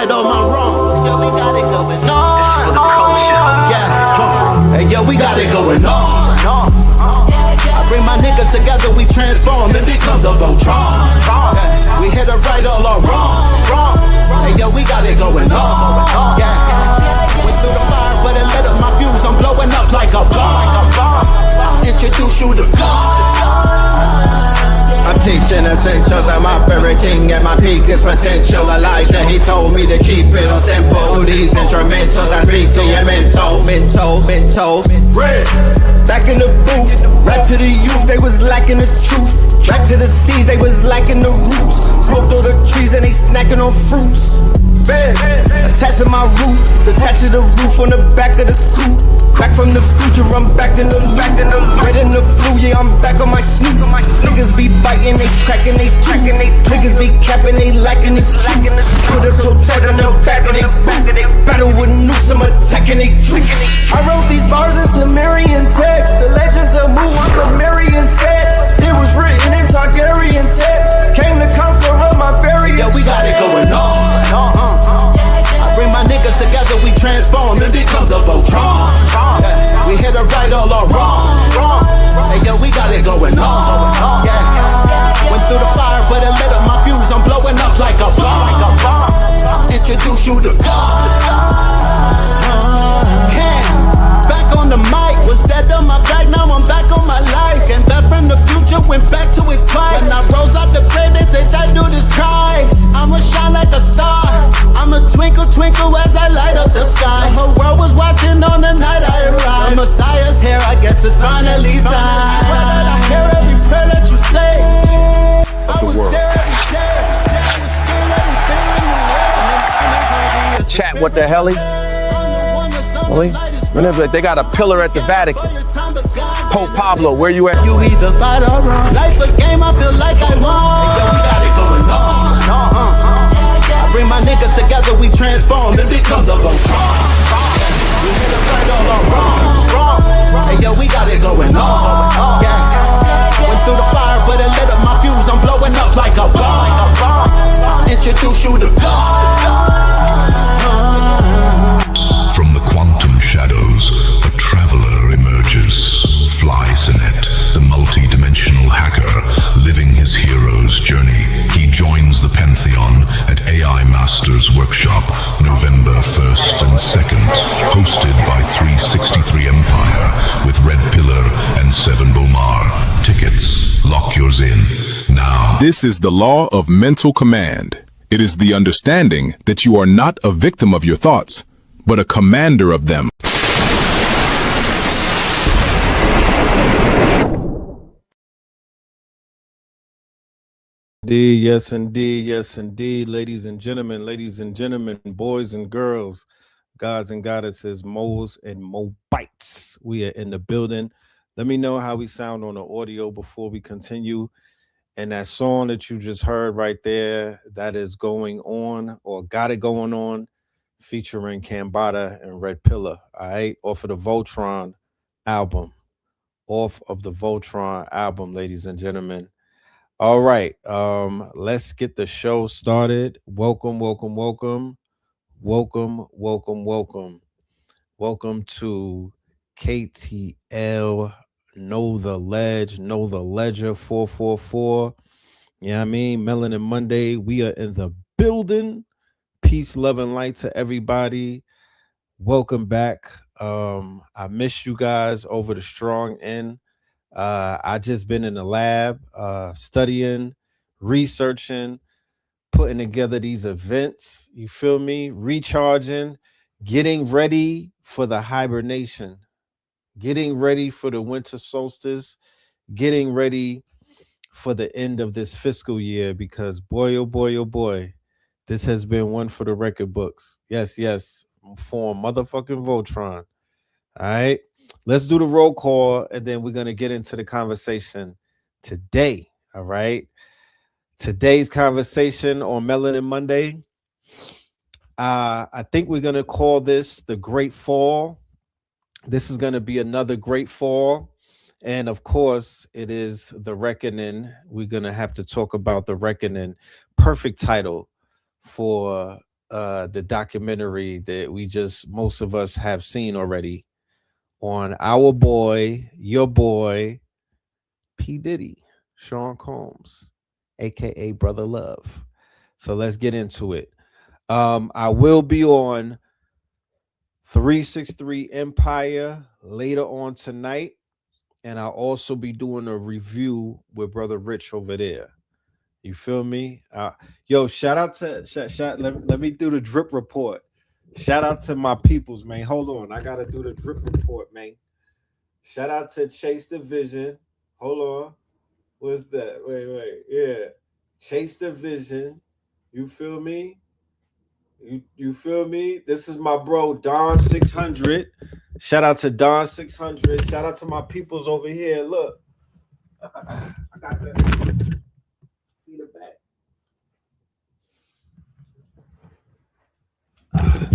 right all my wrong. Yo, we got it going on. It's for the culture. Yeah, hey, yo, we got it going on. I bring my niggas together, we transform and become the Voltron. Yeah, we hit it right all our wrong. Hey, yo, we got it going on. Yeah, went through the fire, but it lit up my fuse. I'm blowing up like a bomb. Introduce you to God. I'm teaching essentials, I'm operating at my peakest potential. Elijah, he told me to keep it on simple. Through these instrumentals, I speak to your mental. Red. Back in the booth, rap to the youth, they was lacking the truth. Back to the seas, they was lacking the roots. Smoked all the trees and they snacking on fruits. Bed, attached to my roof, detached to the roof on the back of the coupe. Back from the future, I'm back in the red and the blue, yeah, I'm back on my snoot. Niggas be biting, they cracking, they tracking, they niggas be capping, they lacking, they lacking. Put a toe tag on the back of they boot. Battle with nukes, I'm attacking, they tricking. I wrote these bars in Sumerian text. The legends of Mu on the Marian sets. It was written in Targaryen text. Came to conquer all my variants. Yeah, we got it going on. I bring my niggas together, we transform and become the Voltron. Yeah, we hit it right all our wrong. Hey, yo, we got it going on. Yeah, went through the fire, but it lit up my fuse. I'm blowing up like a bomb. Introduce you to God. Back on the mic, was dead on my back, now I'm back on my life. Came back from the future, went back to it twice. When I rose out the grave, they said that dude is Christ. I'ma shine like a star, I'ma twinkle, twinkle as I light up the sky. The whole world was watching on the night I arrived. The Messiah's here, I guess it's finally time. Swear that I hear every prayer that you say. I was there every day, I was scared everything in the world. Chat, what the hell? They got a pillar at the Vatican. Pope Pablo, where you at? You either fight or run. Life a game, I feel like I won. Hey, yo, we got it going on. I bring my niggas together, we transform and become the Voltron. We hit it right all our wrong. Hey, yo, we got it going on. Yeah, went through the fire, but it lit up my fuse. I'm blowing up like a bomb. Introduce you to God. From the quantum shadows, a traveler emerges. Fly Sinet, the multi-dimensional hacker, living his hero's journey. He joins the Pantheon at AI Masters Workshop, November 1st and 2nd, hosted by 363 Empire with Red Pillar and Seven Bomar. Tickets, lock yours in now. This is the law of mental command. It is the understanding that you are not a victim of your thoughts, but a commander of them. Indeed, yes indeed, yes indeed, ladies and gentlemen, boys and girls, gods and goddesses, moles and mobites. We are in the building. Let me know how we sound on the audio before we continue. And that song that you just heard right there, that is Going On, or Got It Going On, featuring Cambada and Red Pillar, all right, off of the Voltron album, ladies and gentlemen. All right, let's get the show started. Welcome to KTL Know the Ledger 444. You know what I mean? Melanin Monday. We are in the building. Peace, love, and light to everybody. Welcome back. I miss you guys over the strong end. I just been in the lab, studying, researching, putting together these events. You feel me? Recharging, getting ready for the hibernation, getting ready for the winter solstice, getting ready for the end of this fiscal year, because boy, oh boy, oh boy, this has been one for the record books. Yes, for motherfucking Voltron. All right, let's do the roll call, and then we're going to get into the conversation today. All right, today's conversation on Melanin Monday, I think we're going to call this the Great Fall. This is going to be another great fall. And of course, it is the reckoning. We're going to have to talk about the reckoning. Perfect title for the documentary that most of us have seen already on our boy, your boy, P. Diddy, Sean Combs, aka Brother Love. So let's get into it. I will be on 363 Empire later on tonight, and I'll also be doing a review with Brother Rich over there. You feel me? Yo, shout out to let me do the drip report. Shout out to my peoples, man. Hold on, I gotta do the drip report, man. Shout out to Chase the Vision. Hold on. What's that? Wait. Yeah. Chase the Vision. You feel me? You feel me? This is my bro Don 600. Shout out to Don 600. Shout out to my peoples over here. Look. I got the see the back.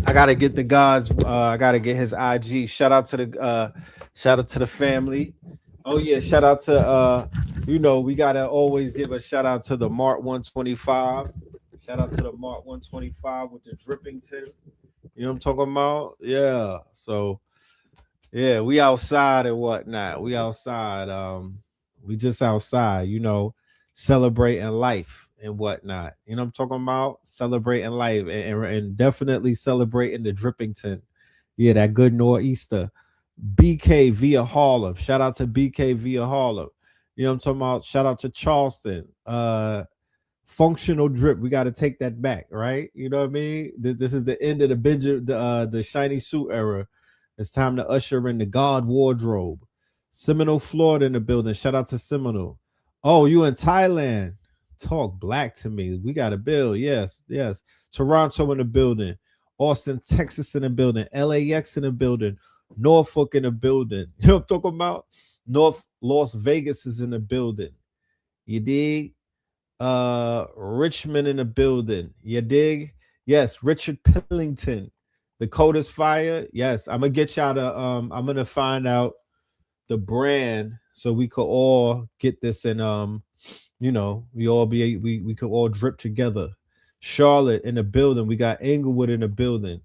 I gotta get the gods. I gotta get his IG. Shout out to the family. Oh yeah, shout out to we gotta always give a shout out to the Mark 125. Shout out to the Mark 125 with the Drippington. You know what I'm talking about? Yeah. So yeah, we outside and whatnot. We outside. We just outside, celebrating life and whatnot. You know what I'm talking about? Celebrating life and definitely celebrating the Drippington. Yeah, that good nor'easter. BK via Harlem. Shout out to BK via Harlem. You know what I'm talking about? Shout out to Charleston. Functional drip. We got to take that back, right? You know what I mean? This is the end of the shiny suit era. It's time to usher in the God wardrobe. Seminole, Florida in the building. Shout out to Seminole. Oh, you in Thailand? Talk black to me. We got a bill. Yes. Toronto in the building. Austin, Texas in the building. LAX in the building. Norfolk in the building. You know what I'm talking about? Las Vegas is in the building. You dig? Richmond in the building. You dig? Yes, Richard Pillington. The code is fire. Yes, I'm gonna get y'all to I'm gonna find out the brand so we could all get this and we could all drip together. Charlotte in the building. We got Englewood in the building.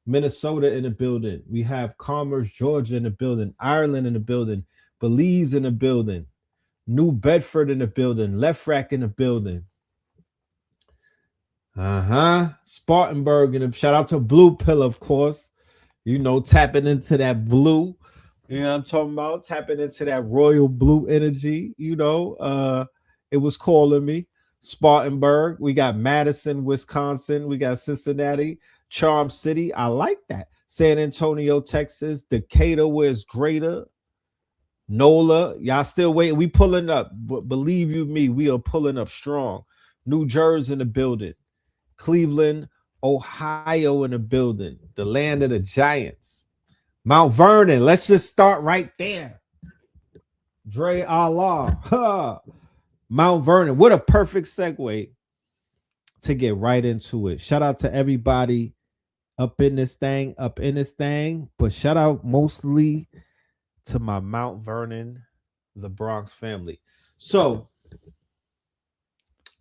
Minnesota in the building. We have Commerce, Georgia in the building. Ireland in the building. Belize in the building. New Bedford in the building. Left Rack in the building. Spartanburg in the shout out to Blue Pill, of course. Tapping into that blue. You know what I'm talking about? Tapping into that royal blue energy. It was calling me. Spartanburg. We got Madison, Wisconsin. We got Cincinnati. Charm City. I like that. San Antonio, Texas. Decatur, where it's greater. NOLA. Y'all still waiting. We pulling up. Believe you me, we are pulling up strong. New Jersey in the building. Cleveland, Ohio in the building. The land of the Giants. Mount Vernon. Let's just start right there. Dre Allah. Mount Vernon. What a perfect segue to get right into it. Shout out to everybody up in this thing. But shout out mostly to my Mount Vernon, the Bronx family. So,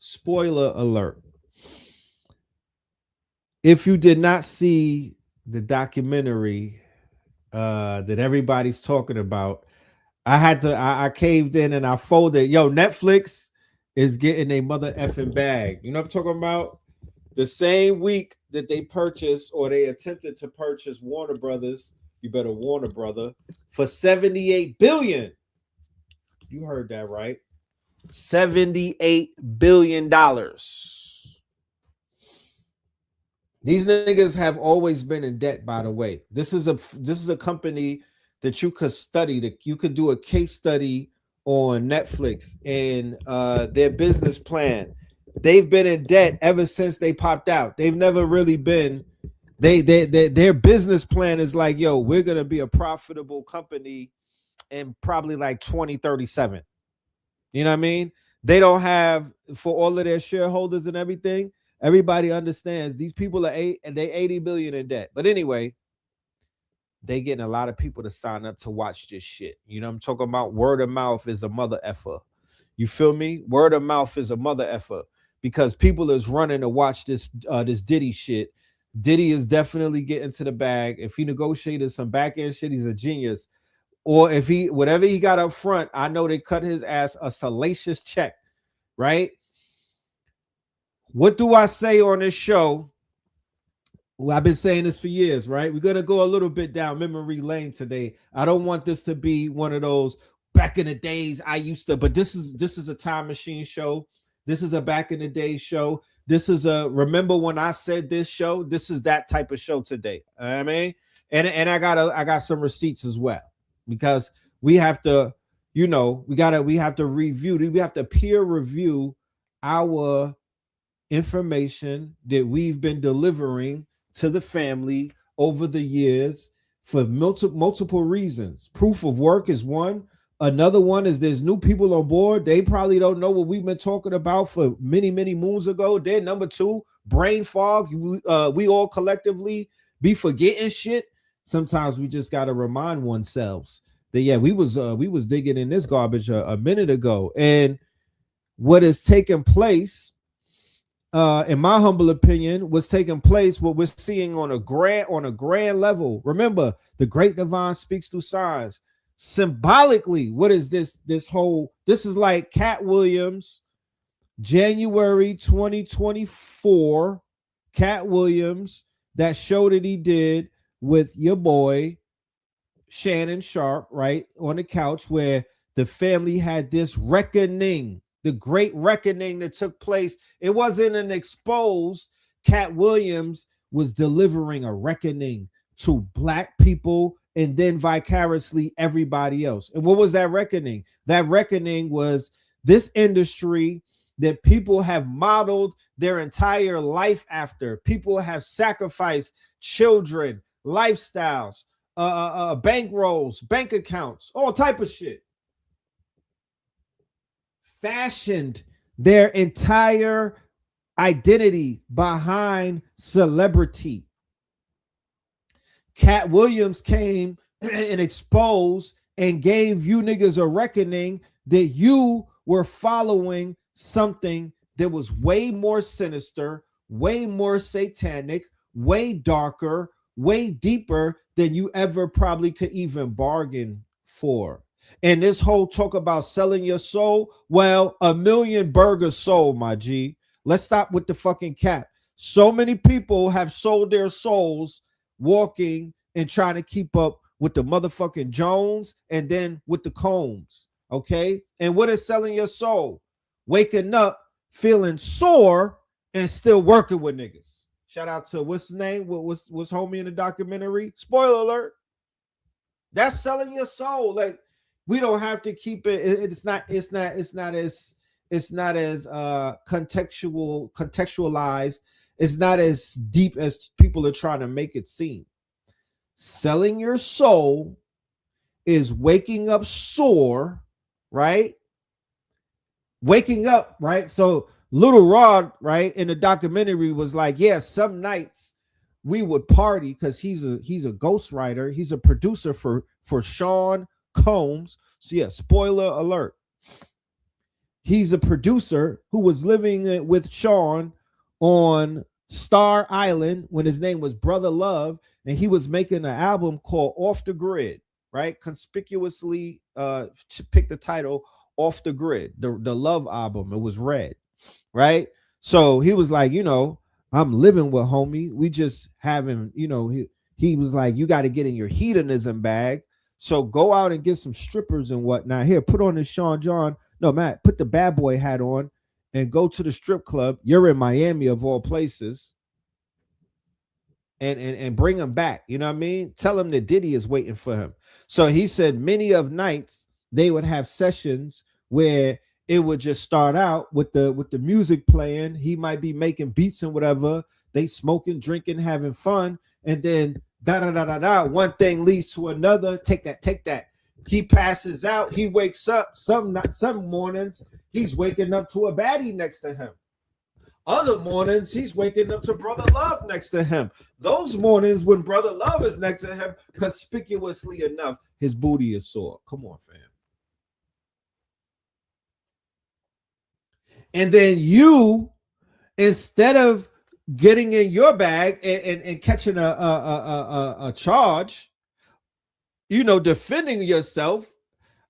spoiler alert. If you did not see the documentary that everybody's talking about, I caved in and I folded. Yo, Netflix is getting a mother effing bag. You know what I'm talking about? The same week that they purchased or they attempted to purchase Warner Brothers, you better Warner Brother, for $78 billion. You heard that right. $78 billion. These niggas have always been in debt, by the way. This is a company that you could study, that you could do a case study on Netflix and their business plan. They've been in debt ever since they popped out. They've never really been. Their business plan is like, yo, we're gonna be a profitable company in probably like 2037. You know what I mean? They don't have, for all of their shareholders and everything. Everybody understands these people are $80 billion in debt. But anyway, they getting a lot of people to sign up to watch this shit. You know what I'm talking about? Word of mouth is a mother effer. You feel me? Word of mouth is a mother effer because people is running to watch this this Diddy shit. Diddy is definitely getting to the bag. If he negotiated some back end shit, he's a genius. Or if he whatever he got up front, I know they cut his ass a salacious check, right? What do I say on this show? Well, I've been saying this for years, right? We're gonna go a little bit down memory lane today. I don't want this to be one of those back in the days I used to, but this is a time machine show. This is a back in the day show. This is a remember when I said this show. This is that type of show today. I mean, and I got some receipts as well, because we have to, we have to review. We have to peer review our information that we've been delivering to the family over the years for multiple reasons. Proof of work is one. Another one is there's new people on board. They probably don't know what we've been talking about for many, many moons ago. Then number two, brain fog. We all collectively be forgetting shit. Sometimes we just got to remind ourselves that, yeah, we was digging in this garbage a minute ago. And what is taking place, in my humble opinion, what's taking place, what we're seeing on a grand level. Remember, the great divine speaks through signs. Symbolically, what is this is like Cat Williams, January 2024, Cat Williams, that show that he did with your boy Shannon Sharp, right, on the couch, where the family had this reckoning, the great reckoning that took place. It wasn't an exposed. Cat Williams was delivering a reckoning to Black people and then vicariously everybody else. And what was that reckoning? That reckoning was this industry that people have modeled their entire life after. People have sacrificed children, lifestyles, bankrolls, bank accounts, all type of shit. Fashioned their entire identity behind celebrity. Cat Williams came and exposed and gave you niggas a reckoning that you were following something that was way more sinister, way more satanic, way darker, way deeper than you ever probably could even bargain for. And this whole talk about selling your soul, well, a million burgers sold, my G. Let's stop with the fucking cap. So many people have sold their souls walking and trying to keep up with the motherfucking Jones and then with the Combs, okay? And what is selling your soul? Waking up, feeling sore, and still working with niggas. Shout out to what's his name? What's homie in the documentary? Spoiler alert. That's selling your soul. Like, we don't have to keep it. It's not as contextualized. It's not as deep as people are trying to make it seem. Selling your soul is waking up sore, right? Waking up, right? So Little Rod, right, in the documentary was like, yeah, some nights we would party, because he's a ghostwriter. He's a producer for Sean Combs. So yeah, spoiler alert. He's a producer who was living with Sean on Star Island when his name was Brother Love, and he was making an album called Off the Grid, right? Conspicuously picked the title Off the Grid, the Love album. It was red, right? So he was like, I'm living with homie. We just having, he was like, you got to get in your hedonism bag. So go out and get some strippers and whatnot. Here, put on this Sean John. No, Matt, put the bad boy hat on and go to the strip club. You're in Miami of all places. And bring him back. You know what I mean? Tell him that Diddy is waiting for him. So he said many of nights they would have sessions where it would just start out with the music playing. He might be making beats and whatever. They smoking, drinking, having fun. And then one thing leads to another. Take that. He passes out. He wakes up. Some mornings he's waking up to a baddie next to him. Other mornings he's waking up to Brother Love next to him. Those mornings when Brother Love is next to him, conspicuously enough, his booty is sore. Come on, fam. And then you instead of getting in your bag and catching a charge, defending yourself,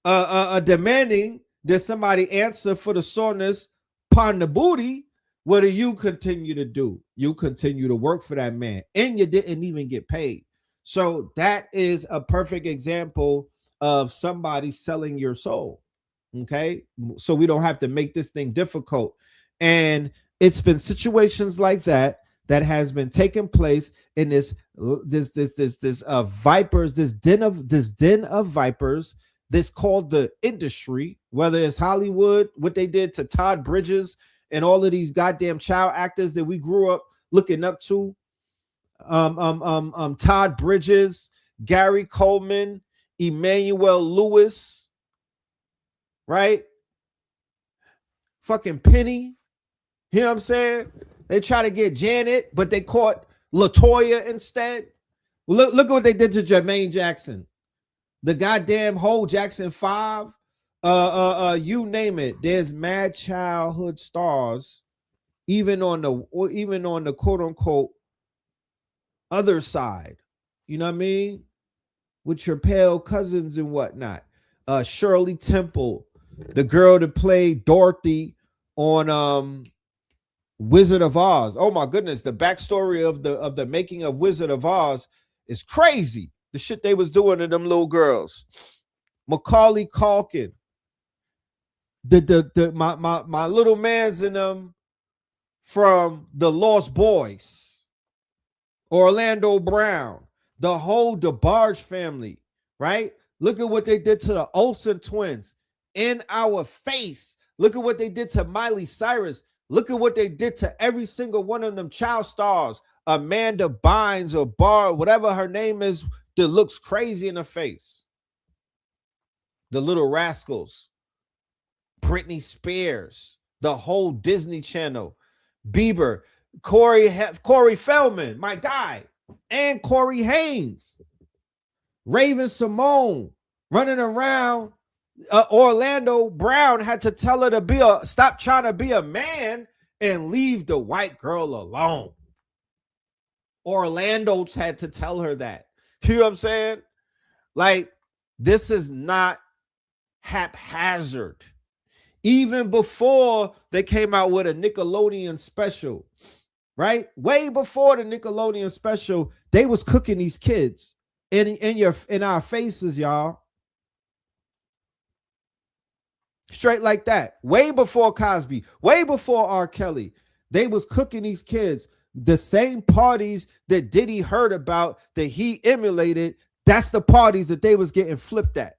demanding that somebody answer for the soreness upon the booty, what do you continue to do? You continue to work for that man, and you didn't even get paid. So that is a perfect example of somebody selling your soul. Okay, so we don't have to make this thing difficult. And it's been situations like that has been taking place in this vipers, this den of vipers, this called the industry, whether it's Hollywood, what they did to Todd Bridges and all of these goddamn child actors that we grew up looking up to. Todd Bridges, Gary Coleman, Emmanuel Lewis, right? Fucking Penny. You know what I'm saying? They try to get Janet, but they caught LaToya instead. Look at what they did to Jermaine Jackson. The goddamn whole Jackson 5. You name it. There's mad childhood stars, even on the quote unquote other side. You know what I mean? With your pale cousins and whatnot. Shirley Temple, the girl that played Dorothy on Wizard of Oz. Oh my goodness, the backstory of the making of Wizard of Oz is crazy. The shit they was doing to them little girls. Macaulay Culkin, my little man's in them from the Lost Boys, Orlando Brown, the whole DeBarge family, right? Look at what they did to the Olsen twins in our face. Look at what they did to Miley Cyrus. Look at what they did to every single one of them child stars. Amanda Bynes or Barr, whatever her name is, that looks crazy in the face. The Little Rascals, Britney Spears, the whole Disney Channel, Bieber, Corey Feldman, my guy, and Corey Haynes, Raven Simone running around. Orlando Brown had to tell her to stop trying to be a man and leave the white girl alone. Orlando's had to tell her that. You know what I'm saying? Like, this is not haphazard. Even before they came out with a Nickelodeon special, right? Way before the Nickelodeon special, they was cooking these kids in our faces, y'all. Straight like that. Way before Cosby, way before R. Kelly. They was cooking these kids. The same parties that Diddy heard about, that he emulated, that's the parties that they was getting flipped at.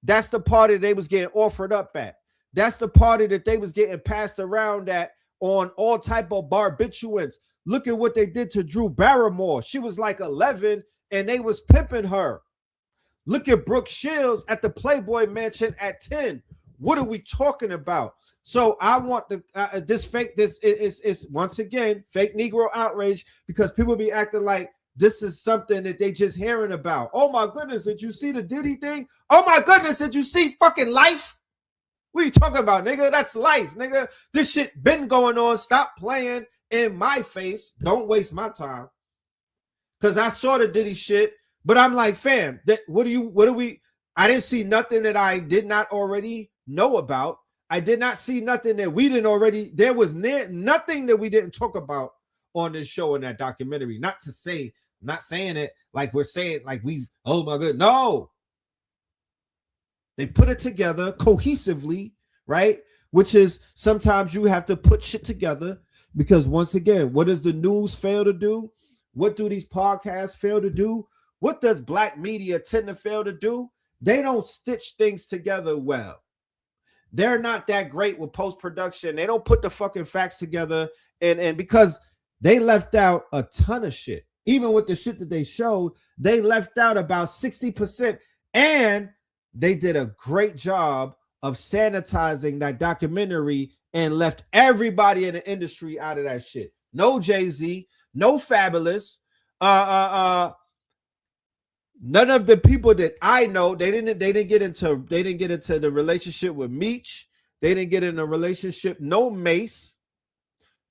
That's the party they was getting offered up at. That's the party that they was getting passed around at on all type of barbiturates. Look at what they did to Drew Barrymore. She was like 11 and they was pimping her. Look at Brooke Shields at the Playboy Mansion at 10. What are we talking about? So I want this is once again fake Negro outrage, because people be acting like this is something that they just hearing about. Oh my goodness, did you see the Diddy thing? Oh my goodness, did you see fucking life? What are you talking about, nigga? That's life, nigga. This shit been going on. Stop playing in my face. Don't waste my time. Cause I saw the Diddy shit, but I'm like, fam, I didn't see nothing that I did not already know about. I did not see nothing that we didn't already. There was nothing that we didn't talk about on this show in that documentary. Not saying it like we're saying like we've, oh my god, no. They put it together cohesively, right? Which is sometimes you have to put shit together, because once again, what does the news fail to do? What do these podcasts fail to do? What does black media tend to fail to do? They don't stitch things together well. They're not that great with post-production. They don't put the fucking facts together. And because they left out a ton of shit. Even with the shit that they showed, they left out about 60%. And they did a great job of sanitizing that documentary and left everybody in the industry out of that shit. No Jay-Z, no Fabulous, none of the people that I know. They didn't get into the relationship with Meech. They didn't get in a relationship. No Mace,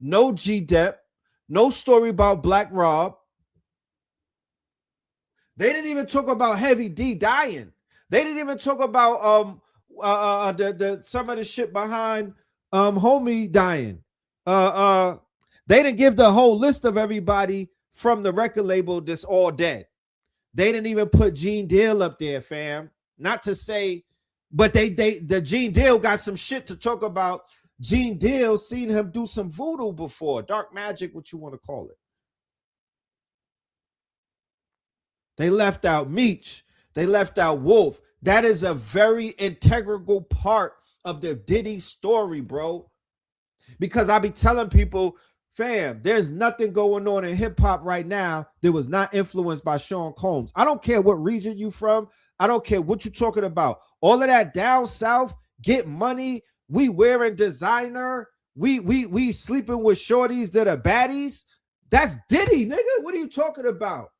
no G-Dep, no story about Black Rob. They didn't even talk about Heavy D dying. They didn't even talk about the some of the shit behind Homie dying. They didn't give the whole list of everybody from the record label that's all dead. They didn't even put Gene Deal up there, fam. Not to say, but the Gene Deal got some shit to talk about. Gene Deal seen him do some voodoo before, dark magic, what you want to call it. They left out Meech. They left out Wolf. That is a very integral part of the Diddy story, bro. Because I be telling people, fam, there's nothing going on in hip hop right now that was not influenced by Sean Combs. I don't care what region you from. I don't care what you're talking about. All of that down south, get money. We wearing designer. We sleeping with shorties that are baddies. That's Diddy, nigga. What are you talking about?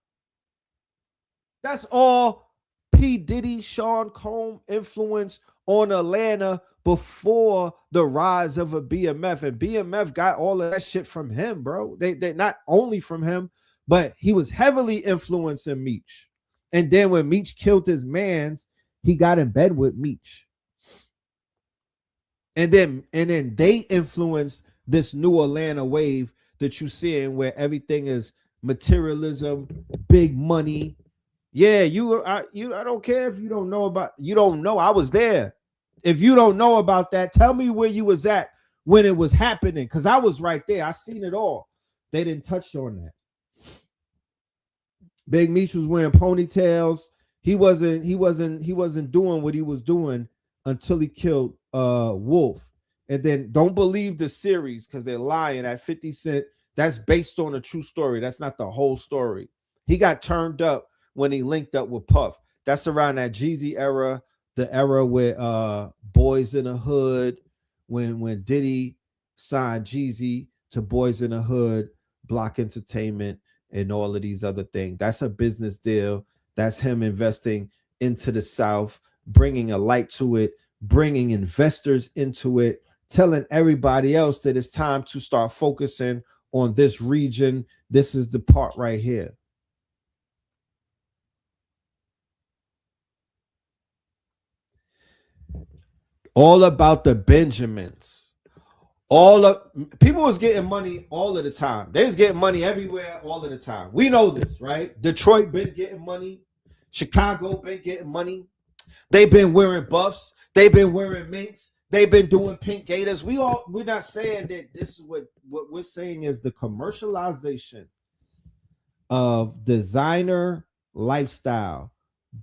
That's all P. Diddy, Sean Combs influence on Atlanta before the rise of a BMF. And BMF got all of that shit from him, bro. They not only from him, but he was heavily influencing Meech. And then when Meech killed his mans, he got in bed with Meech. And then they influenced this new Atlanta wave that you seeing where everything is materialism, big money. Yeah, I don't care if you don't know about, you don't know. I was there. If you don't know about that, tell me where you was at when it was happening, because I was right there. I seen it all. They didn't touch on that. Big Meech was wearing ponytails. He wasn't doing what he was doing until he killed Wolf. And then don't believe the series because they're lying at 50 Cent. That's based on a true story. That's not the whole story. He got turned up when he linked up with Puff. That's around that Jeezy era, the era with Boys in the Hood, when Diddy signed Jeezy to Boys in the Hood, Block Entertainment, and all of these other things. That's a business deal. That's him investing into the South, bringing a light to it, bringing investors into it, telling everybody else that it's time to start focusing on this region. This is the part right here. All about the Benjamins. All of people was getting money all of the time. They was getting money everywhere all of the time. We know this, right? Detroit been getting money. Chicago been getting money. They've been wearing buffs. They've been wearing minks. They've been doing pink gators. We're not saying that this is what we're saying is the commercialization of designer lifestyle,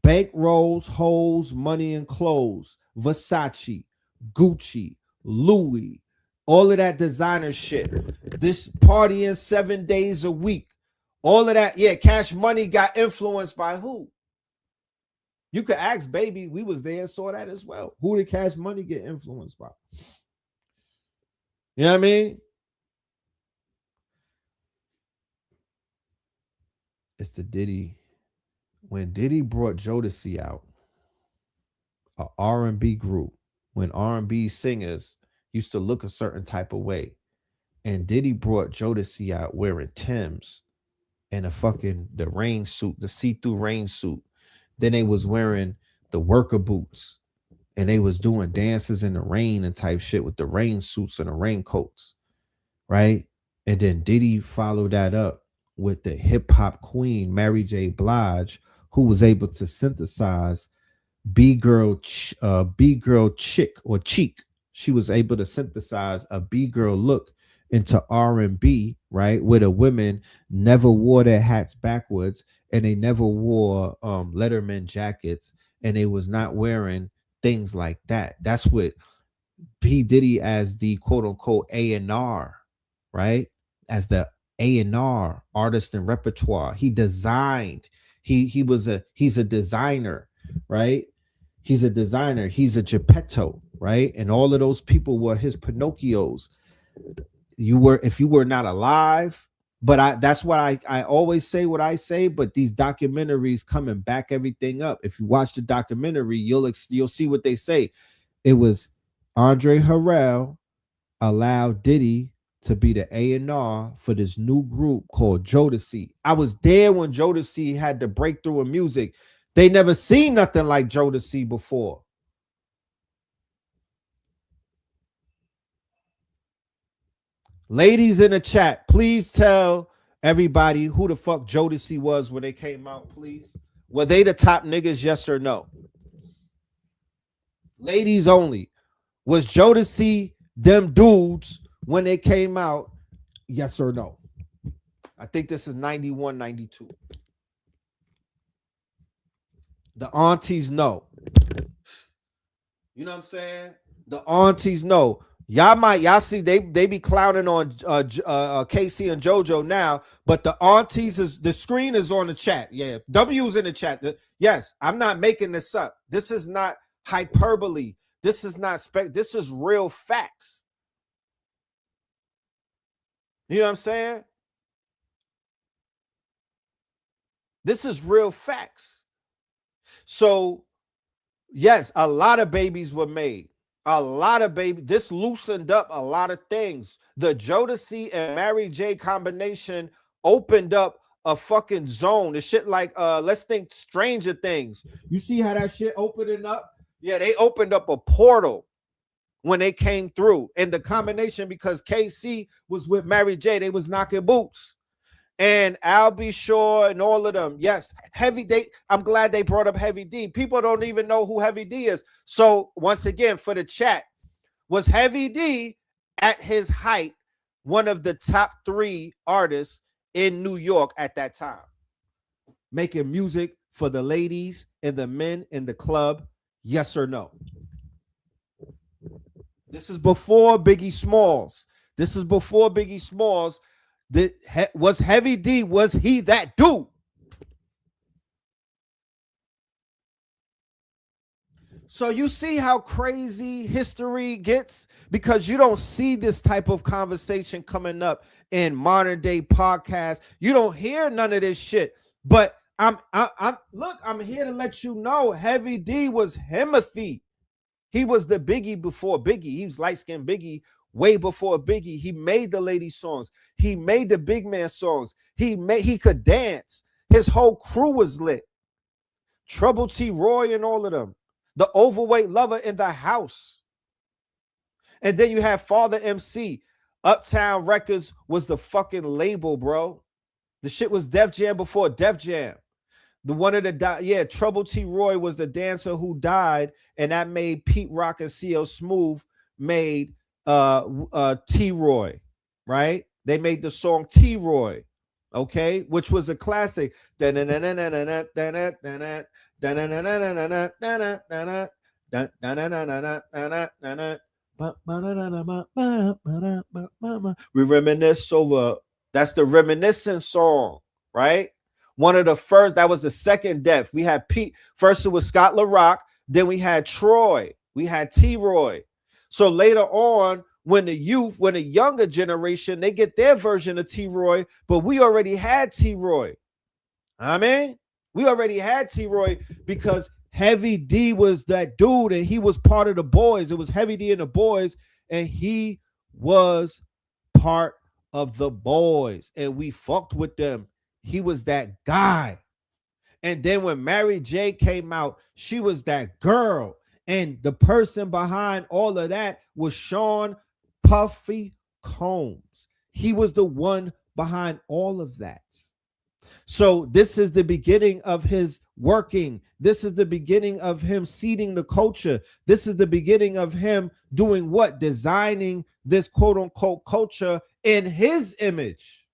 bankrolls, hoes, money, and clothes. Versace, Gucci, Louis, all of that designer shit. This partying 7 days a week. All of that. Yeah, Cash Money got influenced by who? You could ask Baby. We was there and saw that as well. Who did Cash Money get influenced by? You know what I mean? It's the Diddy. When Diddy brought Jodeci out, a R&B group, when R&B singers used to look a certain type of way, and Diddy brought Jodeci out wearing Timbs and the rain suit, the see-through rain suit. Then they was wearing the worker boots, and they was doing dances in the rain and type shit with the rain suits and the raincoats, right? And then Diddy followed that up with the hip-hop queen Mary J. Blige, who was able to synthesize B-girl chick or cheek. She was able to synthesize a B-girl look into R&B, right? Where the women never wore their hats backwards, and they never wore Letterman jackets, and they was not wearing things like that. That's what P. Diddy, as the quote-unquote A&R, right? As the A&R, artist and repertoire. He designed. He's a designer, right? He's a designer. He's a Geppetto, right? And all of those people were his Pinocchios. If you were not alive, but that's what I always say what I say, but these documentaries come and back everything up. If you watch the documentary, you'll see what they say. It was Andre Harrell allowed Diddy to be the A&R for this new group called Jodeci. I was there when Jodeci had the breakthrough in music. They never seen nothing like Jodeci before. Ladies in the chat, please tell everybody who the fuck Jodeci was when they came out, please. Were they the top niggas, yes or no? Ladies only. Was Jodeci them dudes when they came out, yes or no? I think this is 91, 92. The aunties know. You know what I'm saying? The aunties know. Y'all see they be clowning on Casey and JoJo now, but the aunties the screen is on the chat. Yeah, W's in the chat. Yes, I'm not making this up. This is not hyperbole. This is not this is real facts. You know what I'm saying? This is real facts. So, yes, a lot of babies were made. A lot of babies. This loosened up a lot of things. The Jodeci and Mary J combination opened up a fucking zone. The shit like, let's think Stranger Things. You see how that shit opening up? Yeah, they opened up a portal when they came through. And the combination, because KC was with Mary J, they was knocking boots. And I'll be sure and all of them. Yes, Heavy D. I'm glad they brought up Heavy D. People don't even know who Heavy D is. So once again, for the chat, was Heavy D at his height one of the top 3 artists in New York at that time? Making music for the ladies and the men in the club, yes or no? This is before Biggie Smalls. This is before Biggie Smalls. Was Heavy D, was he that dude? So you see how crazy history gets, because you don't see this type of conversation coming up in modern day podcasts. You don't hear none of this shit. But I'm here to let you know Heavy D was Himothy. He was the Biggie before Biggie. He was light-skinned Biggie way before Biggie. He made the lady songs. He made the big man songs. He could dance. His whole crew was lit. Trouble T. Roy and all of them. The overweight lover in the house. And then you have Father MC. Uptown Records was the fucking label, bro. The shit was Def Jam before Def Jam. Trouble T. Roy was the dancer who died, and that made Pete Rock and CL Smooth made T-Roy, right? They made the song T-Roy, okay, which was a classic. We reminisce over, that's the reminiscence song, right? One of the first, that was the second Def. We had Pete, first it was Scott LaRock, then we had Troy, we had T-Roy. So later on, when the younger generation, they get their version of T-Roy, but we already had T-Roy. I mean, we already had T-Roy because Heavy D was that dude, and he was part of the boys. It was Heavy D and the boys, and he was part of the boys, and we fucked with them. He was that guy. And then when Mary J came out, she was that girl. And the person behind all of that was Sean Puffy Combs. He was the one behind all of that. So this is the beginning of his working. This is the beginning of him seeding the culture. This is the beginning of him doing what? Designing this quote unquote culture in his image.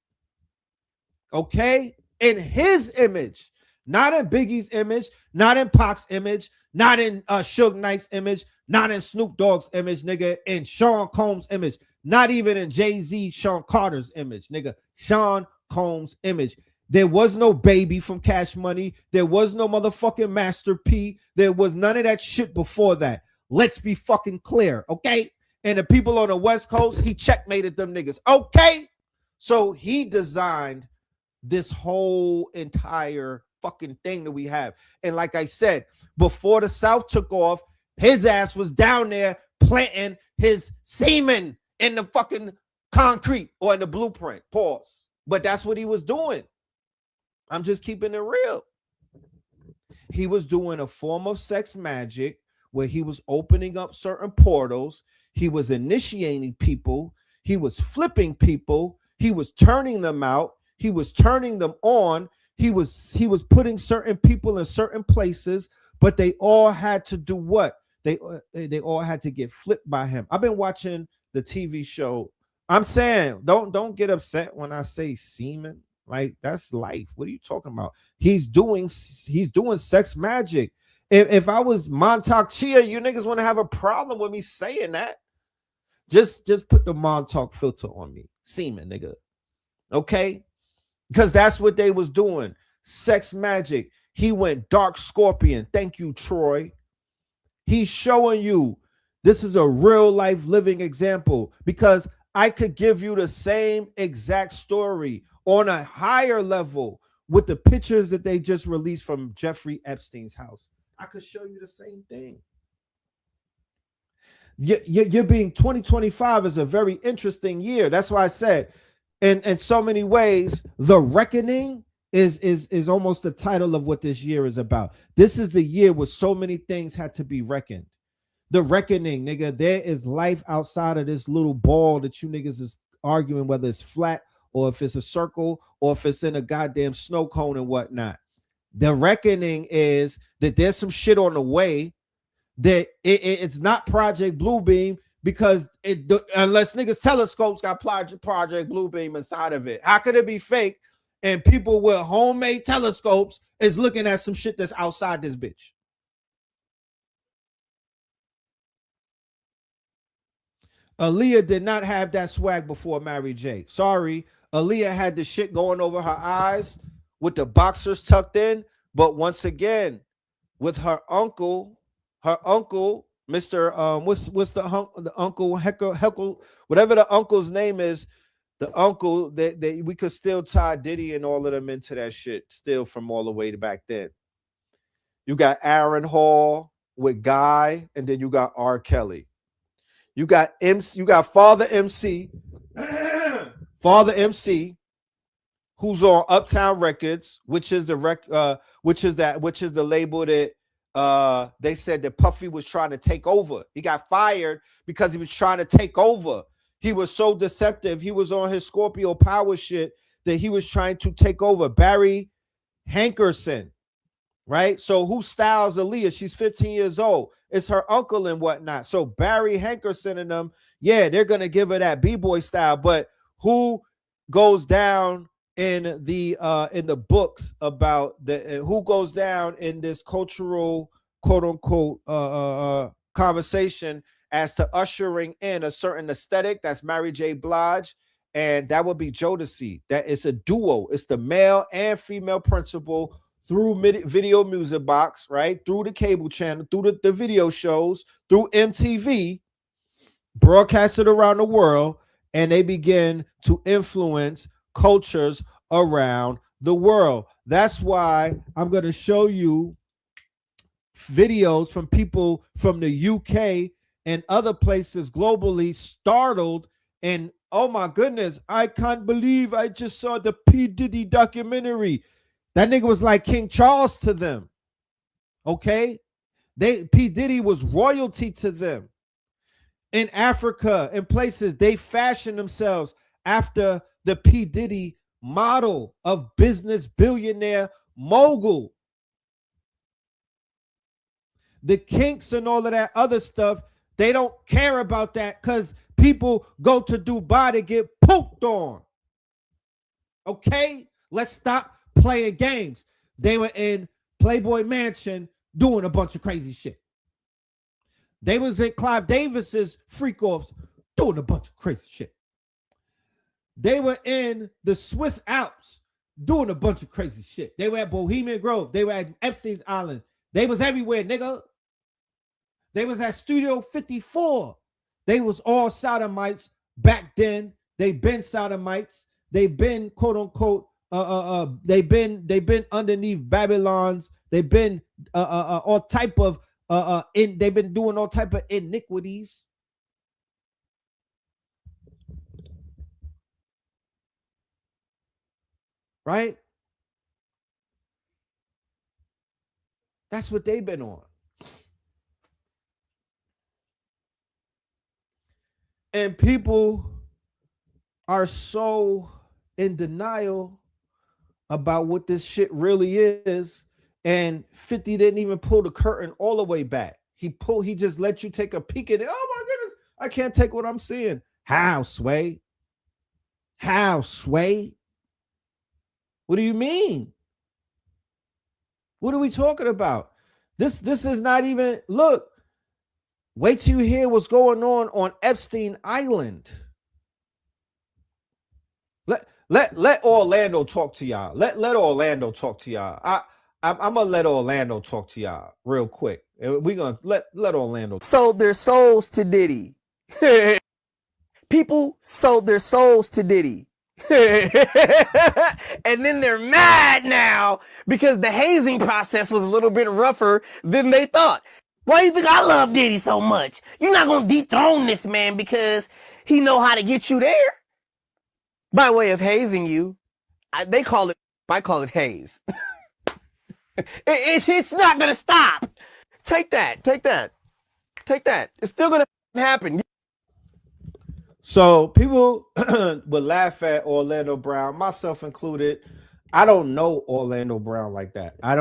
Okay? In his image. Not in Biggie's image, not in Pac's image, not in Suge Knight's image, not in Snoop Dogg's image, nigga, in Sean Combs' image, not even in Jay-Z, Sean Carter's image, nigga, Sean Combs' image. There was no Baby from Cash Money. There was no motherfucking Master P. There was none of that shit before that. Let's be fucking clear, okay? And the people on the West Coast, he checkmated them niggas, okay? So he designed this whole entire fucking thing that we have. And like I said, before the South took off, his ass was down there planting his semen in the fucking concrete or in the blueprint. Pause. But that's what he was doing. I'm just keeping it real. He was doing a form of sex magic where he was opening up certain portals. He was initiating people. He was flipping people. He was turning them out. He was turning them on. He was putting certain people in certain places, but they all had to do what? They all had to get flipped by him. I've been watching the TV show. I'm saying, don't get upset when I say semen. Like, that's life. What are you talking about? He's doing sex magic. If I was Montauk Chia, you niggas want to have a problem with me saying that. Just put the Montauk filter on me. Semen, nigga. Okay? Because that's what they was doing. Sex magic. He went dark scorpion. Thank you, Troy. He's showing you this is a real life living example, because I could give you the same exact story on a higher level with the pictures that they just released from Jeffrey Epstein's house. I could show you the same thing. You're being 2025 is a very interesting year. That's why I said, in so many ways, the reckoning is almost the title of what this year is about. This is the year where so many things had to be reckoned. The reckoning, nigga. There is life outside of this little ball that you niggas is arguing whether it's flat or if it's a circle or if it's in a goddamn snow cone and whatnot. The reckoning is that there's some shit on the way that it's not Project Bluebeam, because unless niggas telescopes got Project Bluebeam inside of it. How could it be fake and people with homemade telescopes is looking at some shit that's outside this bitch? Aaliyah did not have that swag before Mary J. Sorry. Aaliyah had the shit going over her eyes with the boxers tucked in. But once again, with her uncle, Mr. What's the uncle Heckle, whatever the uncle's name is, the uncle that we could still tie Diddy and all of them into that shit still from all the way back then. You got Aaron Hall with Guy, and then you got R. Kelly. You got MC, you got Father MC, Father MC, who's on Uptown Records, which is the label that they said that Puffy was trying to take over. He got fired because he was trying to take over. He was so deceptive. He was on his Scorpio power shit that he was trying to take over. Barry Hankerson, right? So who styles Aaliyah? She's 15 years old. It's her uncle and whatnot. So Barry Hankerson and them, yeah, they're gonna give her that b-boy style. But who goes down in the books about who goes down in this cultural quote unquote conversation as to ushering in a certain aesthetic? That's Mary J. Blige, and that would be Jodeci. That is a duo. It's the male and female principal through video music box, right? Through the cable channel, through the video shows, through MTV, broadcasted around the world, and they begin to influence cultures around the world. That's why I'm going to show you videos from people from the UK and other places globally startled and, oh my goodness, I can't believe I just saw the P. Diddy documentary. That nigga was like King Charles to them. Okay? P. Diddy was royalty to them. In Africa and places, they fashioned themselves after the P. Diddy model of business billionaire mogul. The kinks and all of that other stuff, they don't care about that because people go to Dubai to get pooped on. Okay? Let's stop playing games. They were in Playboy Mansion doing a bunch of crazy shit. They was at Clive Davis's freak offs doing a bunch of crazy shit. They were in the Swiss Alps doing a bunch of crazy shit. They were at Bohemian Grove. They were at Epstein's Island. They was everywhere, nigga. They was at Studio 54. They was all sodomites back then. They been sodomites. They been quote unquote. They been underneath Babylons. They've been all type of they've been doing all type of iniquities. right? That's what they've been on. And people are so in denial about what this shit really is. And 50 didn't even pull the curtain all the way back. He just let you take a peek at it. Oh my goodness, I can't take what I'm seeing. How, Sway? How, Sway? What do you mean? What are we talking about? This is not even, look, wait till you hear what's going on Epstein Island. Let Orlando talk to y'all. Let Orlando talk to y'all. I'm gonna let Orlando talk to y'all real quick. We're gonna let Orlando. Sold their souls to Diddy. People sold their souls to Diddy. And then they're mad now because the hazing process was a little bit rougher than they thought. Why do you think I love Diddy so much? You're not going to dethrone this man because he know how to get you there. By way of hazing you, I call it haze. It's not going to stop. Take that. It's still going to happen. So people would laugh at Orlando Brown, myself included. I don't know Orlando Brown like that. I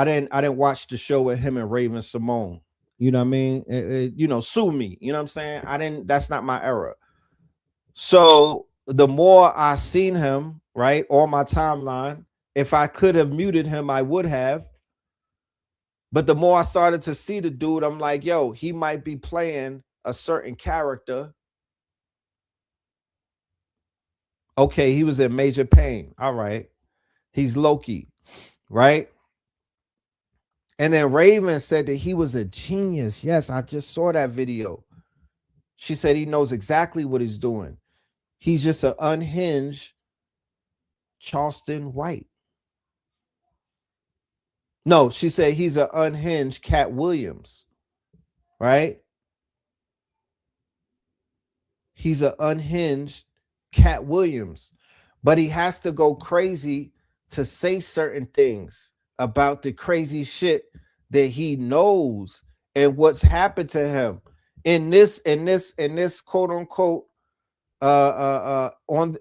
didn't watch the show with him and Raven Simone. You know what I mean? Sue me. You know what I'm saying? That's not my era. So the more I seen him, right, on my timeline, if I could have muted him, I would have. But the more I started to see the dude, I'm like, yo, he might be playing a certain character. Okay, he was in Major Pain. All right. He's Loki, right? And then Raven said that he was a genius. Yes, I just saw that video. She said he knows exactly what he's doing. He's just an unhinged Charleston White. No, she said he's an unhinged Cat Williams, right? He's an unhinged Cat Williams, but he has to go crazy to say certain things about the crazy shit that he knows and what's happened to him in this quote unquote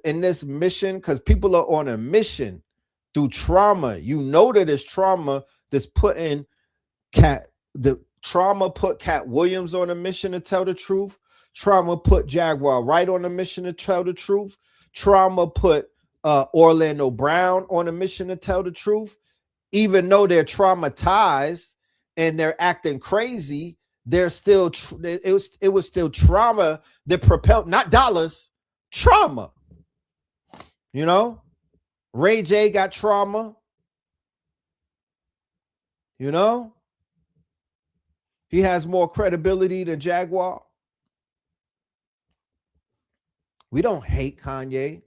in this mission, because people are on a mission through trauma. You know that it's trauma that's putting trauma put Cat Williams on a mission to tell the truth. Trauma put Jaguar Wright on a mission to tell the truth. Trauma put Orlando Brown on a mission to tell the truth. Even though they're traumatized and they're acting crazy, they're still it was still trauma that propelled, not dollars, trauma. You know, Ray J got trauma. You know, he has more credibility than Jaguar. We don't hate Kanye.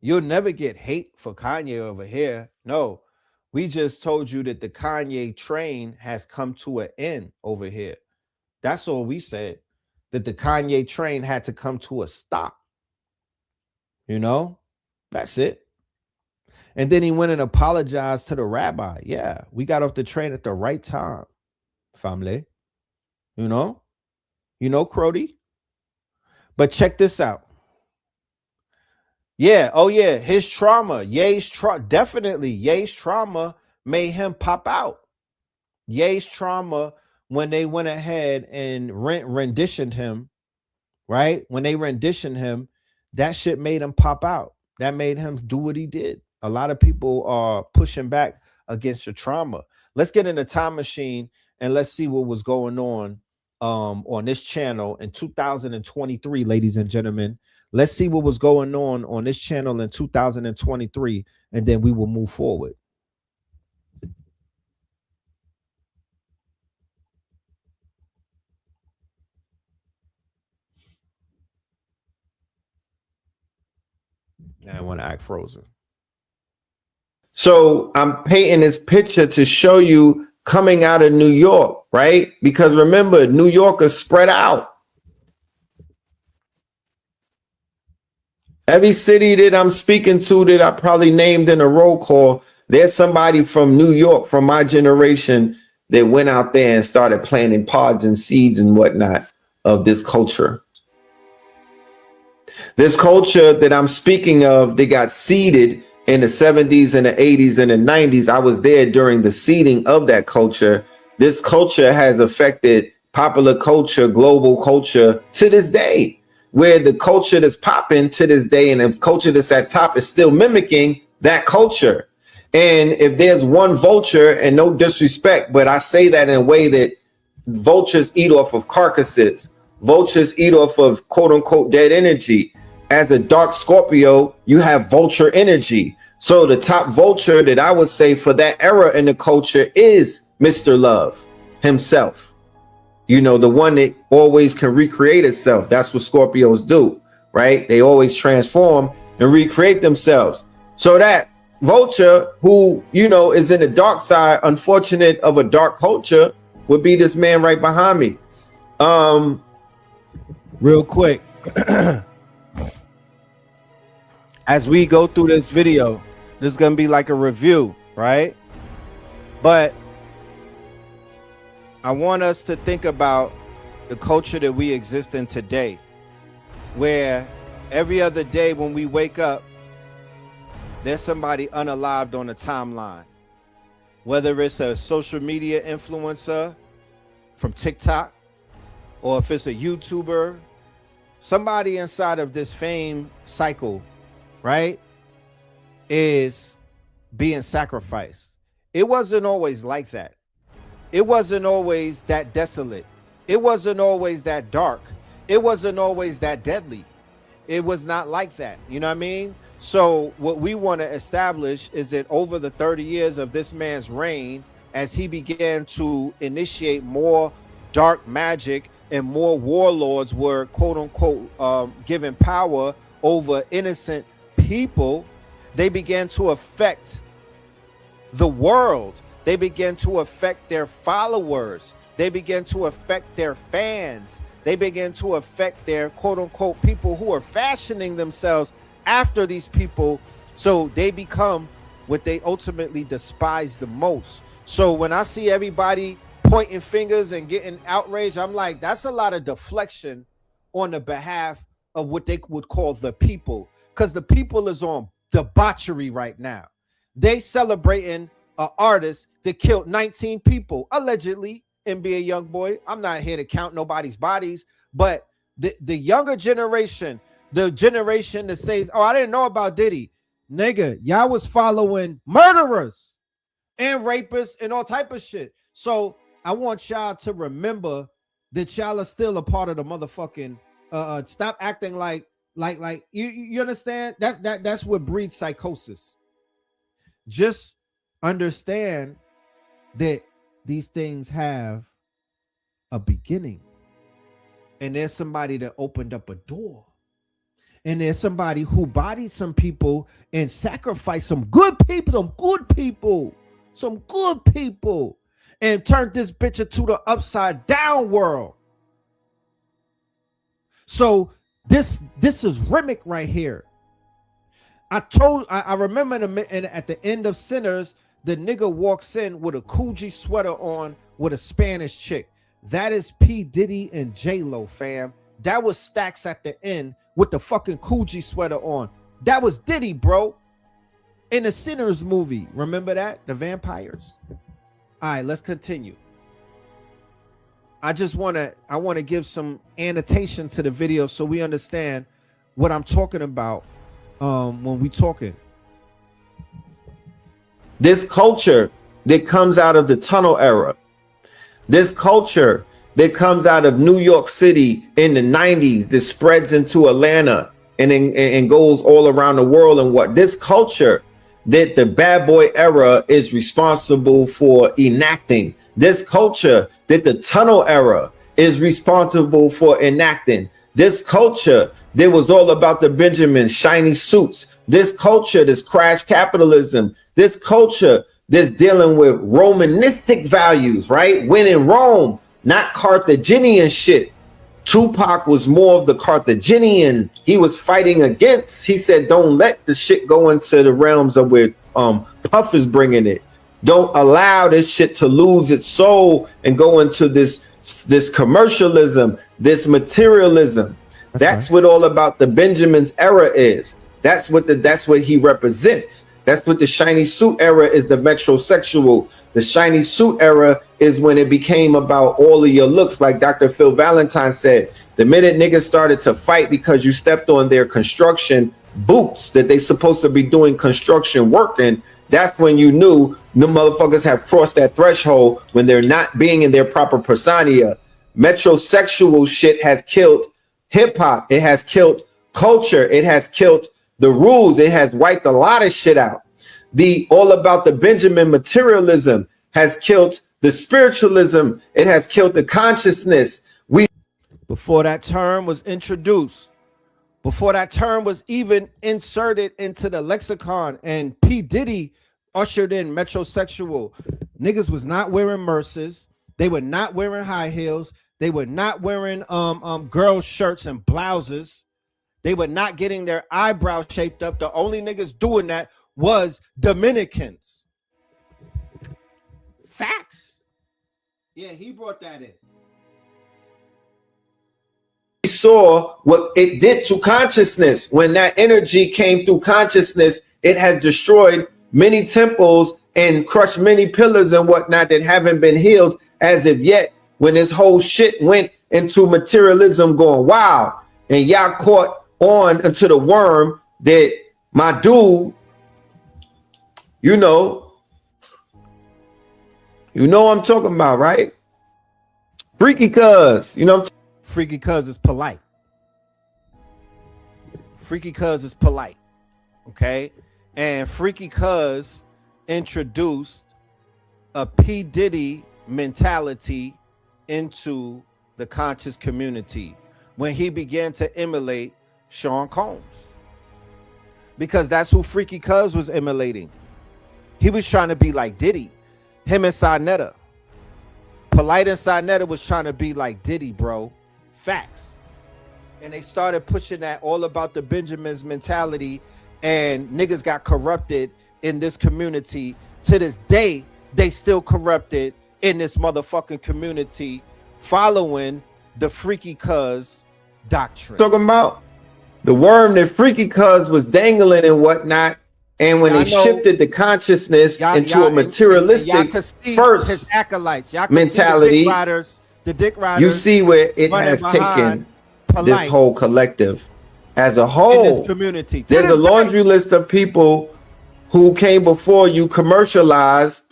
You'll never get hate for Kanye over here. No, we just told you that the Kanye train has come to an end over here. That's all we said, that the Kanye train had to come to a stop. You know, that's it. And then he went and apologized to the rabbi. Yeah, we got off the train at the right time, family. You know, Crody. But check this out. Yeah, oh yeah, his trauma, definitely Ye's trauma made him pop out. Ye's trauma, when they went ahead and renditioned him, right? When they renditioned him, that shit made him pop out. That made him do what he did. A lot of people are pushing back against your trauma. Let's get in a time machine and let's see what was going on this channel in 2023, ladies and gentlemen. Let's see what was going on this channel in 2023, and then we will move forward. Now I want to act frozen. So I'm painting this picture to show you coming out of New York, right? Because remember, New York is spread out. Every city that I'm speaking to that I probably named in a roll call, there's somebody from New York from my generation that went out there and started planting pods and seeds and whatnot of this culture. This culture that I'm speaking of, they got seeded in the 70s and the 80s and the 90s. I was there during the seeding of that culture. This culture has affected popular culture, global culture to this day, where the culture that's popping to this day and the culture that's at top is still mimicking that culture. And if there's one vulture, and no disrespect, but I say that in a way that vultures eat off of carcasses, vultures eat off of quote unquote dead energy. As a dark Scorpio, you have vulture energy. So the top vulture that I would say for that era in the culture is Mr. Love himself. You know, the one that always can recreate itself. That's what Scorpios do, right? They always transform and recreate themselves. So that vulture who, you know, is in the dark side, unfortunate of a dark culture, would be this man right behind me. Real quick, as we go through this video, this is gonna be like a review, right? But I want us to think about the culture that we exist in today, where every other day when we wake up, there's somebody unalived on the timeline. Whether it's a social media influencer from TikTok, or if it's a YouTuber, somebody inside of this fame cycle, right, is being sacrificed. It wasn't always like that. It wasn't always that desolate. It wasn't always that dark. It wasn't always that deadly. It was not like that. You know what I mean? So what we want to establish is that over the 30 years of this man's reign, as he began to initiate more dark magic and more warlords were quote unquote given power over innocent people, they began to affect the world. They began to affect their followers. They began to affect their fans. They began to affect their quote unquote people who are fashioning themselves after these people. So they become what they ultimately despise the most. So when I see everybody pointing fingers and getting outraged, I'm like, that's a lot of deflection on the behalf of what they would call the people, because the people is on debauchery right now. They celebrating an artist that killed 19 people allegedly. NBA Youngboy, I'm not here to count nobody's bodies, but the younger generation, the generation that says, oh, I didn't know about Diddy. Nigga, y'all was following murderers and rapists and all type of shit. So I want y'all to remember that y'all are still a part of the motherfucking stop acting like you understand? That's what breeds psychosis. Just understand that these things have a beginning, and there's somebody that opened up a door, and there's somebody who bodied some people and sacrificed some good people, and turned this bitch into the upside down world. So this is Remick right here. I remember at the end of Sinners, the nigga walks in with a Coogee sweater on with a Spanish chick. That is P. Diddy and J-Lo, fam. That was Stacks at the end with the fucking Coogee sweater on. That was Diddy, bro. In the Sinners movie. Remember that? The vampires. All right, let's continue. I want to give some annotation to the video so we understand what I'm talking about when we talking. This culture that comes out of the tunnel era, this culture that comes out of New York City in the 90s, that spreads into Atlanta and goes all around the world, and what this culture that the bad boy era is responsible for enacting, this culture that the tunnel era is responsible for enacting, this culture that was all about the Benjamin shiny suits, this culture that's crash capitalism, this culture that's dealing with Romanistic values, right? When in Rome, not Carthaginian shit. Tupac was more of the Carthaginian. He was fighting against. He said, don't let the shit go into the realms of where Puff is bringing it. Don't allow this shit to lose its soul and go into this commercialism, this materialism. That's right. What all about the Benjamin's era is. That's what he represents. That's what the shiny suit era is, the metrosexual. The shiny suit era is when it became about all of your looks, like Dr. Phil Valentine said. The minute niggas started to fight because you stepped on their construction boots that they supposed to be doing construction work in, that's when you knew the motherfuckers have crossed that threshold when they're not being in their proper persona. Metrosexual shit has killed hip hop. It has killed culture. It has killed the rules. It has wiped a lot of shit out. The all about the Benjamin materialism has killed the spiritualism. It has killed the consciousness. Before that term was introduced, before that term was even inserted into the lexicon, and P. Diddy ushered in metrosexual, niggas was not wearing Mercers. They were not wearing high heels. They were not wearing girl shirts and blouses. They were not getting their eyebrows shaped up. The only niggas doing that was Dominicans. Facts. Yeah, he brought that in. We saw what it did to consciousness. When that energy came through consciousness, it has destroyed many temples and crushed many pillars and whatnot that haven't been healed as of yet. When this whole shit went into materialism going wow, and y'all caught on into the worm that my dude, you know what I'm talking about, right? Freaky Cuz, you know. Freaky Cuz is polite. Freaky Cuz is polite, okay? And Freaky Cuz introduced a P. Diddy mentality into the conscious community when he began to emulate Sean Combs, because that's who Freaky Cuz was emulating. He was trying to be like Diddy. Him and Sinetta. Polite and Sinetta was trying to be like Diddy, bro. Facts. And they started pushing that all about the Benjamins mentality, and niggas got corrupted in this community. To this day, they still corrupted in this motherfucking community, following the Freaky Cuz doctrine. Talking about the worm that Freaky Cuz was dangling and whatnot, and when they shifted the consciousness into a materialistic first his acolytes, mentality, the dick riders, you see where it has taken this whole collective as a whole. In this community, there's a laundry list of people who came before you, commercialized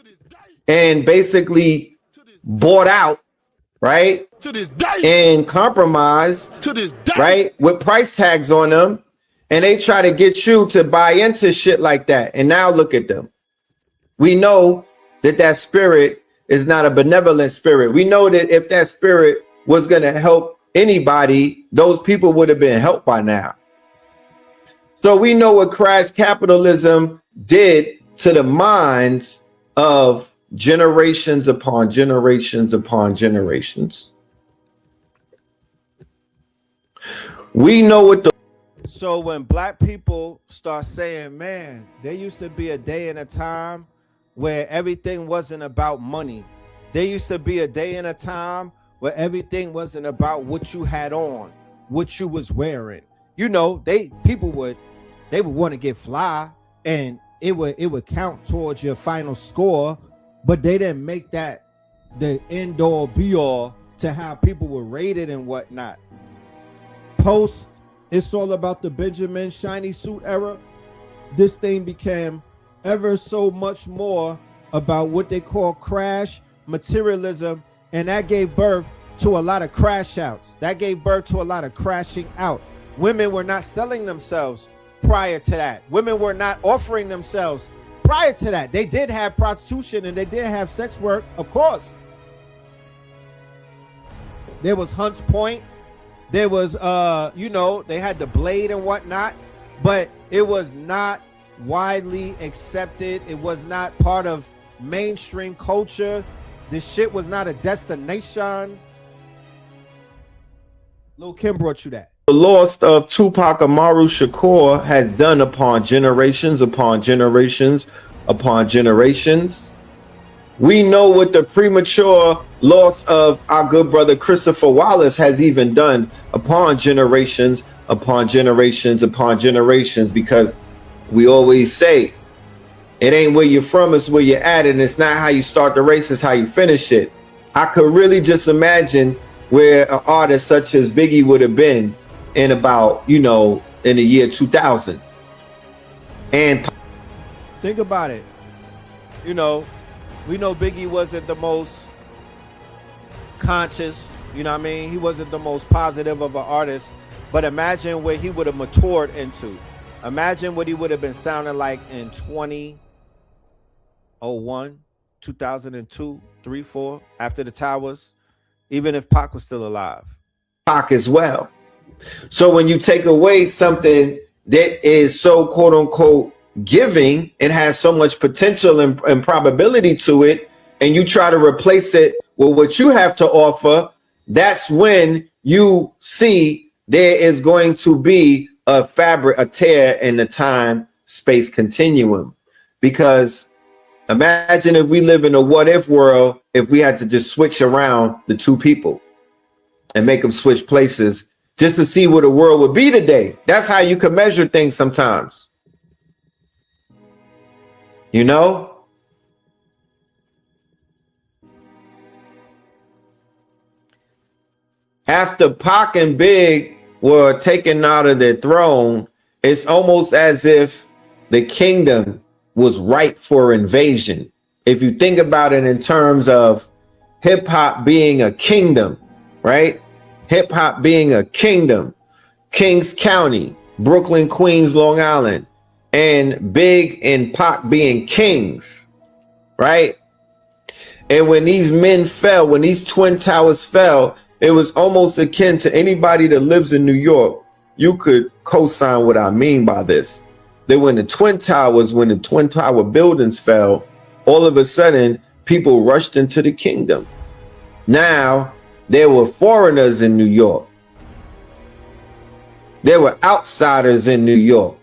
and basically bought out, right? To this day. And compromised, to this day, right? With price tags on them. And they try to get you to buy into shit like that. And now look at them. We know that that spirit is not a benevolent spirit. We know that if that spirit was going to help anybody, those people would have been helped by now. So we know what crash capitalism did to the minds of generations upon generations upon generations. We know what the So when black people start saying, man, there used to be a day and a time where everything wasn't about money. There used to be a day and a time where everything wasn't about what you had on, what you was wearing. You know, people would want to get fly, and it would count towards your final score, but they didn't make that the end all be all to how people were rated and whatnot. Post, it's all about the Benjamin shiny suit era. This thing became ever so much more about what they call crash materialism, and that gave birth to a lot of crash outs. That gave birth to a lot of crashing out. Women were not selling themselves prior to that. Women were not offering themselves prior to that. They did have prostitution and they did have sex work, of course. There was Hunts Point. There was, they had the blade and whatnot, but it was not widely accepted. It was not part of mainstream culture. This shit was not a destination. Lil Kim brought you that. The loss of Tupac Amaru Shakur has done upon generations upon generations upon generations. We know what the premature loss of our good brother Christopher Wallace has even done upon generations upon generations upon generations, because we always say it ain't where you're from, it's where you're at, and it's not how you start the race, it's how you finish it. I could really just imagine where an artist such as Biggie would have been in about, you know, in the year 2000. And think about it. You know, we know Biggie wasn't the most conscious, you know what I mean? He wasn't the most positive of an artist, but imagine where he would have matured into. Imagine what he would have been sounding like in 2001, 2002, 3, 4, after the Towers, even if Pac was still alive. Pac as well. So when you take away something that is so quote unquote giving, it has so much potential and probability to it, and you try to replace it with what you have to offer, that's when you see there is going to be a tear in the time space continuum. Because imagine if we live in a what if world, if we had to just switch around the two people and make them switch places just to see what the world would be today. That's how you can measure things sometimes. You know? After Pac and Big were taken out of their throne, it's almost as if the kingdom was ripe for invasion. If you think about it in terms of hip hop being a kingdom, right? Hip hop being a kingdom, Kings County, Brooklyn, Queens, Long Island, and Big and Pac being kings, right? And when these men fell, when these twin towers fell, it was almost akin to anybody that lives in New York. You could co-sign what I mean by this. That when the twin tower buildings fell, all of a sudden people rushed into the kingdom. Now there were foreigners in New York. There were outsiders in New York.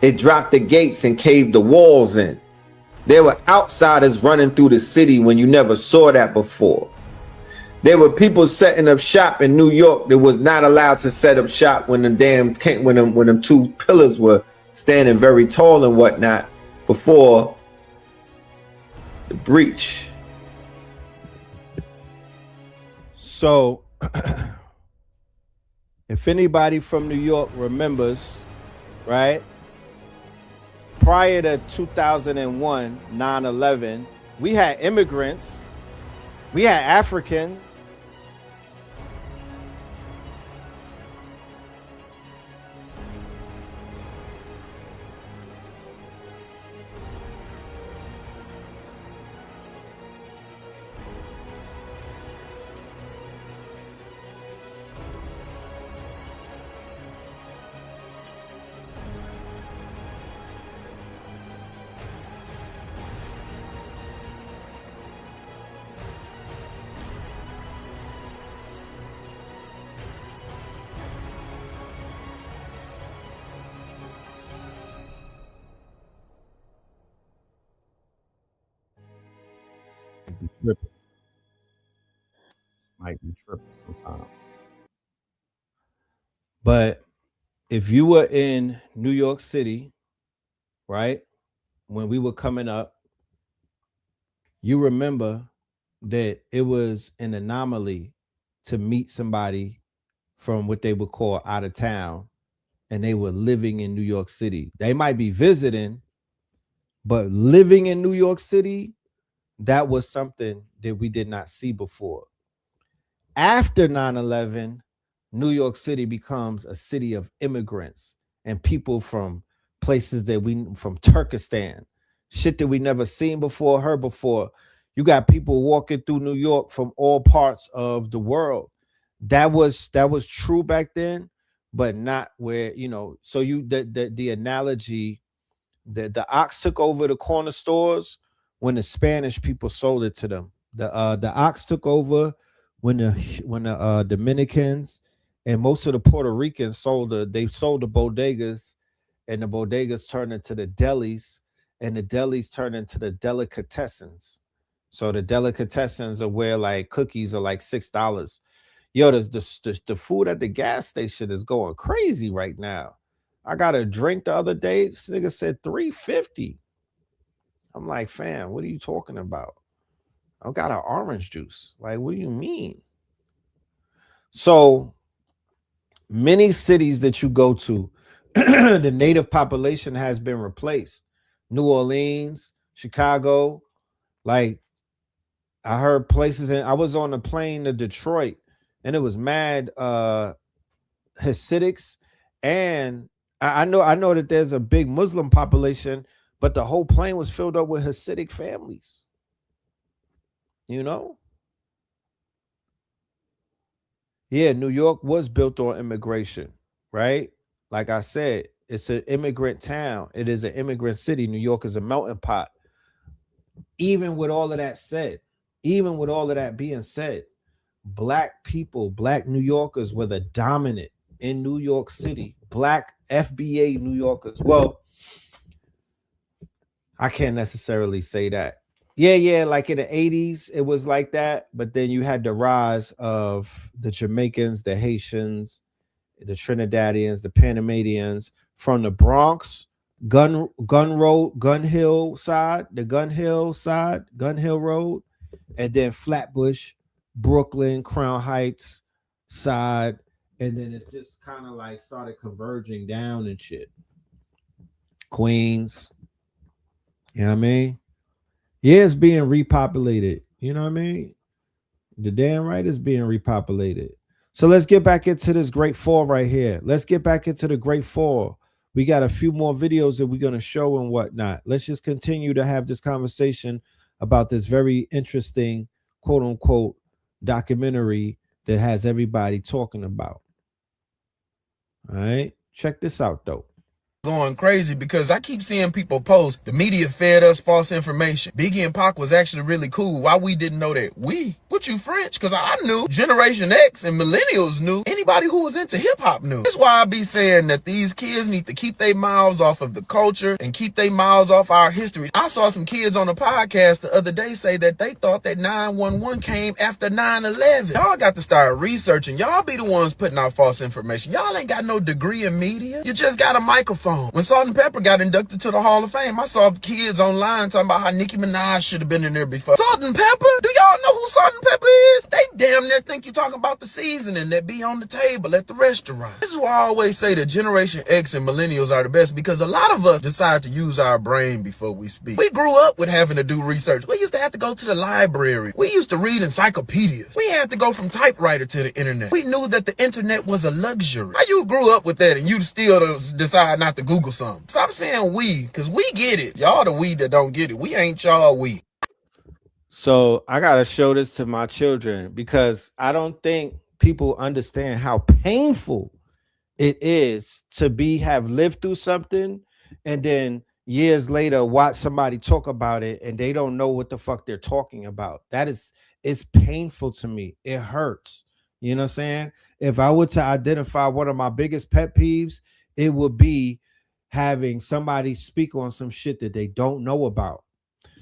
It dropped the gates and caved the walls in. There were outsiders running through the city when you never saw that before. There were people setting up shop in New York that was not allowed to set up shop when when them two pillars were standing very tall and whatnot before the breach. So if anybody from New York remembers, right? Prior to 2001, 9/11, we had immigrants, we had African, might be tripping sometimes. But if you were in New York City, right, when we were coming up, you remember that it was an anomaly to meet somebody from what they would call out of town, and they were living in New York City. They might be visiting, but living in New York City, that was something that we did not see before. After 9/11, New York City becomes a city of immigrants and people from places from Turkestan, shit that we never seen before, heard before. You got people walking through New York from all parts of the world. That was true back then, but not where, you know. So the analogy that the ox took over the corner stores when the Spanish people sold it to them. The ox took over when the Dominicans and most of the Puerto Ricans sold the bodegas, and the bodegas turned into the delis, and the delis turned into the delicatessens. So the delicatessens are where like cookies are like $6. Yo, the food at the gas station is going crazy right now. I got a drink the other day. This nigga said $3.50. I'm like, fam, what are you talking about? I got an orange juice. Like, what do you mean? So many cities that you go to, the native population has been replaced. New Orleans, Chicago, like I heard places, and I was on a plane to Detroit, and it was mad Hasidics, and I know that there's a big Muslim population, but the whole plane was filled up with Hasidic families. You know? Yeah, New York was built on immigration, right? Like I said, it's an immigrant town. It is an immigrant city. New York is a melting pot. Even with all of that said, even with all of that being said, Black people, Black New Yorkers were the dominant in New York City. Black FBA New Yorkers. Well, I can't necessarily say that. Yeah, like in the 80s, it was like that. But then you had the rise of the Jamaicans, the Haitians, the Trinidadians, the Panamanians from the Bronx, Gun Hill Road, and then Flatbush, Brooklyn, Crown Heights side. And then it's just kind of like started converging down and shit. Queens. You know what I mean? Yeah, it's being repopulated. You know what I mean? The damn right is being repopulated. So let's get back into this Great Fall right here. Let's get back into the Great Fall. We got a few more videos that we're going to show and whatnot. Let's just continue to have this conversation about this very interesting, quote unquote, documentary that has everybody talking about. All right. Check this out, though. Going crazy because I keep seeing people post the media fed us false information. Biggie and Pac was actually really cool. Why we didn't know that? What you French? Because I knew Generation X and millennials knew. Anybody who was into hip hop knew. That's why I be saying that these kids need to keep their mouths off of the culture and keep their mouths off our history. I saw some kids on a podcast the other day say that they thought that 911 came after 9/11. Y'all got to start researching. Y'all be the ones putting out false information. Y'all ain't got no degree in media. You just got a microphone. When Salt-N-Pepa got inducted to the Hall of Fame, I saw kids online talking about how Nicki Minaj should have been in there before. Salt-N-Pepa? Do y'all know who Salt-N-Pepa is? They damn near think you're talking about the seasoning that be on the table at the restaurant. This is why I always say that Generation X and millennials are the best, because a lot of us decide to use our brain before we speak. We grew up with having to do research. We used to have to go to the library. We used to read encyclopedias. We had to go from typewriter to the internet. We knew that the internet was a luxury. How you grew up with that and you still decide not to Google something? Stop saying we, because we get it. Y'all the we that don't get it. We ain't y'all we. So I gotta show this to my children because I don't think people understand how painful it is to have lived through something and then years later watch somebody talk about it and they don't know what the fuck they're talking about. It's painful to me. It hurts. You know what I'm saying? If I were to identify one of my biggest pet peeves, it would be having somebody speak on some shit that they don't know about.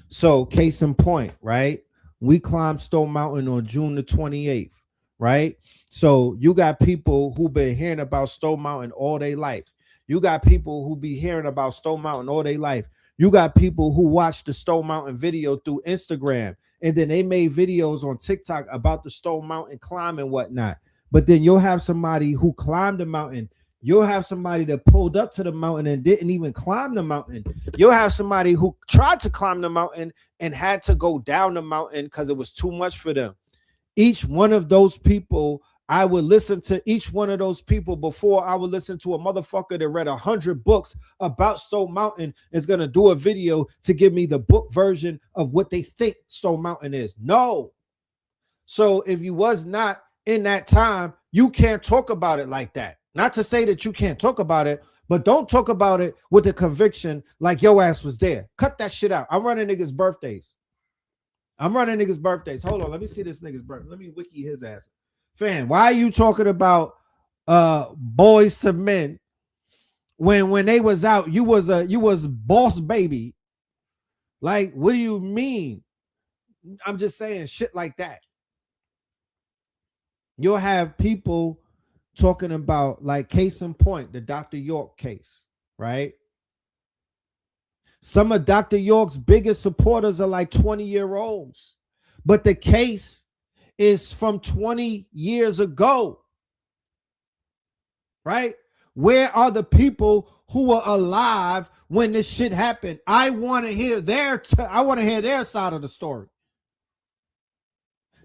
So case in point, right? We climbed Stone Mountain on June the 28th, right? So you got people who been hearing about Stone Mountain all their life. You got people who be hearing about Stone Mountain all their life. You got people who watch the Stone Mountain video through Instagram, and then they made videos on TikTok about the Stone Mountain climb and whatnot. But then you'll have somebody who climbed the mountain. You'll have somebody that pulled up to the mountain and didn't even climb the mountain. You'll have somebody who tried to climb the mountain and had to go down the mountain because it was too much for them. Each one of those people, I would listen to each one of those people before I would listen to a motherfucker that read 100 books about Stone Mountain is going to do a video to give me the book version of what they think Stone Mountain is. No. So if you was not in that time, you can't talk about it like that. Not to say that you can't talk about it, but don't talk about it with the conviction like your ass was there. Cut that shit out. I'm running niggas' birthdays. Hold on. Let me see this nigga's birthday. Let me wiki his ass. Fam, why are you talking about Boys to Men, when they was out, you was boss baby. Like, what do you mean? I'm just saying shit like that. You'll have people talking about, like, case in point, the Dr. York case, right? Some of Dr. York's biggest supporters are like 20-year-olds, but the case is from 20 years ago, right? Where are the people who were alive when this shit happened? I want to hear their side of the story.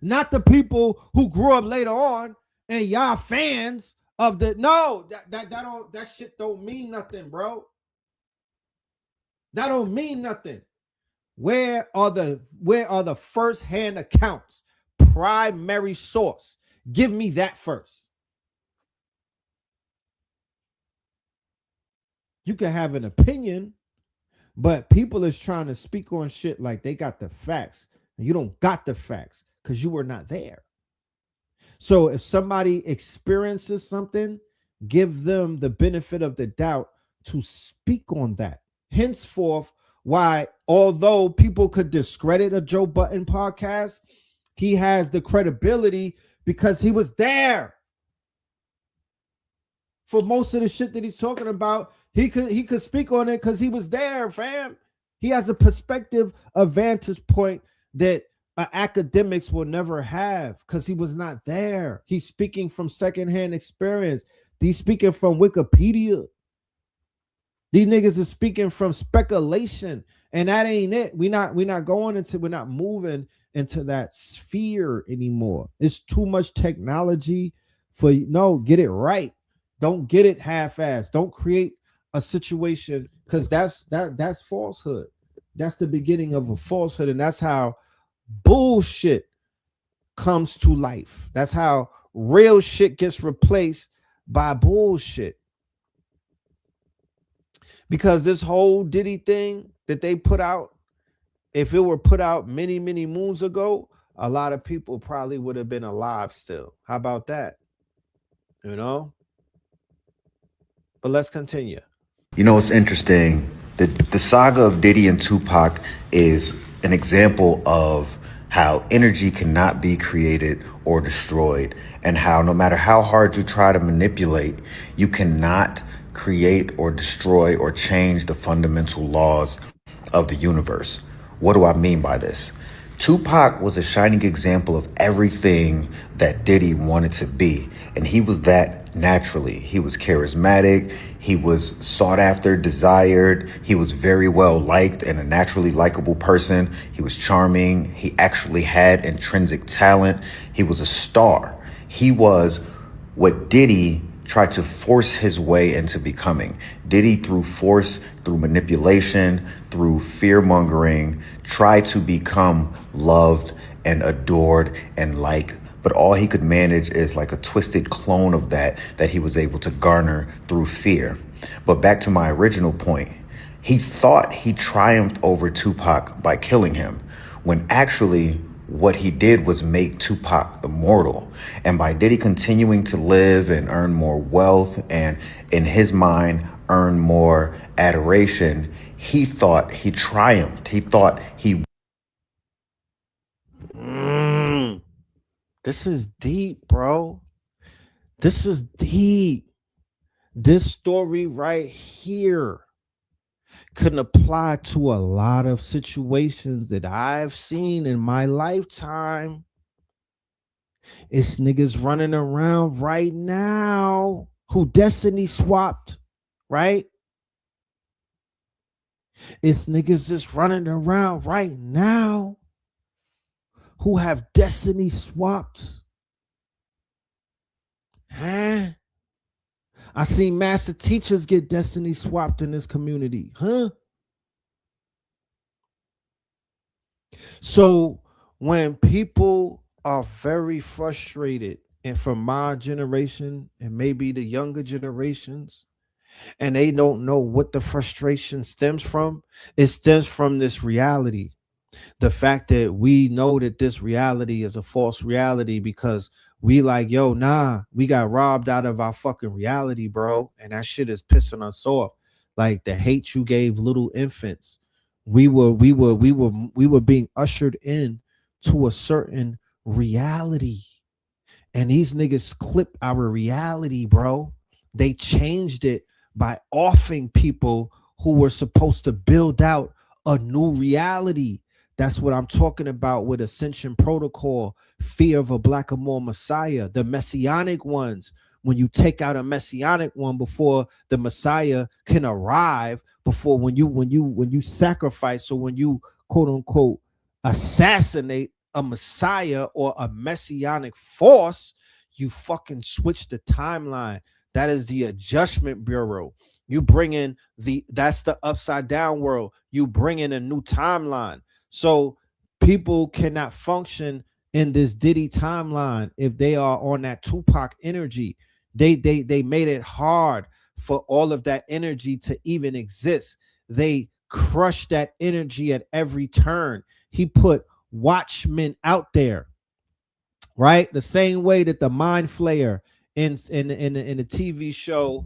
Not the people who grew up later on and y'all fans of the that shit don't mean nothing, bro. That don't mean nothing. Where are the first-hand accounts? Primary source. Give me that first. You can have an opinion, but people is trying to speak on shit like they got the facts. And you don't got the facts because you were not there. So if somebody experiences something, give them the benefit of the doubt to speak on that. Henceforth, why, although people could discredit a Joe Budden podcast, he has the credibility because he was there. For most of the shit that he's talking about, he could speak on it because he was there, fam. He has a perspective, a vantage point that academics will never have because he was not there. He's speaking from secondhand experience. He's speaking from Wikipedia. These niggas are speaking from speculation, and that ain't it. We're not moving into that sphere anymore. It's too much technology for get it right. Don't get it half-assed. Don't create a situation because that's falsehood. That's the beginning of a falsehood, and that's how bullshit comes to life. That's how real shit gets replaced by bullshit. Because this whole Diddy thing that they put out, if it were put out many, many moons ago, a lot of people probably would have been alive still. How about that? But let's continue. You know, it's interesting. The saga of Diddy and Tupac is an example of how energy cannot be created or destroyed, and how no matter how hard you try to manipulate, you cannot create or destroy or change the fundamental laws of the universe. What do I mean by this? Tupac was a shining example of everything that Diddy wanted to be, and he was that naturally. He was charismatic, he was sought after, desired, he was very well liked and a naturally likable person. He was charming, he actually had intrinsic talent, he was a star. He was what Diddy tried to force his way into becoming. Diddy, through force, through manipulation, through fear-mongering, tried to become loved and adored and liked, but all he could manage is like a twisted clone of that he was able to garner through fear. But back to my original point, he thought he triumphed over Tupac by killing him, when actually what he did was make Tupac immortal. And by Diddy continuing to live and earn more wealth and, in his mind, earn more adoration, he thought he triumphed. He thought he... This is deep, bro. This is deep. This story right here can apply to a lot of situations that I've seen in my lifetime. It's niggas running around right now who destiny swapped, right? It's niggas just running around right now who have destiny swapped. Huh? I seen master teachers get destiny swapped in this community. Huh? So when people are very frustrated, and from my generation and maybe the younger generations, and they don't know what the frustration stems from, it stems from this reality. The fact that we know that this reality is a false reality because we like, yo, nah, we got robbed out of our fucking reality, bro. And that shit is pissing us off. Like the hate you gave little infants. We were being ushered in to a certain reality. And these niggas clipped our reality, bro. They changed it by offing people who were supposed to build out a new reality. That's what I'm talking about with Ascension Protocol, fear of a black or more Messiah, the messianic ones. When you take out a messianic one before the Messiah can arrive, before when you sacrifice, or when you quote unquote assassinate a Messiah or a messianic force, you fucking switch the timeline. That is the Adjustment Bureau. You bring in that's the upside down world. You bring in a new timeline. So people cannot function in this Diddy timeline if they are on that Tupac energy. They made it hard for all of that energy to even exist. They crushed that energy at every turn. He put Watchmen out there, right? The same way that the Mind Flayer in the TV show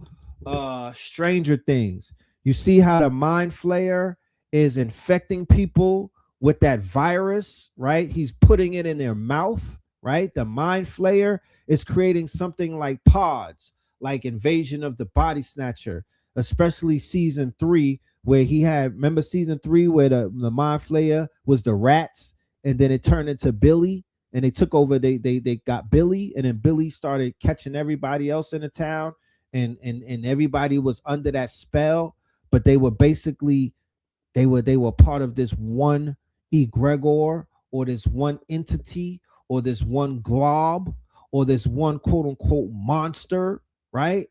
Stranger Things. You see how the Mind Flayer is infecting people with that virus, right? He's putting it in their mouth, right? The Mind Flayer is creating something like pods, like Invasion of the Body Snatcher, especially season 3, where he had, remember season 3 where the Mind Flayer was the rats, and then it turned into Billy, and they took over, they got Billy, and then Billy started catching everybody else in the town, and everybody was under that spell, but they were basically, they were part of this one egregor, or this one entity, or this one glob, or this one quote unquote monster, right?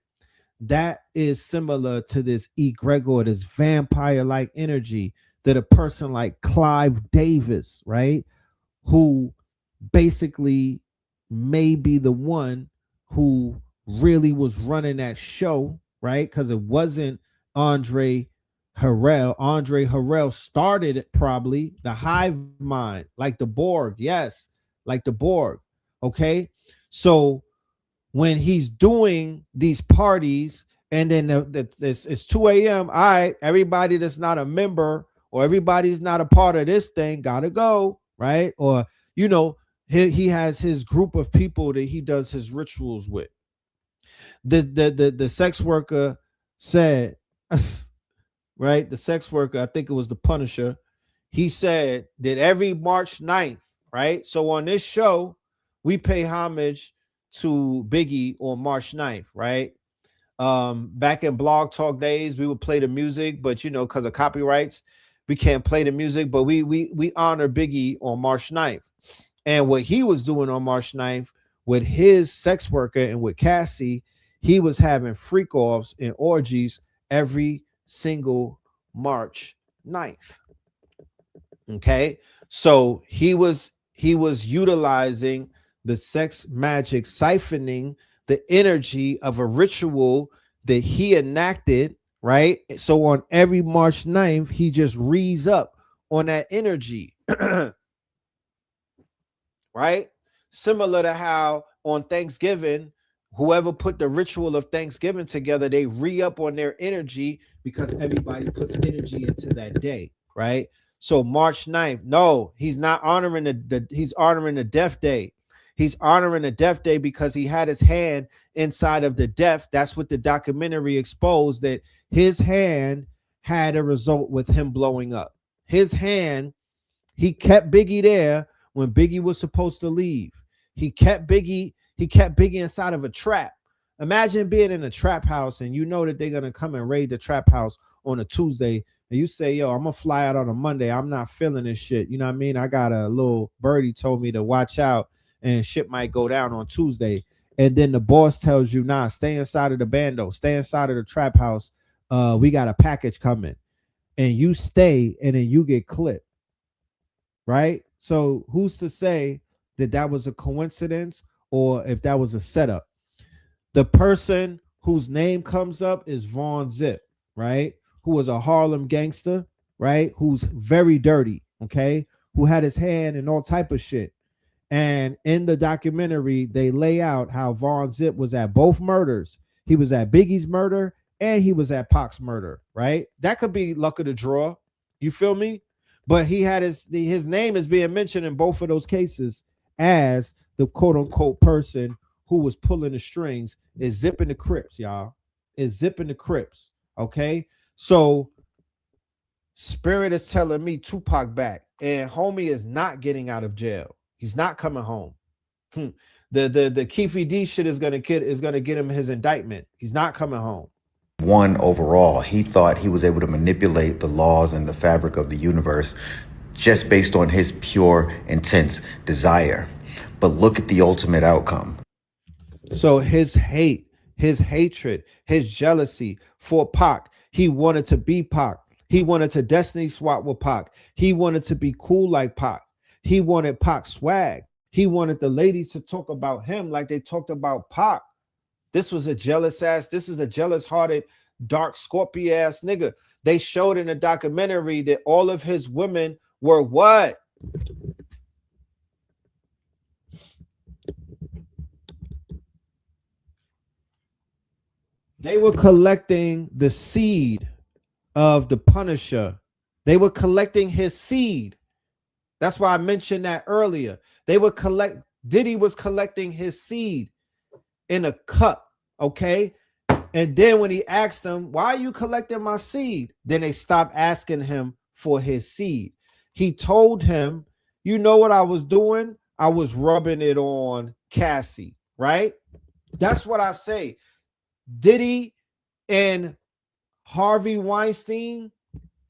That is similar to this egregor, this vampire-like energy that a person like Clive Davis, right, who basically may be the one who really was running that show, right? Because it wasn't Andre Harrell. Andre Harrell started it, probably the hive mind, like the Borg. Yes, like the Borg. Okay, so when he's doing these parties, and then it's 2 a.m. All right, everybody that's not a member, or everybody's not a part of this thing, gotta go, right? Or he has his group of people that he does his rituals with. The sex worker said, right? The sex worker, I think it was the Punisher. He said that every March 9th, right? So on this show, we pay homage to Biggie on March 9th, right? Back in Blog Talk days, we would play the music, but because of copyrights, we can't play the music, but we honor Biggie on March 9th. And what he was doing on March 9th with his sex worker and with Cassie, he was having freak offs and orgies every single March 9th. Okay, so he was utilizing the sex magic, siphoning the energy of a ritual that he enacted, right? So on every March 9th, he just rees up on that energy. Right? Similar to how on Thanksgiving, whoever put the ritual of Thanksgiving together, they re-up on their energy because everybody puts energy into that day, right? So March 9th, no, he's not honoring he's honoring the death day. He's honoring the death day because he had his hand inside of the death. That's what the documentary exposed, that his hand had a result with him blowing up. His hand, he kept Biggie there when Biggie was supposed to leave. He kept Biggie inside of a trap. Imagine being in a trap house and you know that they're gonna come and raid the trap house on a Tuesday, and you say, yo, I'm gonna fly out on a Monday. I'm not feeling this shit. You know what I mean? I got a little birdie told me to watch out and shit might go down on Tuesday. And then the boss tells you, nah, stay inside of the bando, stay inside of the trap house. We got a package coming. And you stay, and then you get clipped. Right? So who's to say that that was a coincidence or if that was a setup? The person whose name comes up is Vaughn Zip, right? Who was a Harlem gangster, right? Who's very dirty, okay? who had his hand in all type of shit. And in the documentary, they lay out how Von Zip was at both murders. He was at Biggie's murder and he was at Pac's murder, right? That could be luck of the draw. You feel me? But he had his name is being mentioned in both of those cases as the quote unquote person who was pulling the strings, is zipping the Crips, y'all. Is zipping the Crips. Okay. So Spirit is telling me Tupac back, and homie is not getting out of jail. He's not coming home. The Keefe D shit is gonna get him his indictment. He's not coming home. One, overall, he thought he was able to manipulate the laws and the fabric of the universe just based on his pure, intense desire. But look at the ultimate outcome. So his hate, his hatred, his jealousy for Pac, he wanted to be Pac. He wanted to destiny swap with Pac. He wanted to be cool like Pac. He wanted Pac swag. He wanted the ladies to talk about him like they talked about Pac. This is a jealous hearted, dark Scorpio ass nigga. They showed in the documentary that all of his women were what? They were collecting the seed of the Punisher. They were collecting his seed. That's why I mentioned that earlier. Diddy was collecting his seed in a cup, okay? And then when he asked them, why are you collecting my seed? Then they stopped asking him for his seed. He told him, you know what I was doing? I was rubbing it on Cassie, right? That's what I say. Diddy and Harvey Weinstein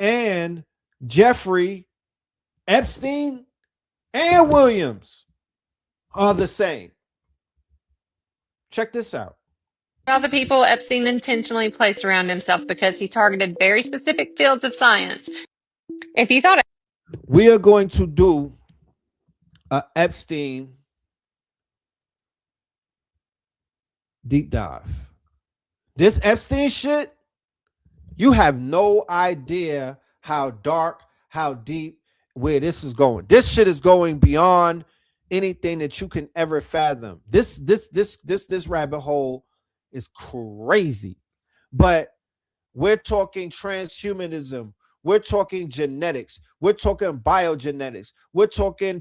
and Jeffrey Epstein and Williams are the same. Check this out. All the people Epstein intentionally placed around himself because he targeted very specific fields of science. If you thought we are going to do a Epstein deep dive. This Epstein shit, you have no idea how dark, how deep, where this is going. This shit is going beyond anything that you can ever fathom. This rabbit hole is crazy. But we're talking transhumanism. We're talking genetics. We're talking biogenetics. We're talking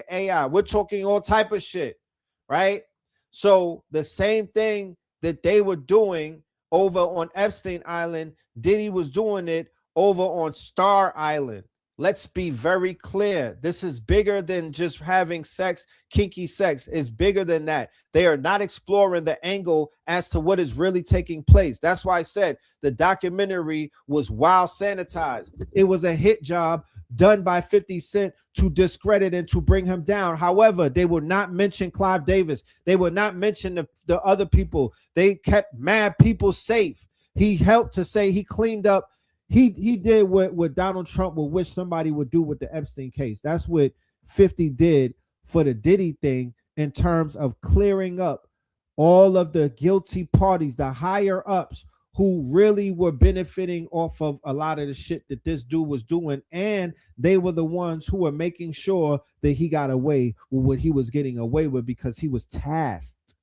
AI. We're talking all type of shit, right? So the same thing that they were doing over on Epstein Island, Diddy was doing it over on Star Island. Let's be very clear. This is bigger than just having sex, kinky sex. It's bigger than that. They are not exploring the angle as to what is really taking place. That's why I said the documentary was wild sanitized. It was a hit job done by 50 Cent to discredit and to bring him down. However, they would not mention Clive Davis. They would not mention the other people. They kept mad people safe. He helped to say he cleaned up. He did what Donald Trump would wish somebody would do with the Epstein case. That's what 50 did for the Diddy thing in terms of clearing up all of the guilty parties, the higher ups who really were benefiting off of a lot of the shit that this dude was doing. And they were the ones who were making sure that he got away with what he was getting away with because he was tasked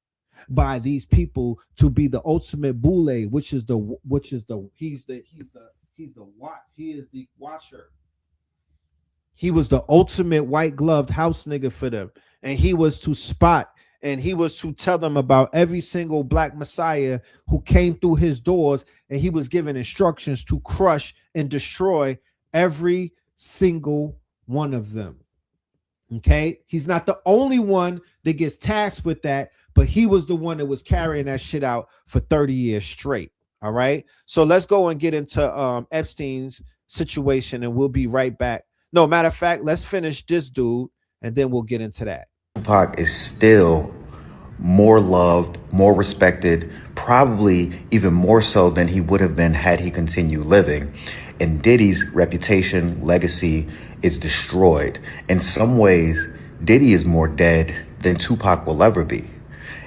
by these people to be the ultimate boule, he is the watcher. He was the ultimate white gloved house nigga for them. And he was to spot and he was to tell them about every single black messiah who came through his doors. And he was given instructions to crush and destroy every single one of them. Okay. He's not the only one that gets tasked with that, but he was the one that was carrying that shit out for 30 years straight. All right. So let's go and get into Epstein's situation and we'll be right back. No, matter of fact, let's finish this dude and then we'll get into that. Tupac is still more loved, more respected, probably even more so than he would have been had he continued living. And Diddy's reputation, legacy is destroyed. In some ways, Diddy is more dead than Tupac will ever be.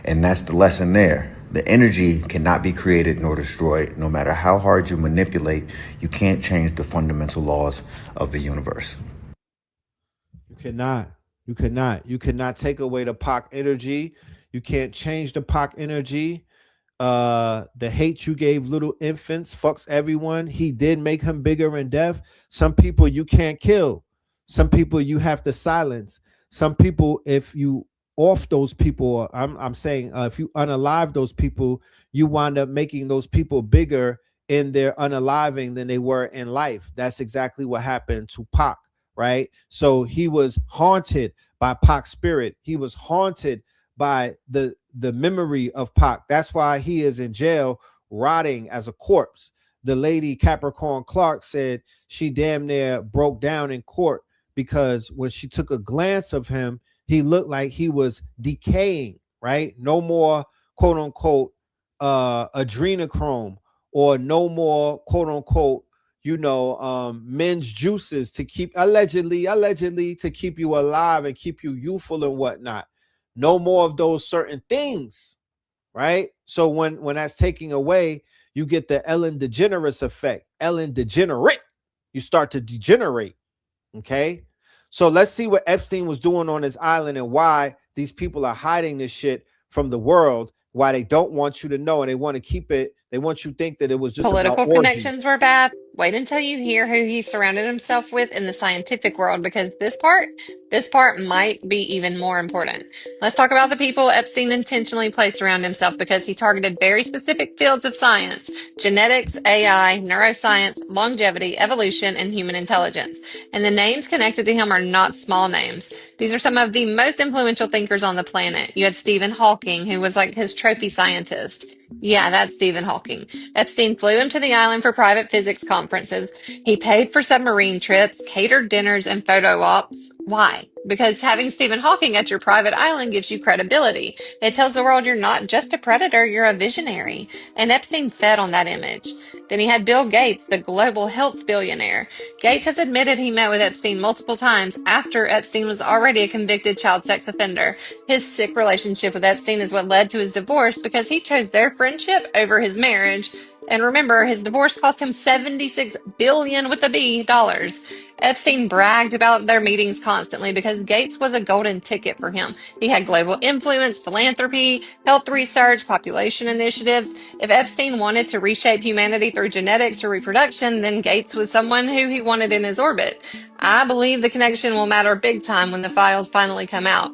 And that's the lesson there. The energy cannot be created nor destroyed. No matter how hard you manipulate, you can't change the fundamental laws of the universe. Cannot. You cannot. You cannot take away the Pac energy. You can't change the Pac energy. The hate you gave little infants fucks everyone. He did make him bigger in death. Some people you can't kill. Some people you have to silence. Some people, if you off those people, I'm saying if you unalive those people, you wind up making those people bigger in their unaliving than they were in life. That's exactly what happened to Pac, right? So he was haunted by Pac's spirit. He was haunted by the memory of Pac. That's why he is in jail, rotting as a corpse. The lady Capricorn Clark said she damn near broke down in court because when she took a glance of him, he looked like he was decaying, right? No more quote unquote adrenochrome, or no more quote unquote, men's juices to keep allegedly to keep you alive and keep you youthful and whatnot. No more of those certain things, right? So when that's taking away, you get the Ellen DeGeneres effect. Ellen degenerate, you start to degenerate. Okay, so let's see what Epstein was doing on his island and why these people are hiding this shit from the world. Why they don't want you to know, and they want to keep it. They want you to think that it was just about Political orgies. connections were bad. Wait until you hear who he surrounded himself with in the scientific world, because this part might be even more important. Let's talk about the people Epstein intentionally placed around himself because he targeted very specific fields of science: genetics, AI, neuroscience, longevity, evolution, and human intelligence. And the names connected to him are not small names. These are some of the most influential thinkers on the planet. You had Stephen Hawking, who was like his trophy scientist. Yeah, that's Stephen Hawking. Epstein flew him to the island for private physics conferences. He paid for submarine trips, catered dinners, and photo ops. Why? Because having Stephen Hawking at your private island gives you credibility. It tells the world you're not just a predator, you're a visionary. And Epstein fed on that image. Then he had Bill Gates, the global health billionaire. Gates has admitted he met with Epstein multiple times after Epstein was already a convicted child sex offender. His sick relationship with Epstein is what led to his divorce because he chose their friendship over his marriage. And remember, his divorce cost him $76 billion with a B dollars. Epstein bragged about their meetings constantly because Gates was a golden ticket for him. He had global influence, philanthropy, health research, population initiatives. If Epstein wanted to reshape humanity through genetics or reproduction, then Gates was someone who he wanted in his orbit. I believe the connection will matter big time when the files finally come out.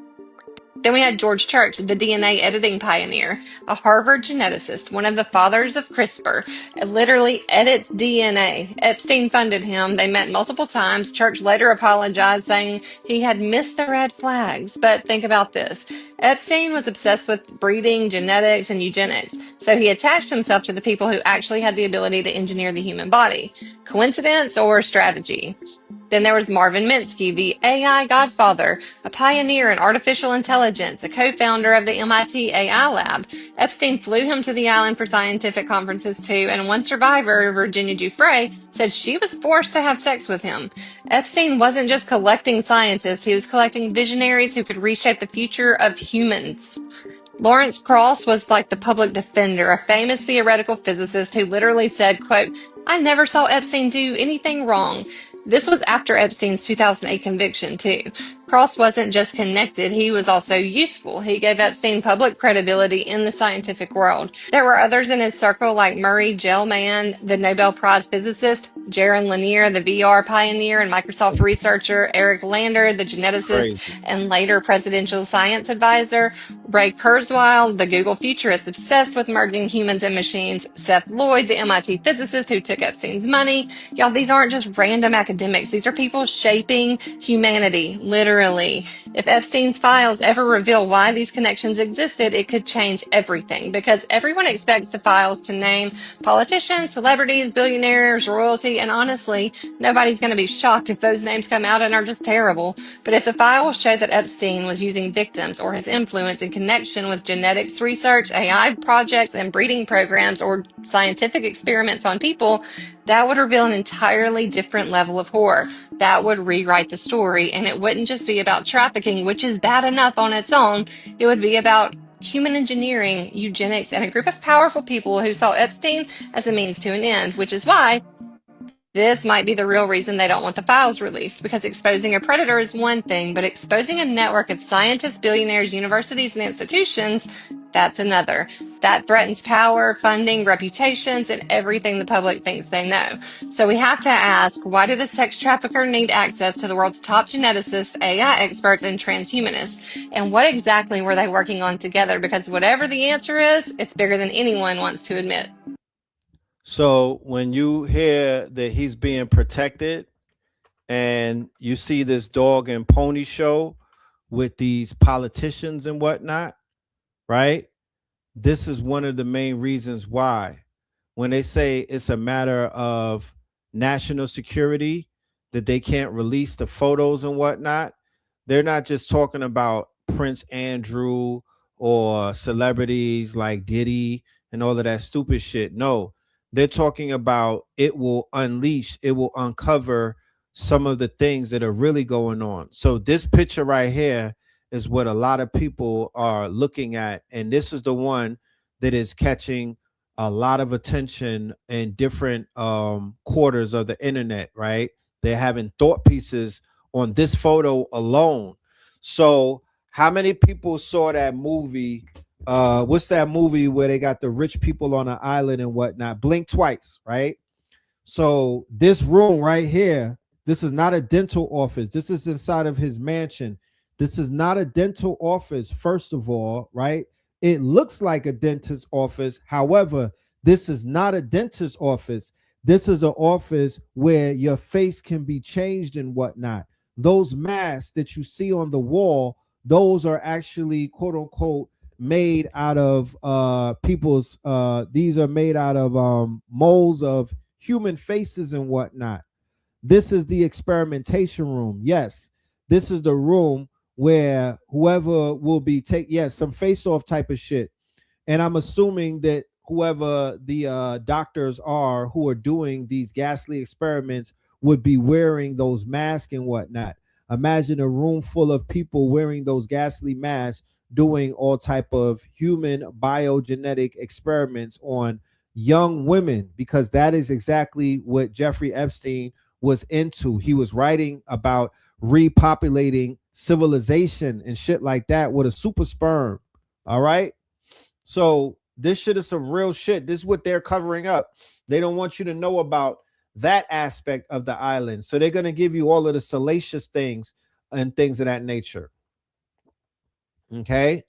Then we had George Church, the DNA editing pioneer, a Harvard geneticist, one of the fathers of CRISPR. It literally edits DNA. Epstein funded him. They met multiple times. Church later apologized, saying he had missed the red flags. But think about this. Epstein was obsessed with breeding, genetics, and eugenics. So he attached himself to the people who actually had the ability to engineer the human body. Coincidence or strategy? Then there was Marvin Minsky, the AI godfather, a pioneer in artificial intelligence, a co-founder of the MIT AI lab. Epstein flew him to the island for scientific conferences too, and one survivor, Virginia Giuffre, said she was forced to have sex with him. Epstein wasn't just collecting scientists, he was collecting visionaries who could reshape the future of humans. Lawrence Krauss was like the public defender, a famous theoretical physicist who literally said, quote, "I never saw Epstein do anything wrong." This was after Epstein's 2008 conviction, too. Krauss wasn't just connected, he was also useful. He gave Epstein public credibility in the scientific world. There were others in his circle like Murray Gell-Mann, the Nobel Prize physicist, Jaron Lanier, the VR pioneer and Microsoft researcher, Eric Lander, the geneticist and later presidential science advisor, Ray Kurzweil, the Google futurist obsessed with merging humans and machines, Seth Lloyd, the MIT physicist who took Epstein's money. Y'all, these aren't just random academics. These are people shaping humanity, literally. If Epstein's files ever reveal why these connections existed, it could change everything because everyone expects the files to name politicians, celebrities, billionaires, royalty, and honestly, nobody's going to be shocked if those names come out and are just terrible. But if the files show that Epstein was using victims or his influence in connection with genetics research, AI projects, and breeding programs or scientific experiments on people, that would reveal an entirely different level of horror. That would rewrite the story, and it wouldn't just be about trafficking, which is bad enough on its own. It would be about human engineering, eugenics, and a group of powerful people who saw Epstein as a means to an end, which is why This might be the real reason they don't want the files released, because exposing a predator is one thing, but exposing a network of scientists, billionaires, universities, and institutions, that's another. That threatens power, funding, reputations, and everything the public thinks they know. So we have to ask, why did a sex trafficker need access to the world's top geneticists, AI experts, and transhumanists? And what exactly were they working on together? Because whatever the answer is, it's bigger than anyone wants to admit. So when you hear that he's being protected and you see this dog and pony show with these politicians and whatnot, right? This is one of the main reasons why. When they say it's a matter of national security, that they can't release the photos and whatnot, they're not just talking about Prince Andrew or celebrities like Diddy and all of that stupid shit. No, they're talking about it will unleash, it will uncover some of the things that are really going on. So this picture right here is what a lot of people are looking at. And this is the one that is catching a lot of attention in different quarters of the internet, right? They're having thought pieces on this photo alone. So how many people saw that movie? What's that movie where they got the rich people on an island and whatnot? Blink Twice, right? So this room right here, this is not a dental office. This is inside of his mansion. This is not a dental office, first of all, right? It looks like a dentist's office. However, this is not a dentist's office. This is an office where your face can be changed and whatnot. Those masks that you see on the wall, those are actually, quote unquote, made out of people's, these are made out of molds of human faces and whatnot. This is the experimentation room. Yes, this is the room where whoever will be some face-off type of shit. And I'm assuming that whoever the doctors are who are doing these ghastly experiments would be wearing those masks and whatnot. Imagine a room full of people wearing those ghastly masks doing all type of human biogenetic experiments on young women, because that is exactly what Jeffrey Epstein was into. He was writing about repopulating civilization and shit like that with a super sperm. All right. So this shit is some real shit. This is what they're covering up. They don't want you to know about that aspect of the island. So they're going to give you all of the salacious things and things of that nature. Okay.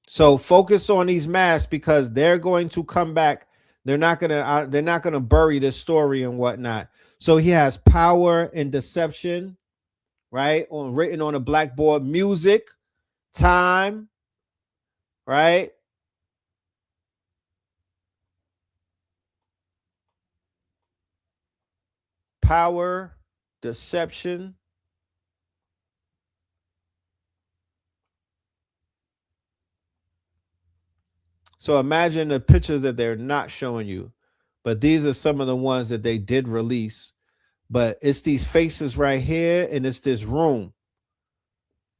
So focus on these masks, because they're going to come back. They're not gonna bury this story and whatnot. So he has power and deception, right? Written on a blackboard. Music, time, right? Power, deception. So imagine the pictures that they're not showing you, but these are some of the ones that they did release. But it's these faces right here, and it's this room,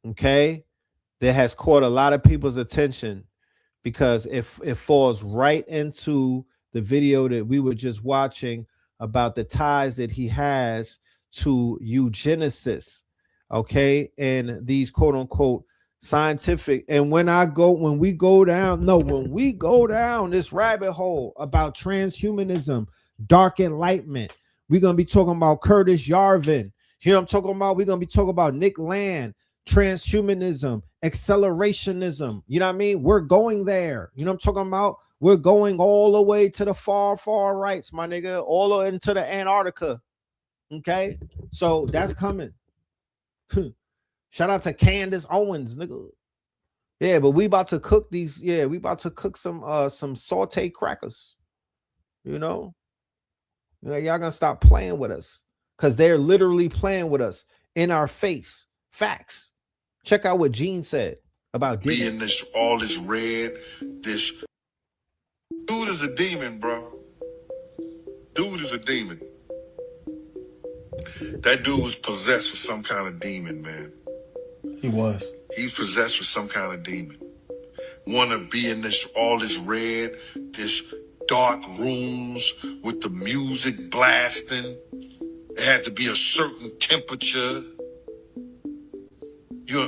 okay, that has caught a lot of people's attention, because it falls right into the video that we were just watching about the ties that he has to eugenicists, okay, and these quote unquote scientific. And when we go down this rabbit hole about transhumanism, dark enlightenment, we're gonna be talking about Curtis Yarvin. Here I'm talking about, we're gonna be talking about Nick Land, transhumanism, accelerationism. You know what I mean? We're going there. You know what I'm talking about? We're going all the way to the far rights, my nigga, all the way into the Antarctica. Okay, so that's coming. Shout out to Candace Owens, nigga. Yeah, but we about to cook these. Yeah, we about to cook some sauteed crackers. You know, y'all gonna stop playing with us, because they're literally playing with us in our face. Facts. Check out what Gene said about Diddy. Being this all this red, this dude is a demon, bro. Dude is a demon. That dude was possessed with some kind of demon, man. He was. He's possessed with some kind of demon. Want to be in this all this red, this dark rooms with the music blasting. It had to be a certain temperature,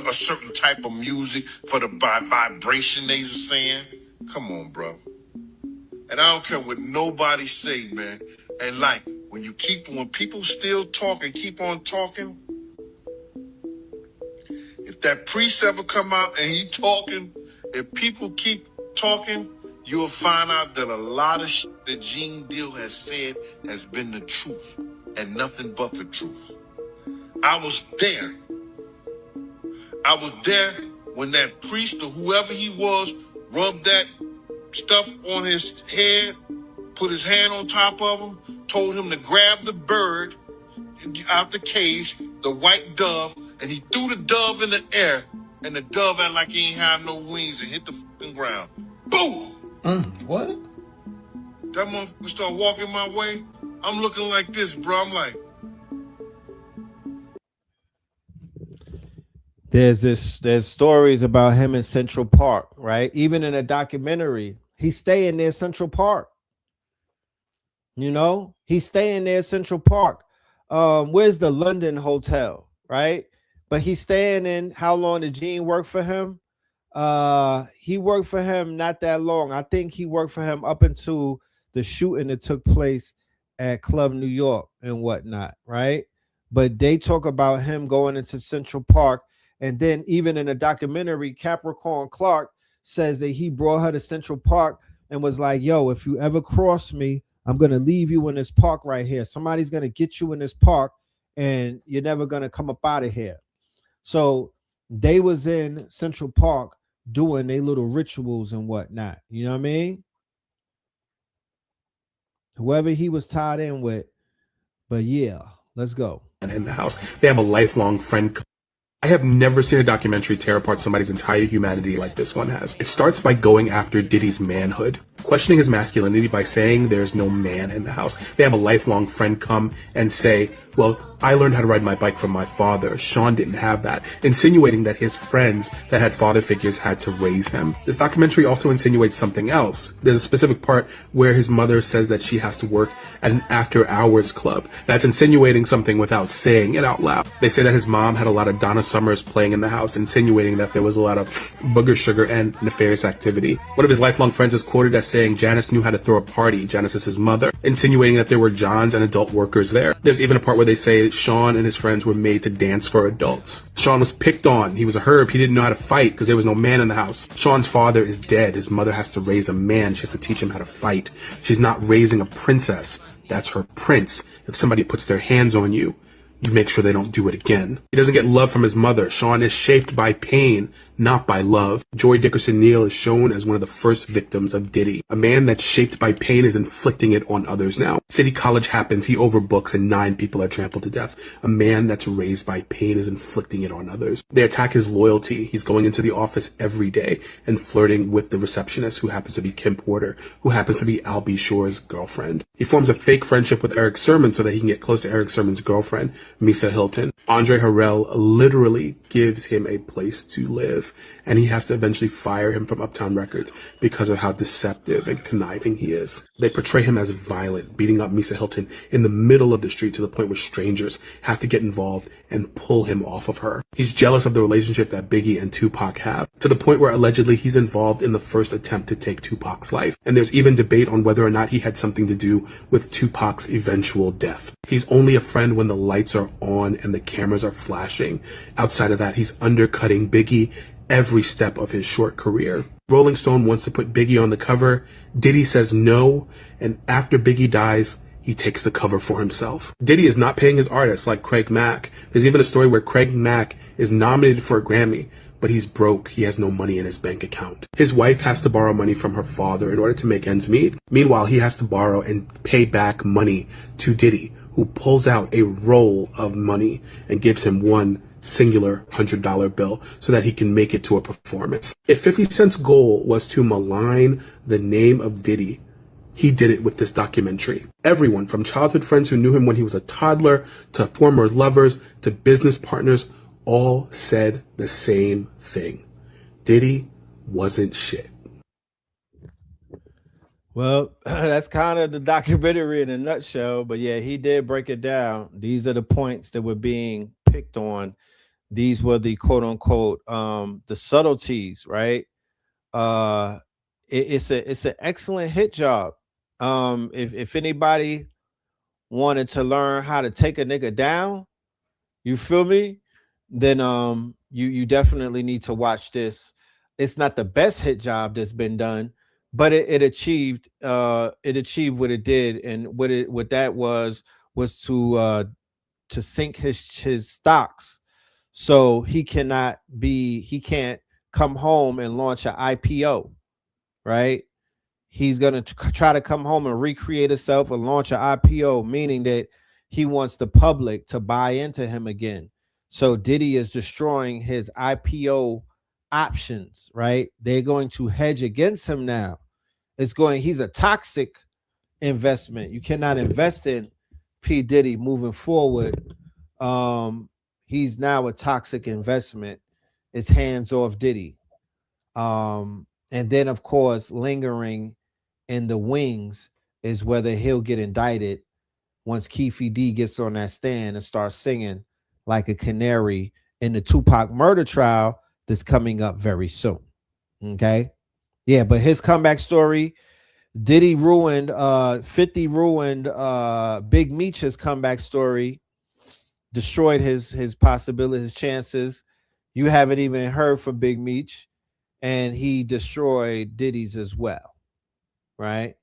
a certain type of music for the vibration they were saying. Come on, bro. And I don't care what nobody say, man. And like, when people still talk and keep on talking, if that priest ever come out and he talking, if people keep talking, you'll find out that a lot of shit that Gene Deal has said has been the truth and nothing but the truth. I was there. I was there when that priest or whoever he was rubbed that stuff on his head, put his hand on top of him, told him to grab the bird out the cage, the white dove, and he threw the dove in the air, and the dove acted like he ain't have no wings and hit the fucking ground. Boom! What? That motherfucker start walking my way. I'm looking like this, bro. I'm like, there's stories about him in Central Park, right? Even in a documentary, he's staying near Central Park. You know, he's staying near Central Park. Where's the London Hotel, right? But he's staying in. How long did Gene work for him? He worked for him not that long. I think he worked for him up until the shooting that took place at Club New York and whatnot, right? But they talk about him going into Central Park. And then even in a documentary, Capricorn Clark says that he brought her to Central Park and was like, yo, if you ever cross me, I'm going to leave you in this park right here. Somebody's going to get you in this park and you're never going to come up out of here. So they was in Central Park doing their little rituals and whatnot. You know what I mean? Whoever he was tied in with. But yeah, let's go. In the house, they have a lifelong friend. I have never seen a documentary tear apart somebody's entire humanity like this one has. It starts by going after Diddy's manhood, questioning his masculinity by saying there's no man in the house. They have a lifelong friend come and say, well, I learned how to ride my bike from my father. Sean didn't have that, insinuating that his friends that had father figures had to raise him. This documentary also insinuates something else. There's a specific part where his mother says that she has to work at an after-hours club. That's insinuating something without saying it out loud. They say that his mom had a lot of Donna Summers playing in the house, insinuating that there was a lot of booger sugar and nefarious activity. One of his lifelong friends is quoted as saying Janice knew how to throw a party. Janice is his mother, insinuating that there were Johns and adult workers there. There's even a part where they say Sean and his friends were made to dance for adults. Sean was picked on. He was a herb. He didn't know how to fight because there was no man in the house. Sean's father is dead. His mother has to raise a man. She has to teach him how to fight. She's not raising a princess. That's her prince. If somebody puts their hands on you, you make sure they don't do it again. He doesn't get love from his mother. Sean is shaped by pain, not by love. Joy Dickerson Neal is shown as one of the first victims of Diddy. A man that's shaped by pain is inflicting it on others now. City College happens, he overbooks, and 9 people are trampled to death. A man that's raised by pain is inflicting it on others. They attack his loyalty. He's going into the office every day and flirting with the receptionist, who happens to be Kim Porter, who happens to be Albie Shore's girlfriend. He forms a fake friendship with Eric Sermon so that he can get close to Eric Sermon's girlfriend, Misa Hilton. Andre Harrell literally gives him a place to live, and he has to eventually fire him from Uptown Records because of how deceptive and conniving he is. They portray him as violent, beating up Misa Hilton in the middle of the street to the point where strangers have to get involved and pull him off of her. He's jealous of the relationship that Biggie and Tupac have, to the point where allegedly he's involved in the first attempt to take Tupac's life. And there's even debate on whether or not he had something to do with Tupac's eventual death. He's only a friend when the lights are on and the cameras are flashing. Outside of that, he's undercutting Biggie every step of his short career. Rolling Stone wants to put Biggie on the cover. Diddy says no, and after Biggie dies, he takes the cover for himself. Diddy is not paying his artists like Craig Mack. There's even a story where Craig Mack is nominated for a Grammy, but he's broke. He has no money in his bank account. His wife has to borrow money from her father in order to make ends meet. Meanwhile, he has to borrow and pay back money to Diddy, who pulls out a roll of money and gives him one singular $100 bill so that he can make it to a performance. If 50 Cent's goal was to malign the name of Diddy, he did it with this documentary. Everyone from childhood friends who knew him when he was a toddler to former lovers to business partners all said the same thing. Diddy wasn't shit. Well, that's kind of the documentary in a nutshell. But yeah, he did break it down. These are the points that were being picked on. These were the quote unquote the subtleties, right? Uh it's an excellent hit job. If anybody wanted to learn how to take a nigga down, you feel me? Then you definitely need to watch this. It's not the best hit job that's been done, but it achieved what it did, and what that was to sink his stocks, so he can't come home and launch an IPO, right? He's going to try to come home and recreate himself and launch an IPO, meaning that he wants the public to buy into him again. So Diddy is destroying his IPO options, right? They're going to hedge against him now. He's a toxic investment. You cannot invest in P. Diddy moving forward. He's now a toxic investment. It's hands off Diddy. And then of course, lingering in the wings is whether he'll get indicted once Keefe D gets on that stand and starts singing like a canary in the Tupac murder trial that's coming up very soon. Okay. Yeah, but his comeback story, Diddy ruined 50 ruined Big Meech's comeback story, destroyed his possibilities, his chances. You haven't even heard from Big Meech, and he destroyed Diddy's as well, right?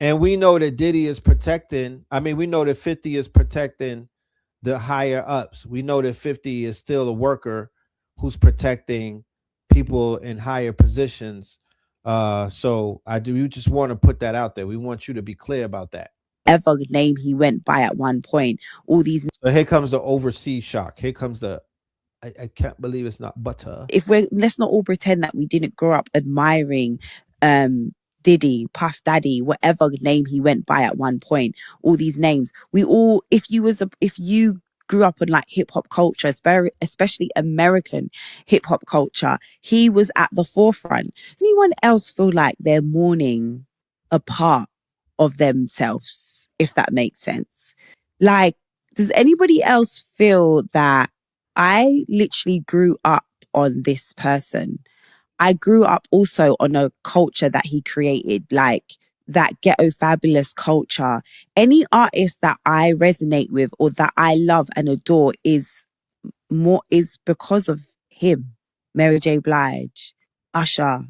And we know that Diddy is protecting, we know that 50 is protecting the higher ups. We know that 50 is still a worker who's protecting people in higher positions. So we just want to put that out there. We want you to be clear about that. Ever name he went by at one point. All these. So here comes the overseas shock. Here comes the I can't believe it's not butter. Let's not all pretend that we didn't grow up admiring Diddy, Puff Daddy, whatever name he went by at one point. All these names. We all, if you grew up in like hip hop culture, especially American hip hop culture, he was at the forefront. Does anyone else feel like they're mourning a part of themselves, if that makes sense? Like, does anybody else feel that I literally grew up on this person? I grew up also on a culture that he created, like that ghetto fabulous culture. Any artist that I resonate with or that I love and adore is because of him. Mary J. Blige, Usher,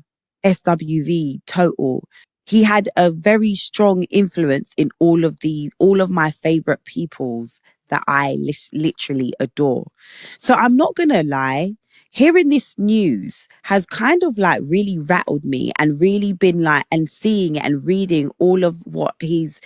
SWV, Total. He had a very strong influence in all of my favorite peoples that I literally adore. So I'm not gonna lie, hearing this news has kind of like really rattled me, and really been like, and seeing it and reading all of what he's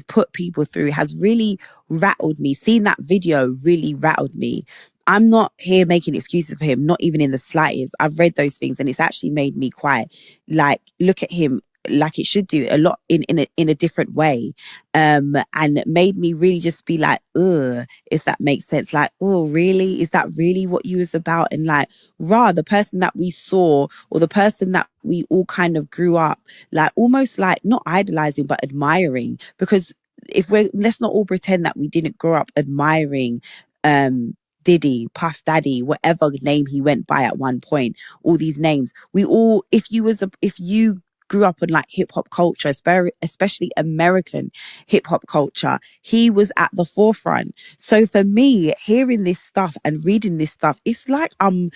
put people through has really rattled me. Seeing that video really rattled me. I'm not here making excuses for him, not even in the slightest. I've read those things and it's actually made me quite like look at him like it should do a lot in a different way, and made me really just be like, ugh, if that makes sense. Like, oh, really? Is that really what you was about? And like, the person that we saw, or the person that we all kind of grew up like almost like not idolizing but admiring, because let's not all pretend that we didn't grow up admiring Diddy, Puff Daddy, whatever name he went by at one point. All these names. We all, if you grew up in like hip hop culture, especially American hip hop culture, he was at the forefront. So for me, hearing this stuff and reading this stuff, it's like I wouldn't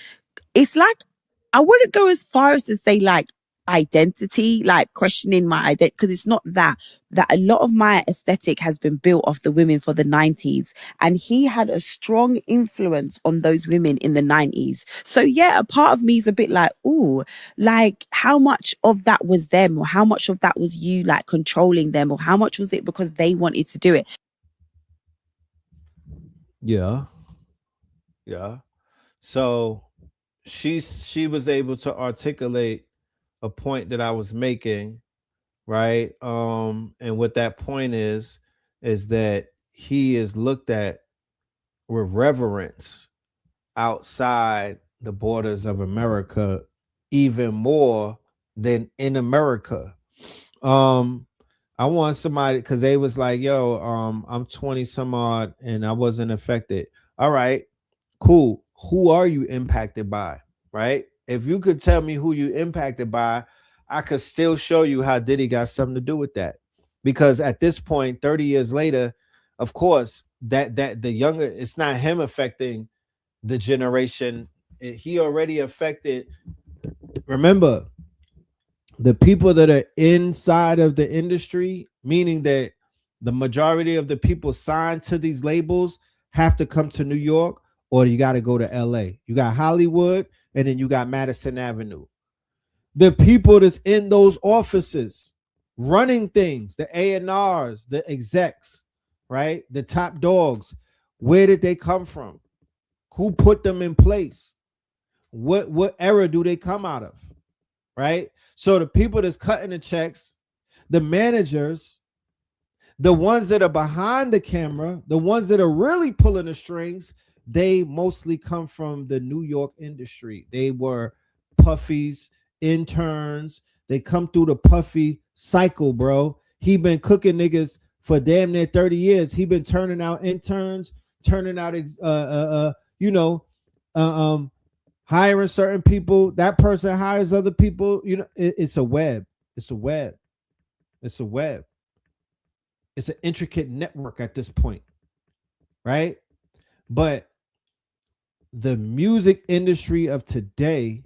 go as far as to say like identity, like questioning my identity, because it's not that a lot of my aesthetic has been built off the women for the 90s, and he had a strong influence on those women in the 90s. So yeah, a part of me is a bit like, ooh, like how much of that was them, or how much of that was you like controlling them, or how much was it because they wanted to do it? Yeah. So she was able to articulate a point that I was making, right? And what that point is that he is looked at with reverence outside the borders of America, even more than in America. I want somebody because they was like, yo, I'm 20 some odd and I wasn't affected. All right, cool. Who are you impacted by? Right? If you could tell me who you impacted by, I could still show you how Diddy got something to do with that. Because at this point, 30 years later, of course, that the younger, it's not him affecting the generation. He already affected. Remember, the people that are inside of the industry, meaning that the majority of the people signed to these labels have to come to New York, or you got to go to LA. You got Hollywood, and then you got Madison Avenue. The people that's in those offices running things, the A&Rs, the execs, right? The top dogs, where did they come from? Who put them in place? What era do they come out of? Right? So the people that's cutting the checks, the managers, the ones that are behind the camera, the ones that are really pulling the strings, they mostly come from the New York industry. They were Puffy's interns. They come through the Puffy cycle, bro. He been cooking niggas for damn near 30 years. He been turning out interns, turning out hiring certain people. That person hires other people. You know, it's a web. It's a web. It's a web. It's an intricate network at this point, right? But the music industry of today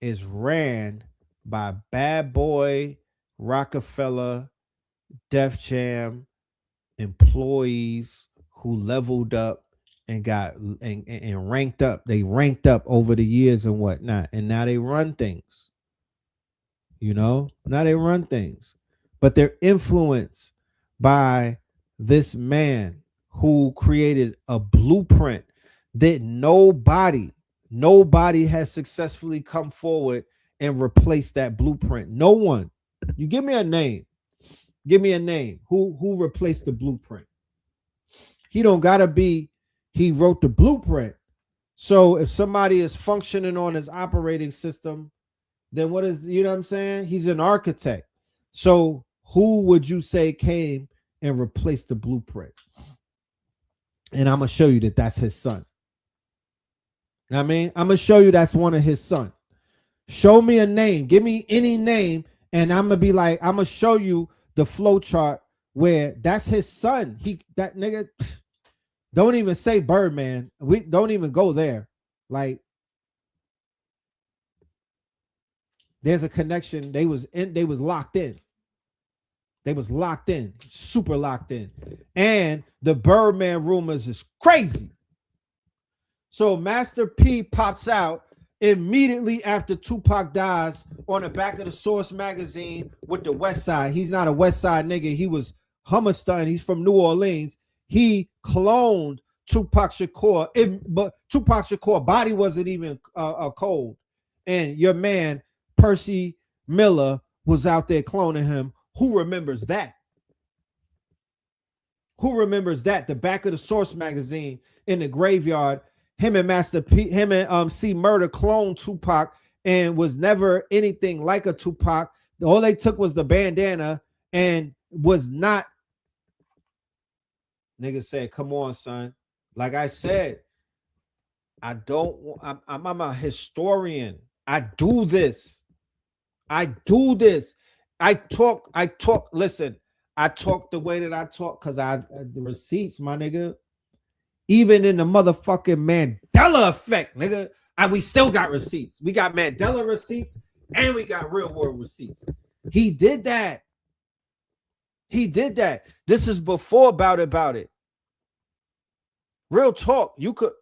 is ran by Bad Boy, Rockefeller, Def Jam employees who leveled up and got and ranked up. They ranked up over the years and whatnot, and now they run things. You know, now they run things, but they're influenced by this man who created a blueprint that nobody has successfully come forward and replaced that blueprint. No one. You give me a name. Give me a name. Who replaced the blueprint? He don't gotta be. He wrote the blueprint. So if somebody is functioning on his operating system, then what is, you know what I'm saying? He's an architect. So who would you say came and replaced the blueprint? And I'm going to show you that that's his son. You know what I mean? I'm going to show you that's one of his sons. Show me a name. Give me any name. And I'm going to be like, I'm going to show you the flow chart where that's his son. That nigga, don't even say Birdman. We don't even go there. Like, there's a connection. They was locked in. They was locked in, super locked in. And the Birdman rumors is crazy. So Master P pops out immediately after Tupac dies on the back of the Source magazine with the West Side. He's not a West Side nigga. He was Hummerstein. He's from New Orleans. He cloned Tupac Shakur, but Tupac Shakur body wasn't even cold. And your man, Percy Miller, was out there cloning him. Who remembers that? Who remembers that? The back of the Source magazine in the graveyard. Him and Master P, him and C Murder cloned Tupac and was never anything like a Tupac. All they took was the bandana and was not. Niggas said, "Come on, son." Like I said, I'm a historian. I do this. I talk. Listen, I talk the way that I talk because the receipts, my nigga. Even in the motherfucking Mandela effect, nigga, we still got receipts. We got Mandela receipts and we got real world receipts. He did that. He did that. This is before About It. Real talk. You could.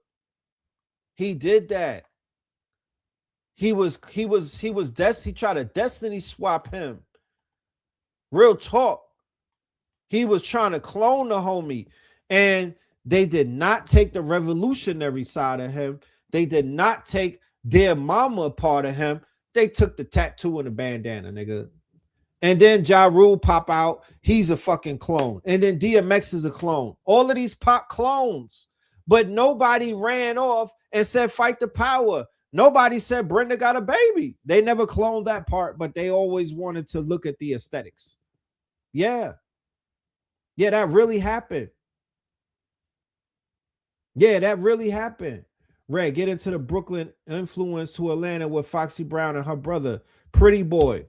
He did that. He tried to destiny swap him. Real talk. He was trying to clone the homie, and they did not take the revolutionary side of him. They did not take Dear Mama part of him. They took the tattoo and the bandana, nigga. And then Ja Rule pop out. He's a fucking clone. And then DMX is a clone. All of these pop clones. But nobody ran off and said, fight the power. Nobody said Brenda got a baby. They never cloned that part, but they always wanted to look at the aesthetics. Yeah. Yeah, that really happened. Yeah, that really happened. Red, get into the Brooklyn influence to Atlanta with Foxy Brown and her brother, Pretty Boy.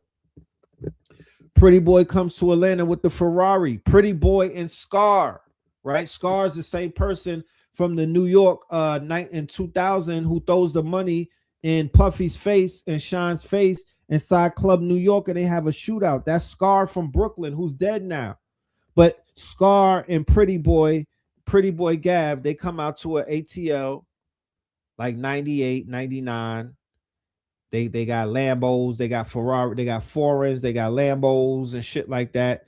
Pretty Boy comes to Atlanta with the Ferrari. Pretty Boy and Scar, right? Scar is the same person from the New York night in 2000 who throws the money in Puffy's face and Sean's face inside Club New York, and they have a shootout. That's Scar from Brooklyn, who's dead now. But Scar and Pretty Boy Gav, they come out to an ATL like 98, 99. They got Lambos, they got Ferrari, they got foreigns, they got Lambos and shit like that.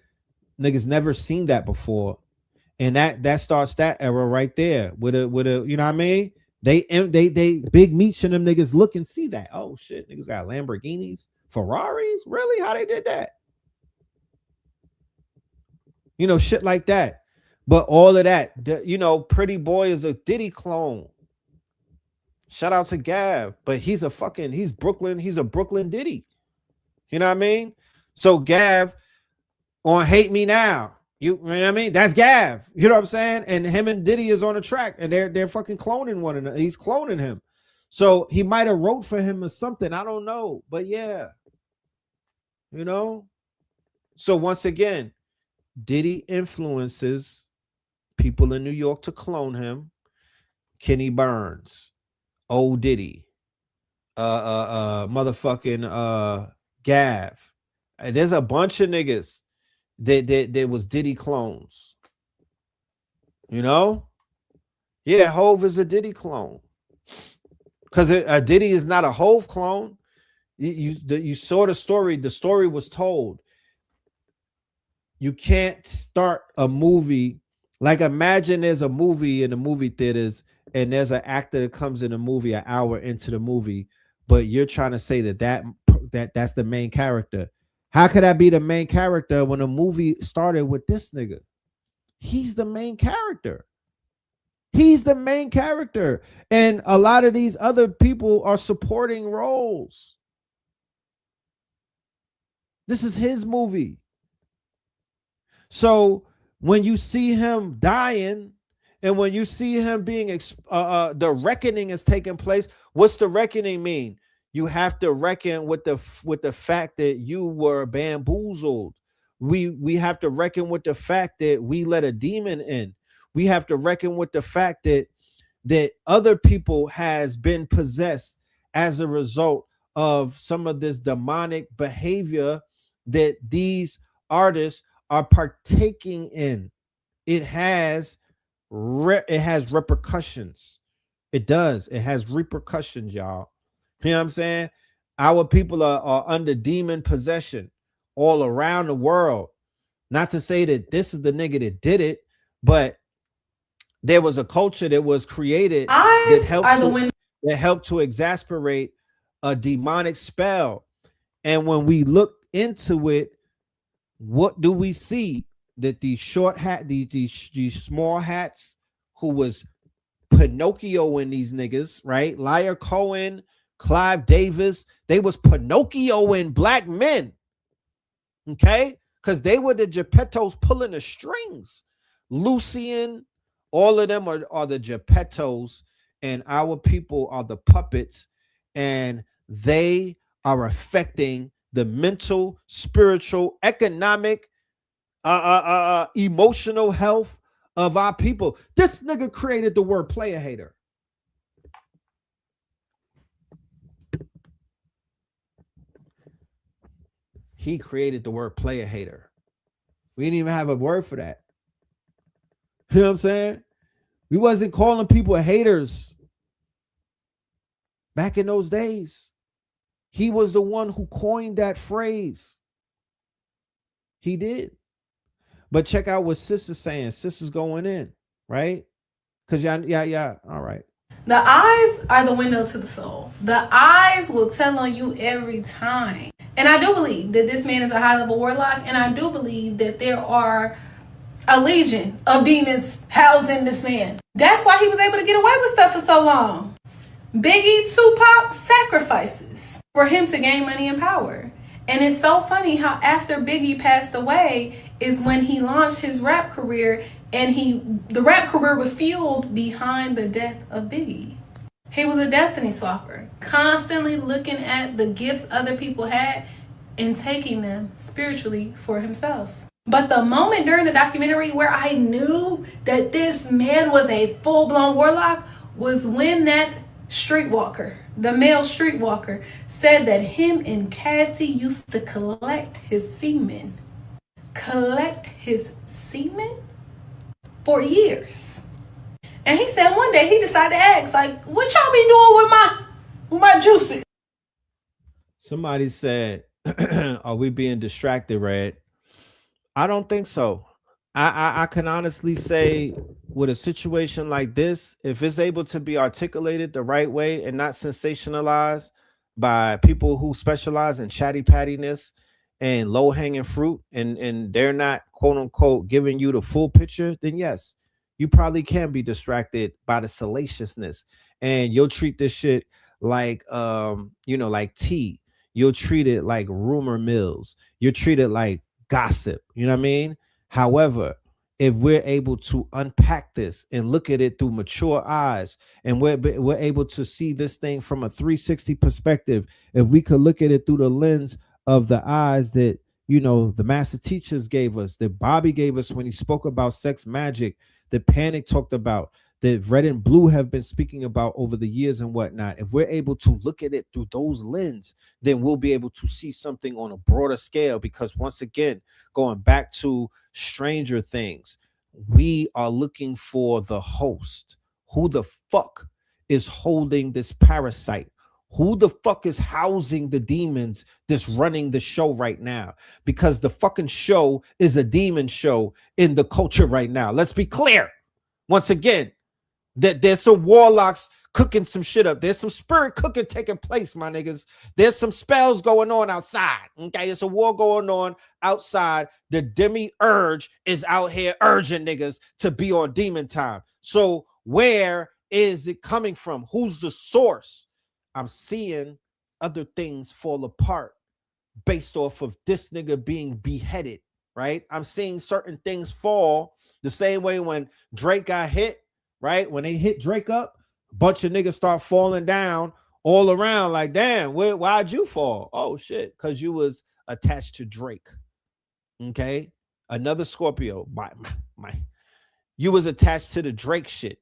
Niggas never seen that before. And that starts that era right there with a you know what I mean? They Big Meech and them niggas look and see that. Oh shit, niggas got Lamborghinis, Ferraris? Really? How they did that? You know, shit like that. But all of that, you know, Pretty Boy is a Diddy clone. Shout out to Gav, but he's a Brooklyn Diddy. You know what I mean? So Gav on Hate Me Now. You know what I mean? That's Gav. You know what I'm saying? And him and Diddy is on the track and they're fucking cloning one another. He's cloning him. So he might have wrote for him or something. I don't know. But yeah. You know? So once again, Diddy influences people in New York to clone him. Kenny Burns, Old Diddy, motherfucking Gav. And there's a bunch of niggas that was Diddy clones. You know? Yeah, Hove is a Diddy clone. Because a Diddy is not a Hove clone. You saw the story. The story was told. You can't start a movie. Like imagine there's a movie in the movie theaters and there's an actor that comes in the movie an hour into the movie, but you're trying to say that's the main character. How could that be the main character when the movie started with this nigga? He's the main character. He's the main character. And a lot of these other people are supporting roles. This is his movie. So when you see him dying and when you see him being the reckoning is taking place, what's the reckoning mean? You have to reckon with the fact that you were bamboozled. We have to reckon with the fact that we let a demon in. We have to reckon with the fact that other people has been possessed as a result of some of this demonic behavior that these artists are partaking in. It has repercussions. It does. It has repercussions, y'all. You know what I'm saying? Our people are under demon possession all around the world. Not to say that this is the nigga that did it, but there was a culture that was created that helped to exasperate a demonic spell. And when we look into it, what do we see? That these short hat, these small hats who was Pinocchio in these niggas, right? Liar Cohen, Clive Davis, they was Pinocchio in black men. Okay? Because they were the Geppettos pulling the strings. Lucian, all of them are the Geppettos, and our people are the puppets, and they are affecting the mental, spiritual, economic, emotional health of our people. This nigga created the word player hater. He created the word player hater. We didn't even have a word for that. You know what I'm saying? We wasn't calling people haters back in those days. He was the one who coined that phrase. He did. But check out what Sis is saying. Sis is going in, right? Because yeah. All right. The eyes are the window to the soul. The eyes will tell on you every time. And I do believe that this man is a high-level warlock, and I do believe that there are a legion of demons housing this man. That's why he was able to get away with stuff for so long. Biggie, Tupac, sacrifices for him to gain money and power. And it's so funny how after Biggie passed away is when he launched his rap career, and the rap career was fueled behind the death of Biggie. He was a destiny swapper, constantly looking at the gifts other people had and taking them spiritually for himself. But the moment during the documentary where I knew that this man was a full-blown warlock was when that streetwalker, the male streetwalker, said that him and Cassie used to collect his semen. Collect his semen for years. And he said one day he decided to ask, like, what y'all be doing with my juices? Somebody said, are we being distracted, Red? I don't think so. I can honestly say with a situation like this, if it's able to be articulated the right way and not sensationalized by people who specialize in chatty pattiness and low hanging fruit, and they're not quote unquote giving you the full picture, then yes, you probably can be distracted by the salaciousness, and you'll treat this shit like like tea. You'll treat it like rumor mills. You'll treat it like gossip. You know what I mean? However, if we're able to unpack this and look at it through mature eyes, and we're able to see this thing from a 360 perspective, if we could look at it through the lens of the eyes that the master teachers gave us, that Bobby gave us when he spoke about sex magic, that Panic talked about, that Red and Blue have been speaking about over the years and whatnot, if we're able to look at it through those lens, then we'll be able to see something on a broader scale. Because once again, going back to Stranger Things, we are looking for the host. Who the fuck is holding this parasite? Who the fuck is housing the demons that's running the show right now? Because the fucking show is a demon show in the culture right now. Let's be clear. Once again, that there's some warlocks cooking some shit up. There's some spirit cooking taking place, my niggas. There's some spells going on outside. Okay, it's a war going on outside. The demi-urge is out here urging niggas to be on demon time. So where is it coming from? Who's the source? I'm seeing other things fall apart based off of this nigga being beheaded, right? I'm seeing certain things fall the same way when Drake got hit, right? When they hit Drake up, a bunch of niggas start falling down all around like, damn, why'd you fall? Oh, shit, because you was attached to Drake, okay? Another Scorpio, you was attached to the Drake shit.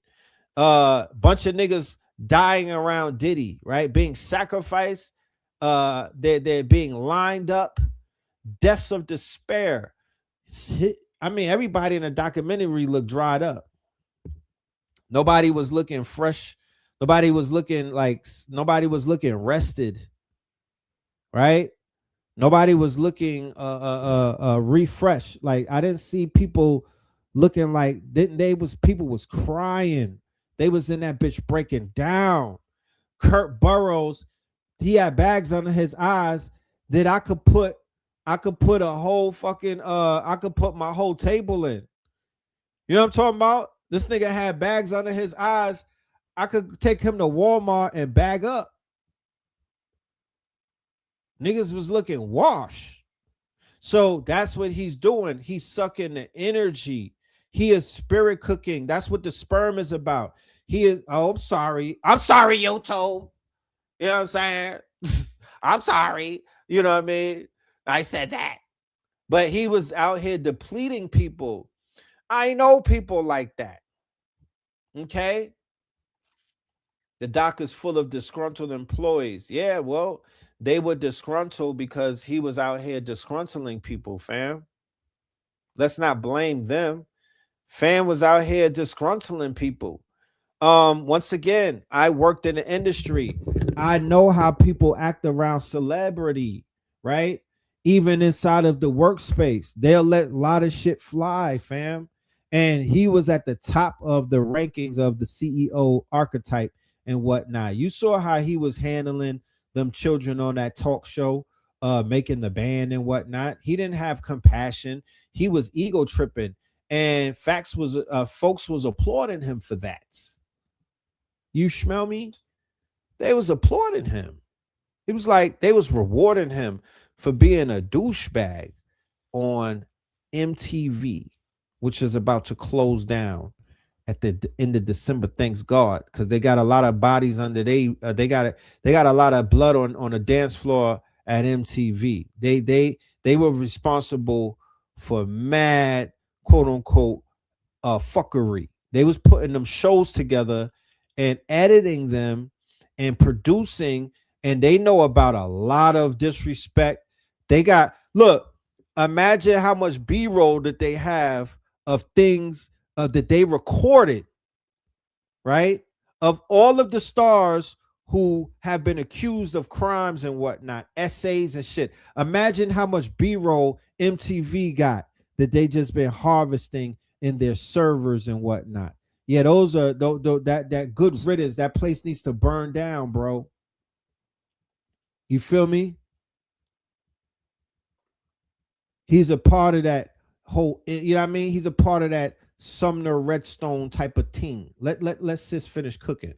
Bunch of niggas dying around Diddy, right? Being sacrificed, they're being lined up, deaths of despair. I mean, everybody in the documentary looked dried up. Nobody was looking fresh. Nobody was looking rested, right? Nobody was looking refreshed. Like, I didn't see people looking like people was crying. They was in that bitch breaking down. Kurt Burrows, he had bags under his eyes that I could put a whole fucking I could put my whole table in. You know what I'm talking about? This nigga had bags under his eyes. I could take him to Walmart and bag up. Niggas was looking washed. So that's what he's doing. He's sucking the energy. He is spirit cooking. That's what the sperm is about. He is, I'm sorry, Yoto. You know what I'm saying? I'm sorry. You know what I mean? I said that. But he was out here depleting people. I know people like that. Okay? The dock is full of disgruntled employees. Yeah, well, they were disgruntled because he was out here disgruntling people, fam. Let's not blame them. Fam was out here disgruntling people. Once again, I worked in the industry. I know how people act around celebrity, right? Even inside of the workspace, they'll let a lot of shit fly, fam. And he was at the top of the rankings of the CEO archetype and whatnot. You saw how he was handling them children on that talk show, making the band and whatnot. He didn't have compassion. He was ego tripping, and folks was applauding him for that. You smell me? They was applauding him. It was like they was rewarding him for being a douchebag on MTV, which is about to close down at the end of December. Thanks God, because they got a lot of bodies under they got a lot of blood on a dance floor at MTV. They were responsible for mad quote unquote fuckery. They was putting them shows together and editing them and producing, and they know about a lot of disrespect. They got, look, imagine how much B-roll that they have of things that they recorded, right? Of all of the stars who have been accused of crimes and whatnot, essays and shit. Imagine how much B-roll MTV got that they just been harvesting in their servers and whatnot. Yeah, those are that good riddance. That place needs to burn down, bro. You feel me? He's a part of that whole, you know what I mean? He's a part of that Sumner Redstone type of team. Let's sis finish cooking.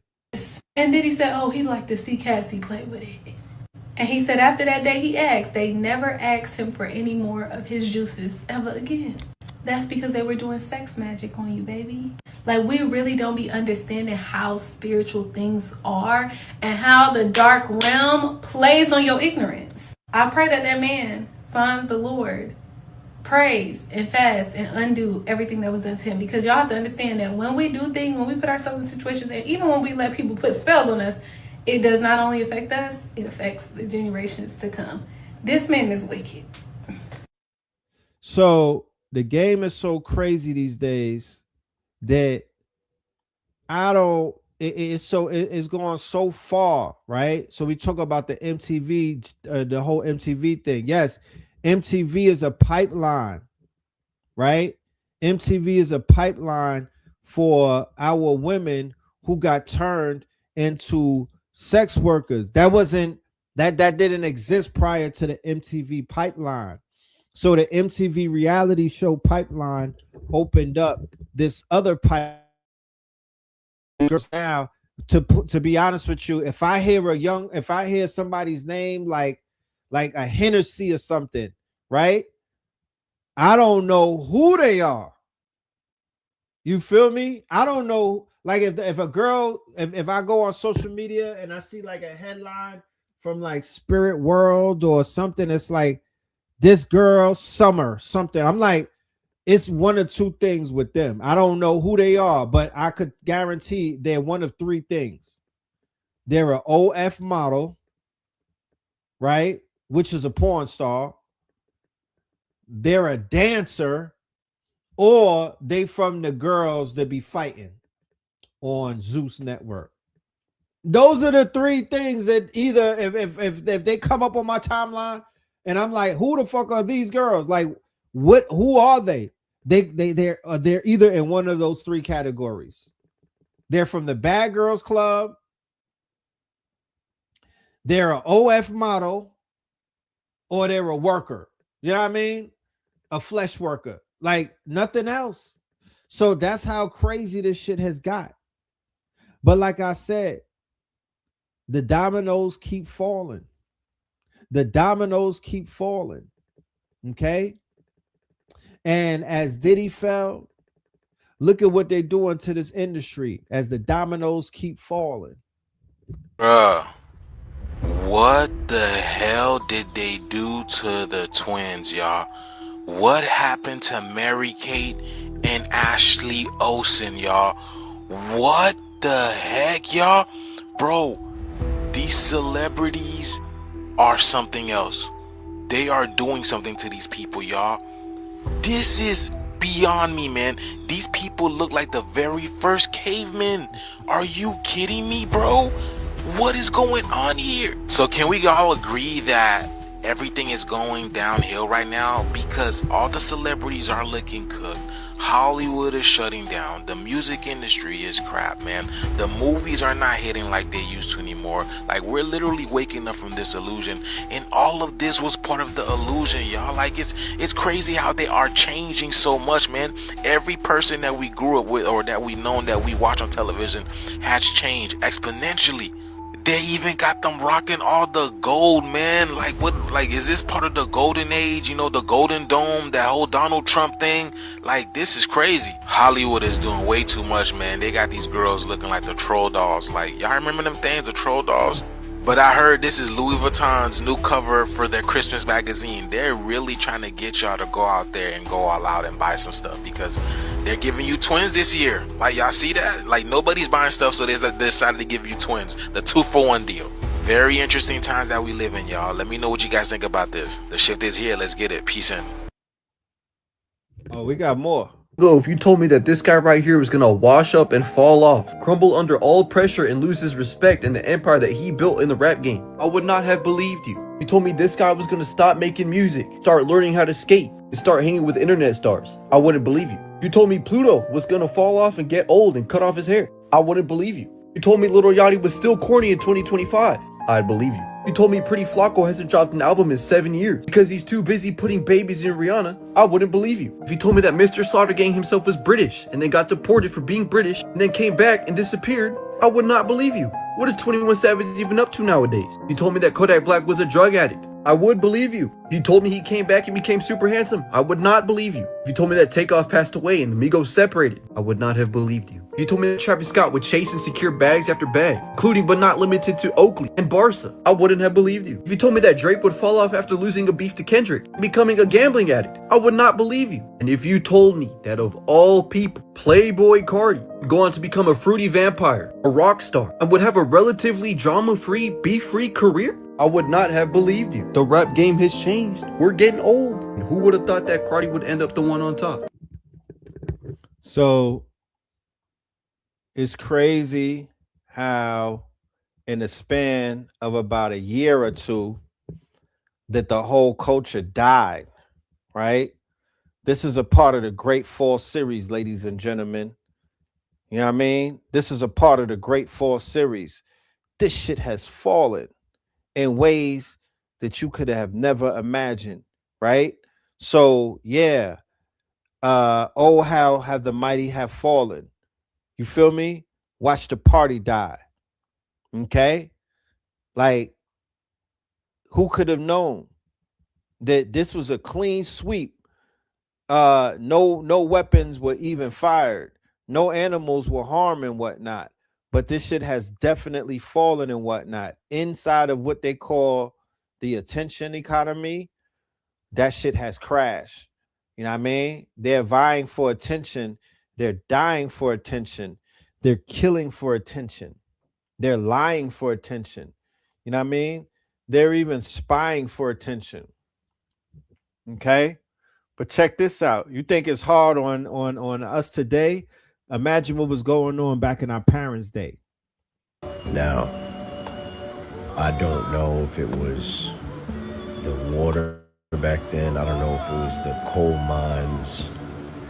And Diddy said, oh, he liked to see Cassie play with it. And he said after that day he asked, they never asked him for any more of his juices ever again. That's because they were doing sex magic on you, baby. Like, we really don't be understanding how spiritual things are and how the dark realm plays on your ignorance. I pray that that man finds the Lord, prays and fast and undo everything that was done to him. Because y'all have to understand that when we do things, when we put ourselves in situations, and even when we let people put spells on us, it does not only affect us, it affects the generations to come. This man is wicked. So the game is so crazy these days that it's going so far, right? So we talk about the MTV, the whole MTV thing. Yes, MTV is a pipeline, right? MTV is a pipeline for our women who got turned into sex workers. That didn't exist prior to the MTV pipeline. So the MTV reality show pipeline opened up this other pipeline. Now, to be honest with you, if I hear somebody's name like a Hennessy or something, right? I don't know who they are. You feel me? I don't know. Like if a girl, if I go on social media and I see like a headline from like Spirit World or something, it's like this girl Summer something. I'm like, it's one or two things with them. I don't know who they are, but I could guarantee they're one of three things. They're an OF model, right? Which is a porn star. They're a dancer, or they from the girls that be fighting on Zeus Network. Those are the three things that either if they come up on my timeline and I'm like, who the fuck are these girls? Like, who are they? They're either in one of those three categories. They're from the Bad Girls Club. They're an OF model, or they're a worker. You know what I mean? A flesh worker. Like nothing else. So that's how crazy this shit has got. But like I said, the dominoes keep falling. The dominoes keep falling. Okay? And as Diddy fell, look at what they're doing to this industry as the dominoes keep falling. Bruh, what the hell did they do to the twins, y'all? What happened to Mary Kate and Ashley Olsen, y'all? What the heck, y'all? Bro, these celebrities are something else. They are doing something to these people, y'all. This is beyond me, man. These people look like the very first cavemen. Are you kidding me, bro? What is going on here? So can we all agree that everything is going downhill right now? Because all the celebrities are looking cooked. Hollywood is shutting down. The music industry is crap, man. The movies are not hitting like they used to anymore. Like, we're literally waking up from this illusion, and all of this was part of the illusion, y'all. Like, it's crazy how they are changing so much, man. Every person that we grew up with or that we know that we watch on television has changed exponentially. They even got them rocking all the gold, man. Like what? Like, is this part of the golden age? You know, the golden dome, that whole Donald Trump thing. Like, this is crazy. Hollywood is doing way too much, man. They got these girls looking like the troll dolls. Like, y'all remember them things, the troll dolls? But I heard this is Louis Vuitton's new cover for their Christmas magazine. They're really trying to get y'all to go out there and go all out and buy some stuff, because they're giving you twins this year. Like, y'all see that? Like, nobody's buying stuff, so they decided to give you twins. The 2-for-1 deal. Very interesting times that we live in, y'all. Let me know what you guys think about this. The shift is here. Let's get it. Peace in. Oh, we got more. Go, if you told me that this guy right here was gonna wash up and fall off, crumble under all pressure and lose his respect and the empire that he built in the rap game, I would not have believed you. You told me this guy was gonna stop making music, start learning how to skate, and start hanging with internet stars, I wouldn't believe you. You told me Pluto was gonna fall off and get old and cut off his hair, I wouldn't believe you. You told me Lil Yachty was still corny in 2025, I'd believe you. You told me Pretty Flacco hasn't dropped an album in 7 years because he's too busy putting babies in Rihanna, I wouldn't believe you. If you told me that Mr. Slaughter Gang himself was British and then got deported for being British and then came back and disappeared, I would not believe you. What is 21 Savage even up to nowadays? You told me that Kodak Black was a drug addict, I would believe you. If you told me he came back and became super handsome, I would not believe you. If you told me that Takeoff passed away and the Migos separated, I would not have believed you. If you told me that Travis Scott would chase and secure bags after bag, including but not limited to Oakley and Barca, I wouldn't have believed you. If you told me that Drake would fall off after losing a beef to Kendrick and becoming a gambling addict, I would not believe you. And if you told me that of all people, Playboy Cardi would go on to become a fruity vampire, a rock star, and would have a relatively drama-free, beef-free career, I would not have believed you. The rap game has changed. We're getting old. And who would have thought that Cardi would end up the one on top? So it's crazy how in the span of about a year or two that the whole culture died, right? This is a part of the Great Fall series, ladies and gentlemen. You know what I mean? This is a part of the Great Fall series. This shit has fallen in ways that you could have never imagined, right? So yeah, oh, how have the mighty have fallen. You feel me? Watch the party die. Okay? Like, who could have known that this was a clean sweep? No weapons were even fired. No animals were harmed and whatnot. But this shit has definitely fallen and whatnot. Inside of what they call the attention economy, that shit has crashed. You know what I mean? They're vying for attention. They're dying for attention. They're killing for attention. They're lying for attention. You know what I mean? They're even spying for attention. Okay? But check this out. You think it's hard on us today? Imagine what was going on back in our parents' day. Now, I don't know if it was the water back then. I don't know if it was the coal mines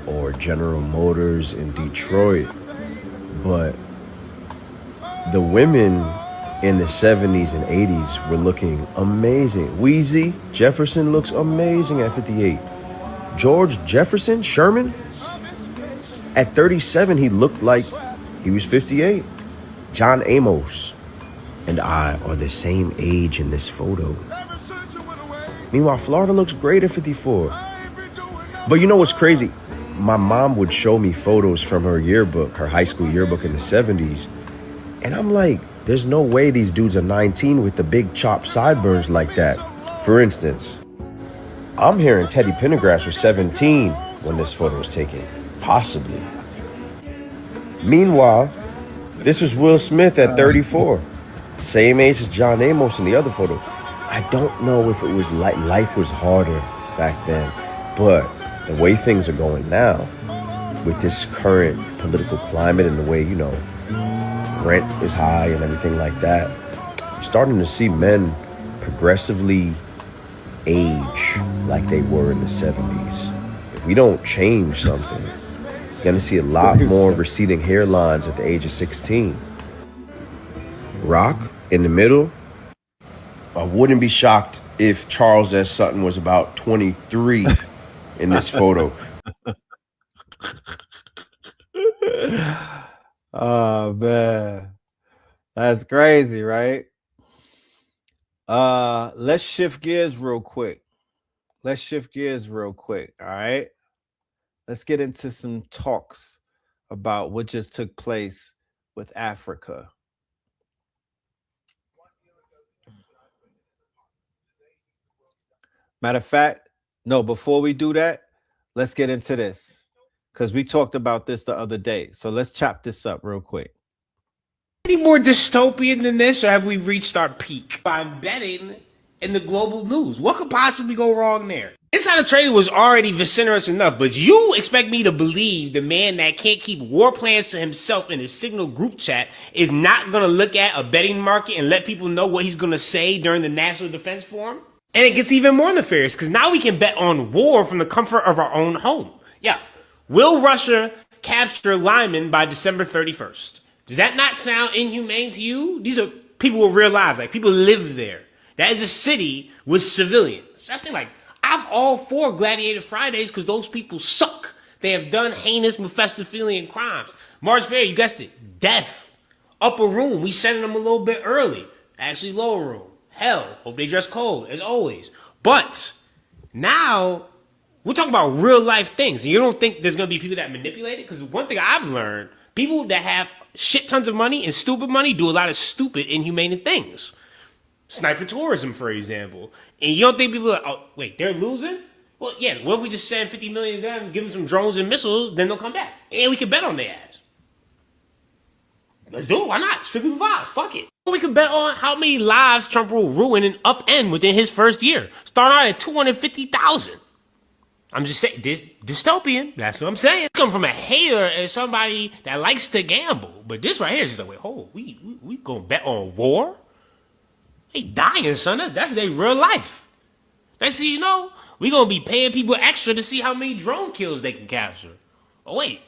or General Motors in Detroit. But the women in the 70s and 80s were looking amazing. Wheezy Jefferson looks amazing at 58. George Jefferson Sherman, at 37, he looked like he was 58. John Amos and I are the same age in this photo. Meanwhile, Florida looks great at 54. But you know what's crazy? My mom would show me photos from her yearbook, her high school yearbook in the 70s. And I'm like, there's no way these dudes are 19 with the big chopped sideburns like that. For instance, I'm hearing Teddy Pendergrass was 17 when this photo was taken. Possibly. Meanwhile, this was Will Smith at 34. Same age as John Amos in the other photo. I don't know if it was like life was harder back then, but the way things are going now, with this current political climate and the way, you know, rent is high and everything like that, you're starting to see men progressively age like they were in the 70s. If we don't change something, you're gonna see a lot more receding hairlines at the age of 16. Rock in the middle. I wouldn't be shocked if Charles S. Sutton was about 23 in this photo. Oh man, That's crazy, right? Let's shift gears real quick. All right. Let's get into some talks about what just took place with Africa. Matter of fact, no, before we do that, let's get into this because we talked about this the other day. So let's chop this up real quick. Any more dystopian than this, or have we reached our peak? I'm betting in the global news. What could possibly go wrong there? Insider trading was already vociferous enough, but you expect me to believe the man that can't keep war plans to himself in his Signal group chat is not going to look at a betting market and let people know what he's going to say during the National Defense Forum? And it gets even more nefarious because now we can bet on war from the comfort of our own home. Yeah. Will Russia capture Lyman by December 31st? Does that not sound inhumane to you? These are people with real lives. Like, people live there. That is a city with civilians. That's the thing, like, I'm all for Gladiator Fridays because those people suck. They have done heinous Mephistophelian crimes. March Fair, you guessed it, death. Upper room, we sending them a little bit early. Actually, lower room. Hell, hope they dress cold, as always. But now, we're talking about real life things. And you don't think there's going to be people that manipulate it? Because one thing I've learned, people that have shit tons of money and stupid money do a lot of stupid, inhumane things. Sniper tourism, for example. And you don't think people are, oh, wait, they're losing? Well, yeah, what if we just send 50 million to them, give them some drones and missiles, then they'll come back. And we can bet on their ass. Let's do it. Why not? Strictly vibe. Fuck it. We could bet on how many lives Trump will ruin and upend within his first year. Starting out at 250,000. I'm just saying, this dystopian. That's what I'm saying. Come from a hater and somebody that likes to gamble. But this right here is just like, wait, hold, we gonna bet on war? They dying, son. That's their real life. Next thing you know, we gonna be paying people extra to see how many drone kills they can capture. Oh wait,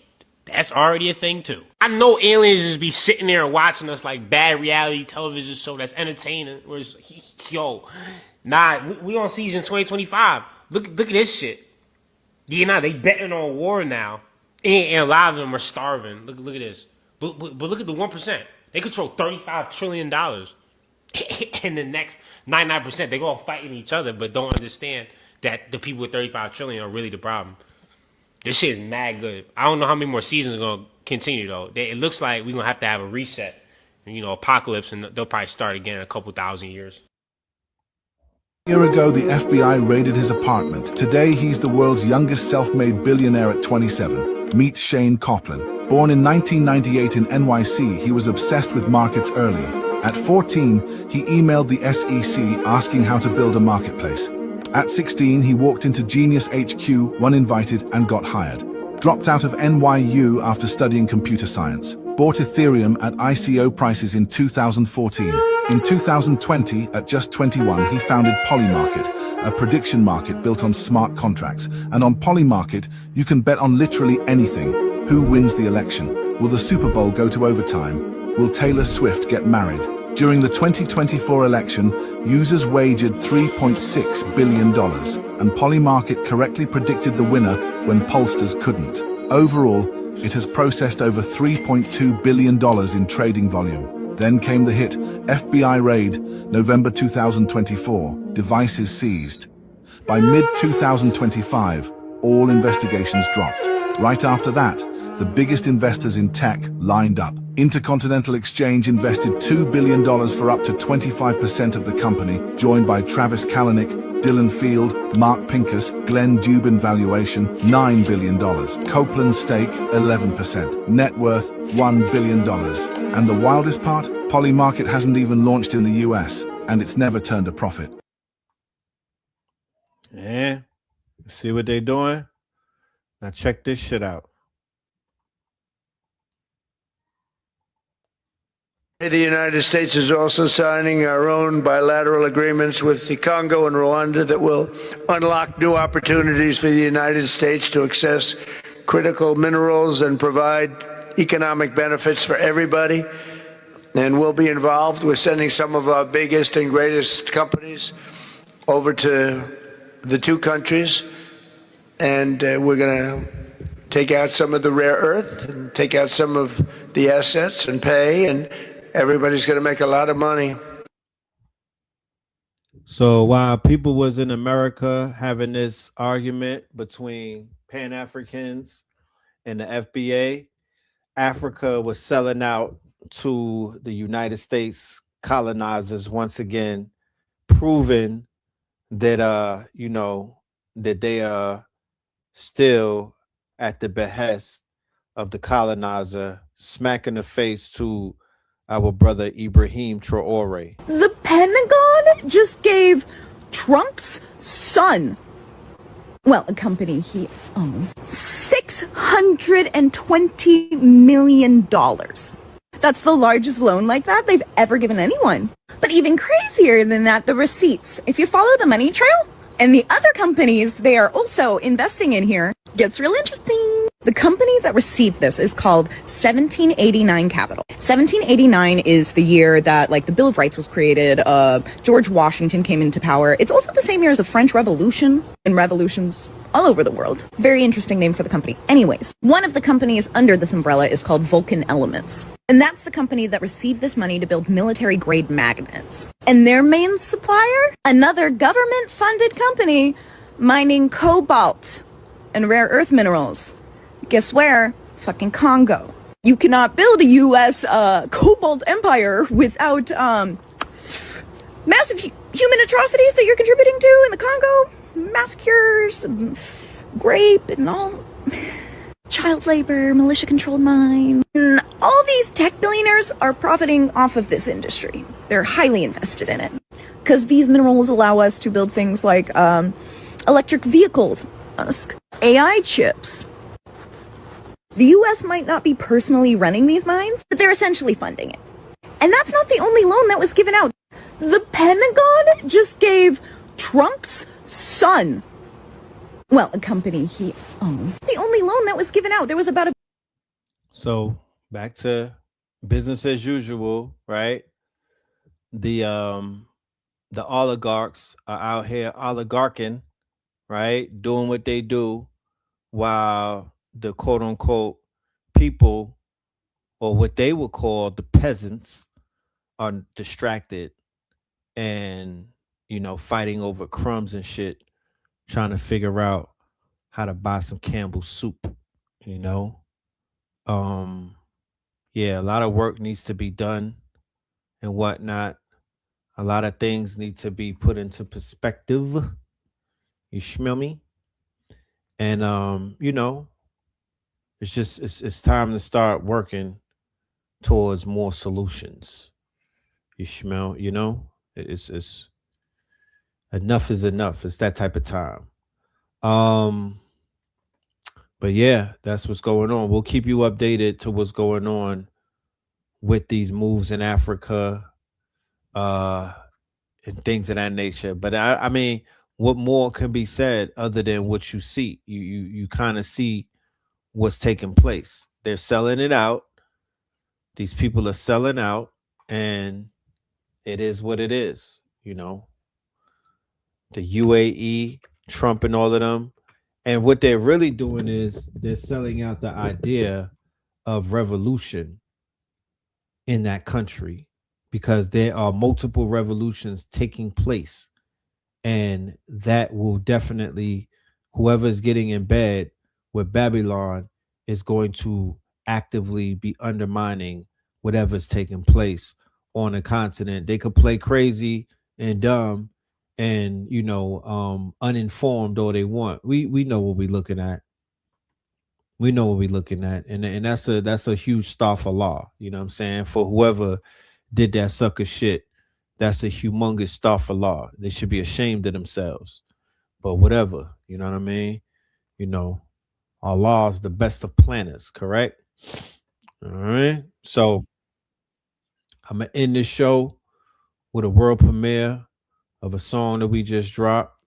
that's already a thing too. I know aliens just be sitting there and watching us like bad reality television show that's entertaining. Where it's, yo, nah, we on season 2025. Look at this shit. Yeah, nah, they betting on war now, and a lot of them are starving. Look at this. But look at the 1%. They control $35 trillion. And the next 99%, they go all fighting each other, but don't understand that the people with 35 trillion are really the problem. This shit is mad good. I don't know how many more seasons are going to continue, though. It looks like we're going to have a reset, apocalypse, and they'll probably start again in a couple thousand years. A year ago, the FBI raided his apartment. Today, he's the world's youngest self-made billionaire at 27. Meet Shane Copeland. Born in 1998 in NYC, he was obsessed with markets early. At 14, he emailed the SEC asking how to build a marketplace. At 16, he walked into Genius HQ, uninvited, and got hired. Dropped out of NYU after studying computer science. Bought Ethereum at ICO prices in 2014. In 2020, at just 21, he founded Polymarket, a prediction market built on smart contracts. And on Polymarket, you can bet on literally anything. Who wins the election? Will the Super Bowl go to overtime? Will Taylor Swift get married? During the 2024 election, users wagered $3.6 billion, and Polymarket correctly predicted the winner when pollsters couldn't. Overall, it has processed over $3.2 billion in trading volume. Then came the hit, FBI raid, November 2024, devices seized. By mid-2025, all investigations dropped. Right after that, the biggest investors in tech lined up. Intercontinental Exchange invested $2 billion for up to 25% of the company, joined by Travis Kalanick, Dylan Field, Mark Pincus, Glenn Dubin valuation, $9 billion. Copeland's stake, 11%. Net worth, $1 billion. And the wildest part? Polymarket hasn't even launched in the US, and it's never turned a profit. Yeah, see what they're doing? Now check this shit out. The United States is also signing our own bilateral agreements with the Congo and Rwanda that will unlock new opportunities for the United States to access critical minerals and provide economic benefits for everybody. And we'll be involved with sending some of our biggest and greatest companies over to the two countries. And we're going to take out some of the rare earth and take out some of the assets and pay and everybody's going to make a lot of money. So while people was in America having this argument between Pan-Africans and the FBA, Africa was selling out to the United States colonizers once again, proving that that they are still at the behest of the colonizer, smacking the face to our brother Ibrahim Traore. The Pentagon just gave Trump's son, well, a company he owns, $620 million. That's the largest loan like that they've ever given anyone. But even crazier than that, the receipts. If you follow the money trail and the other companies they are also investing in here, gets real interesting. The company that received this is called 1789 Capital. 1789 is the year that, like, the Bill of Rights was created. George Washington came into power. It's also the same year as the French Revolution and revolutions all over the world. Very interesting name for the company. Anyways, one of the companies under this umbrella is called Vulcan Elements. And that's the company that received this money to build military-grade magnets. And their main supplier? Another government-funded company mining cobalt and rare earth minerals. Guess where? Fucking Congo. You cannot build a U.S. cobalt empire without massive human atrocities that you're contributing to in the Congo. Massacres, rape, and all. Child labor, militia-controlled mines. And all these tech billionaires are profiting off of this industry. They're highly invested in it. Because these minerals allow us to build things like electric vehicles, AI chips. The U.S. might not be personally running these mines, but they're essentially funding it. And that's not the only loan that was given out. The Pentagon just gave Trump's son, well, a company he owns, the only loan that was given out. There was about a... So back to business as usual, right? The oligarchs are out here oligarching, right? Doing what they do, while the quote unquote people, or what they would call the peasants, are distracted and, fighting over crumbs and shit, trying to figure out how to buy some Campbell's soup, Yeah, a lot of work needs to be done and whatnot. A lot of things need to be put into perspective. You smell me? And, it's time to start working towards more solutions. You smell, it's enough is enough. It's that type of time. But yeah, that's what's going on. We'll keep you updated to what's going on with these moves in Africa, and things of that nature. But I mean, what more can be said other than what you see? You kind of see what's taking place. They're selling it out. These people are selling out, and it is what it is. The UAE, Trump, and all of them. And what they're really doing is they're selling out the idea of revolution in that country, because there are multiple revolutions taking place. And that will definitely, whoever's getting in bed with Babylon is going to actively be undermining whatever's taking place on the continent. They could play crazy and dumb and uninformed all they want. We know what we're looking at. We know what we're looking at. And that's a huge star for law. You know what I'm saying? For whoever did that sucker shit, that's a humongous star for law. They should be ashamed of themselves. But whatever, you know what I mean? Allah is the best of planners, correct? All right. So I'm gonna end this show with a world premiere of a song that we just dropped.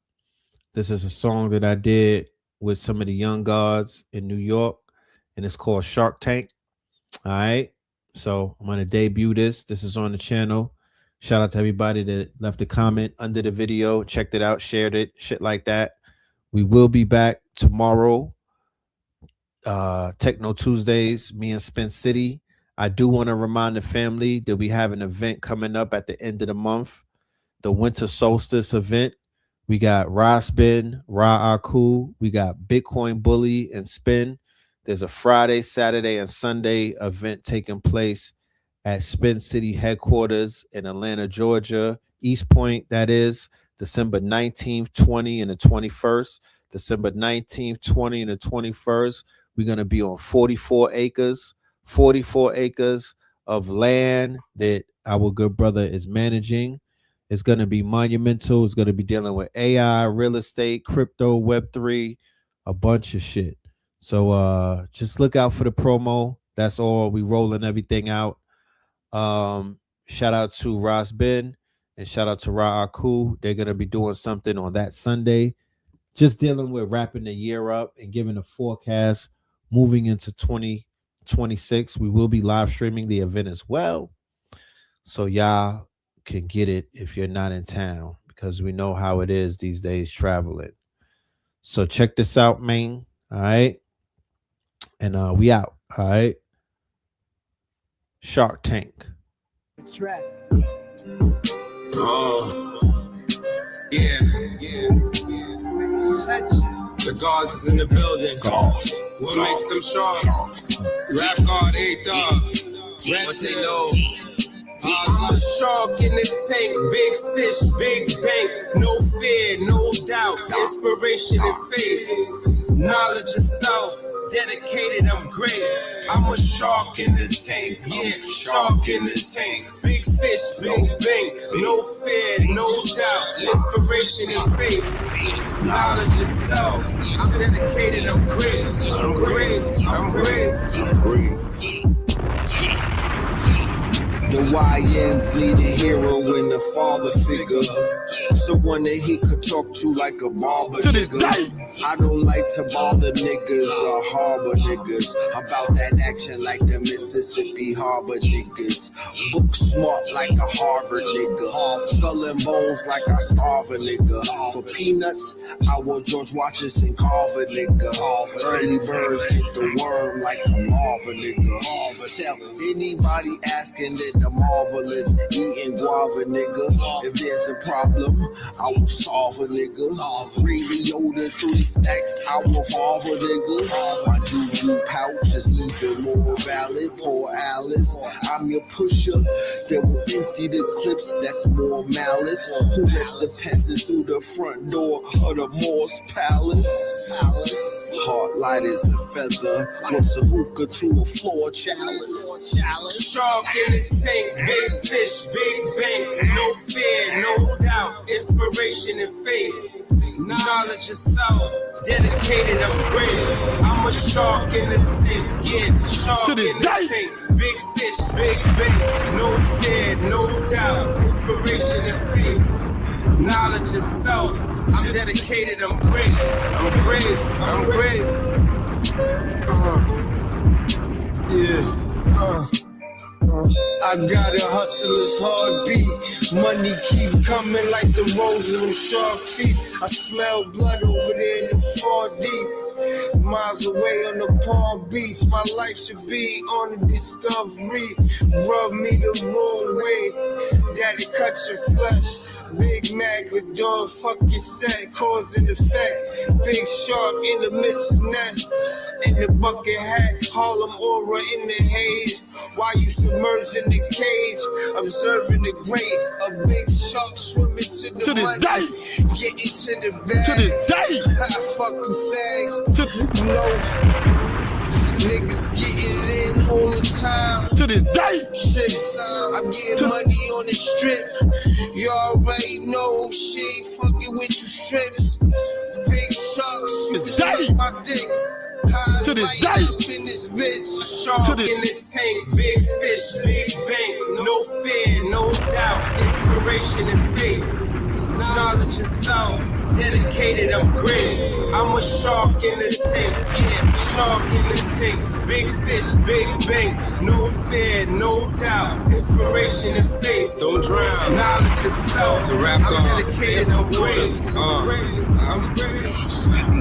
This is a song that I did with some of the young gods in New York, and it's called Shark Tank. All right. So I'm gonna debut this. This is on the channel. Shout out to everybody that left a comment under the video, checked it out, shared it, shit like that. We will be back tomorrow. Techno Tuesdays, me and Spin City. I do want to remind the family that we have an event coming up at the end of the month, the winter solstice event. We got Rasbin, Ra Aku, we got Bitcoin Bully and Spin. There's a Friday, Saturday, and Sunday event taking place at Spin City headquarters in Atlanta, Georgia, East Point, that is, December 19th, 20, and the 21st. December 19th, 20, and the 21st. We're going to be on 44 acres of land that our good brother is managing. It's going to be monumental. It's going to be dealing with AI, real estate, crypto, Web3, a bunch of shit. So just look out for the promo. That's all. We rolling everything out. Shout out to Ras Ben and shout out to Ra Aku. They're going to be doing something on that Sunday. Just dealing with wrapping the year up and giving a forecast moving into 2026. We will be live streaming the event as well. So y'all can get it if you're not in town, because we know how it is these days traveling. So check this out, man. All right. And we out. All right. Shark Tank. Track. Yeah. The guards is in the building. What makes them sharks? Rap guard, A-Dog. What they know? I'm a shark in the tank, big fish, big bank, no fear, no doubt, inspiration and faith, knowledge of self, dedicated, I'm great. I'm a shark in the tank, yeah, shark in the tank, big fish, big bank, no fear, no doubt, inspiration and faith, knowledge of self, I'm dedicated, I'm great, I'm great, I'm great, I'm great. The YNs need a hero and a father figure, someone that he could talk to like a barber nigga. I don't like to bother niggas or harbor niggas. About that action like the Mississippi Harbor niggas. Book smart like a Harvard nigga. Skull and bones like I starve a nigga. For peanuts, I want George Washington Carver nigga. Early birds get the worm like a Marva nigga. Tell anybody asking that the marvelous eating guava nigga. If there's a problem, I will solve a nigga. Really Yoda 3 stacks, I will solve a nigga. My juju pouch is even more valid. Poor Alice, I'm your pusher that will empty the clips. That's more malice. Who let the peasants through the front door of the Moors Palace? Heart light as a feather. What's a hookah to a floor challenge? Shark in the tank, big fish, big bank, no fear, no doubt, inspiration and faith, knowledge of self, dedicated, I'm great. I'm a shark in the tank, yeah, shark in the tank, big fish, big bank, no fear, no doubt, inspiration and faith, knowledge of self, I'm dedicated, I'm great, I'm great, I'm great. I got a hustler's heartbeat. Money keep coming like the roses on shark teeth. I smell blood over there in the far deep. Miles away on the Palm Beach. My life should be on the discovery. Rub me the wrong way. Daddy cut your flesh. Big Mac with dog, fuck your set, cause and effect. Big shark in the midst of nest. In the bucket hat, Harlem aura in the haze. While you submerged in the cage, observing the great. A big shark swimming to the money, getting to the bag. To this day, fucking fags. You know, niggas getting in all the time. To this day, shit, I get money on the strip. You already know she ain't fucking with you strips. Big sharks, you can suck my dick. To this day, up in this bitch. Shark in the tank, big fish, big bank, no fear, no doubt, inspiration and faith, Knowledge yourself, dedicated, I'm great. I'm a shark in the tank, yeah, shark in the tank. Big fish, big bang, no fear, no doubt. Inspiration and faith, don't drown. Knowledge yourself, the rap I'm dedicated, I'm great. I'm great.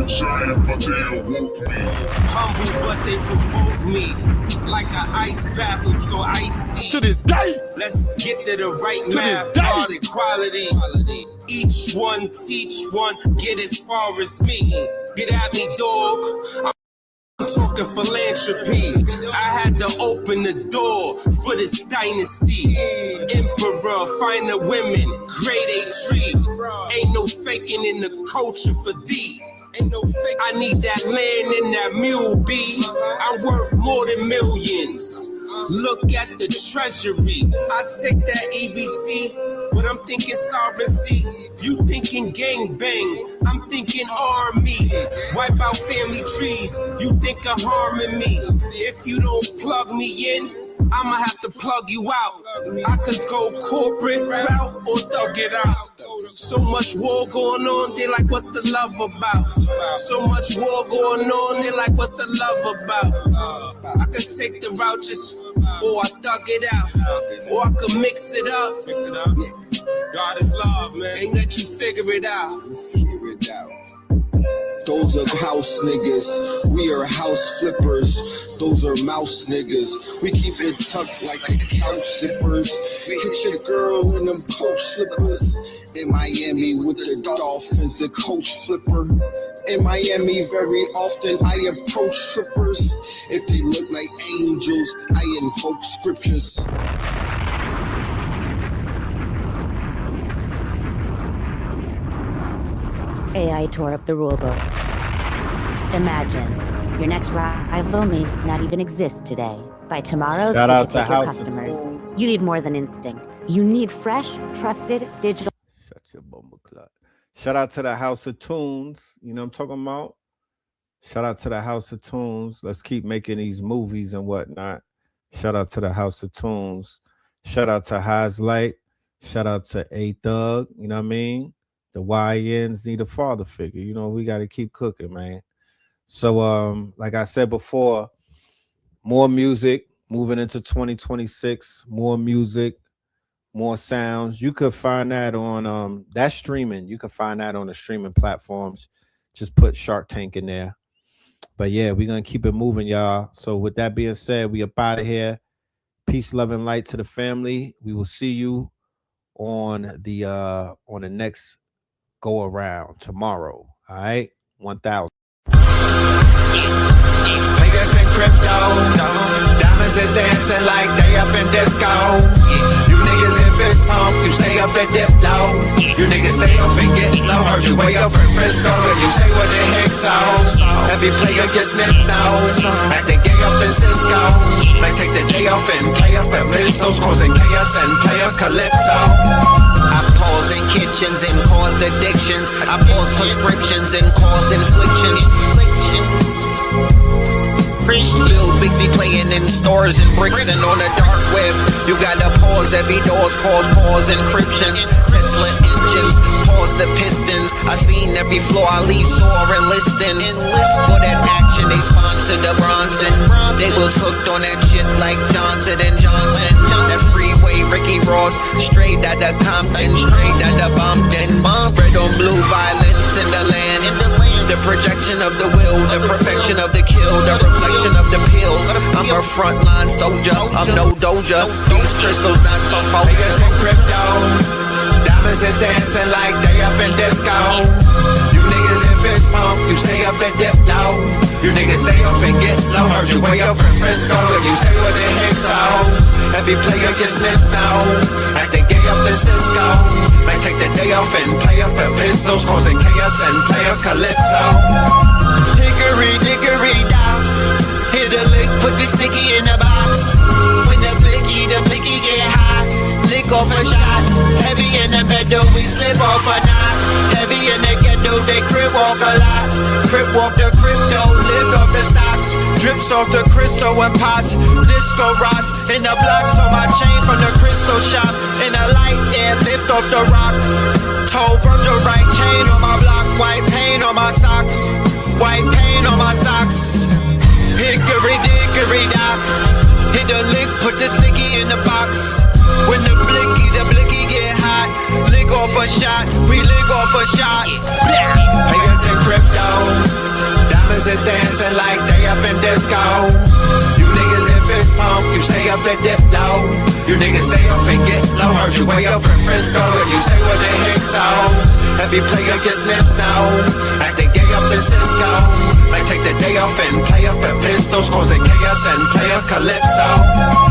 Giant, but they awoke me. Humble, but they provoke me. Like an ice bath, I'm so icy. To this day, let's get to the right math. All equality. Each one teach one, get as far as me. Get at me, dog. I'm talking philanthropy. I had to open the door for this dynasty. Emperor, find the women, grade A tree. Ain't no faking in the culture for thee. Ain't no fake. I need that land and that mule B. I'm worth more than millions. Look at the treasury. I take that EBT, but I'm thinking sovereignty. You thinking gang bang, I'm thinking army. Wipe out family trees, you think of harming me. If you don't plug me in, I'ma have to plug you out. I could go corporate route or thug it out. So much war going on, they like, what's the love about? So much war going on, they like, what's the love about? I could take the route just, or I thug it out, or I could mix it up. God is love, man. Ain't let you figure it out. Those are house niggas, we are house flippers. Those are mouse niggas, we keep it tucked like the couch zippers. Hit your girl in them coach slippers. In Miami with the Dolphins, the coach flipper. In Miami very often I approach strippers. If they look like angels, I invoke scriptures. AI tore up the rulebook. Imagine, your next rival may not even exist today. By tomorrow, Shout they out could to take your House of customers. Tunes. You need more than instinct. You need fresh, trusted, digital. Shut your bumble clot. Shout out to the House of Tunes. You know what I'm talking about? Shout out to the House of Tunes. Let's keep making these movies and whatnot. Shout out to the House of Tunes. Shout out to Highs Light. Shout out to A Thug. You know what I mean? The YNs need a father figure. You know, we got to keep cooking, man. So, like I said before, more music moving into 2026, more music, more sounds. You could find that on that's streaming. You can find that on the streaming platforms. Just put Shark Tank in there. But yeah, we're gonna keep it moving, y'all. So with that being said, we up out of here. Peace, love, and light to the family. We will see you on the next go around tomorrow. All right, 1,000. Niggas in crypto, diamonds is dancing like they up in disco. You niggas in fist pump, you stay up and dip low. You niggas stay up and get low. Heard you way up in Frisco, and you say what the heck so. Every player gets snipped out, acting gay up in Cisco. Might take the day off and play up at Mistos, causing chaos and play up Calypso. I pause in kitchens and caused addictions. I pause prescriptions and cause inflictions. Lil Bixby playing in stores in Brixton on the dark web. You gotta pause every doors, cause encryption. Tesla engines, pause the pistons. I seen every floor I leave sore and listing. For that action, they sponsored the Bronson. They was hooked on that shit like Johnson and Johnson. That freeway, Ricky Ross, straight out of Compton, straight out of Bompton. Red on blue, violence in the land. The projection of the will, the perfection of the kill, the reflection of the pills. I'm a frontline soldier, I'm no doja. These crystals not for focus in crypto. Diamonds is dancing like they up in disco. You niggas in fist pump, you stay up and dip low. You niggas stay up and get low. Heard you way up in Frisco, and you say what the heck so. Every player gets snipped now, acting gay up in Cisco. Might take the day off and play up at Pistols, causing chaos and play up Calypso. Hickory dickory down, hit a lick, put the sticky in the box. When the blicky get hot, lick off a shot. Heavy in the pedal, we slip off a knot. Heavy in the ghetto, they crib walk a lot. Crib walk the crypto, lift off the stocks. Drips off the crystal and pots. Disco rods in the blocks on my chain from the crystal shop. In the light, air lift off the rock. Toe from the right chain on my block. White paint on my socks. White paint on my socks. Hickory dickory dock. Hit the lick, put the sticky in the box. When the blicky get hot. Lick off a shot, we lick off a shot. Pay us in crypto. Diamonds is dancing like they up in discos. You niggas in fist smoke, you stay up the dip though. You niggas stay up and get low. Heard you way up in Frisco and you say what they Hicks-Os. Every player get slips now. Acting gay up in Cisco. Like take the day off and play up the pistols, causing chaos and play up Calypso.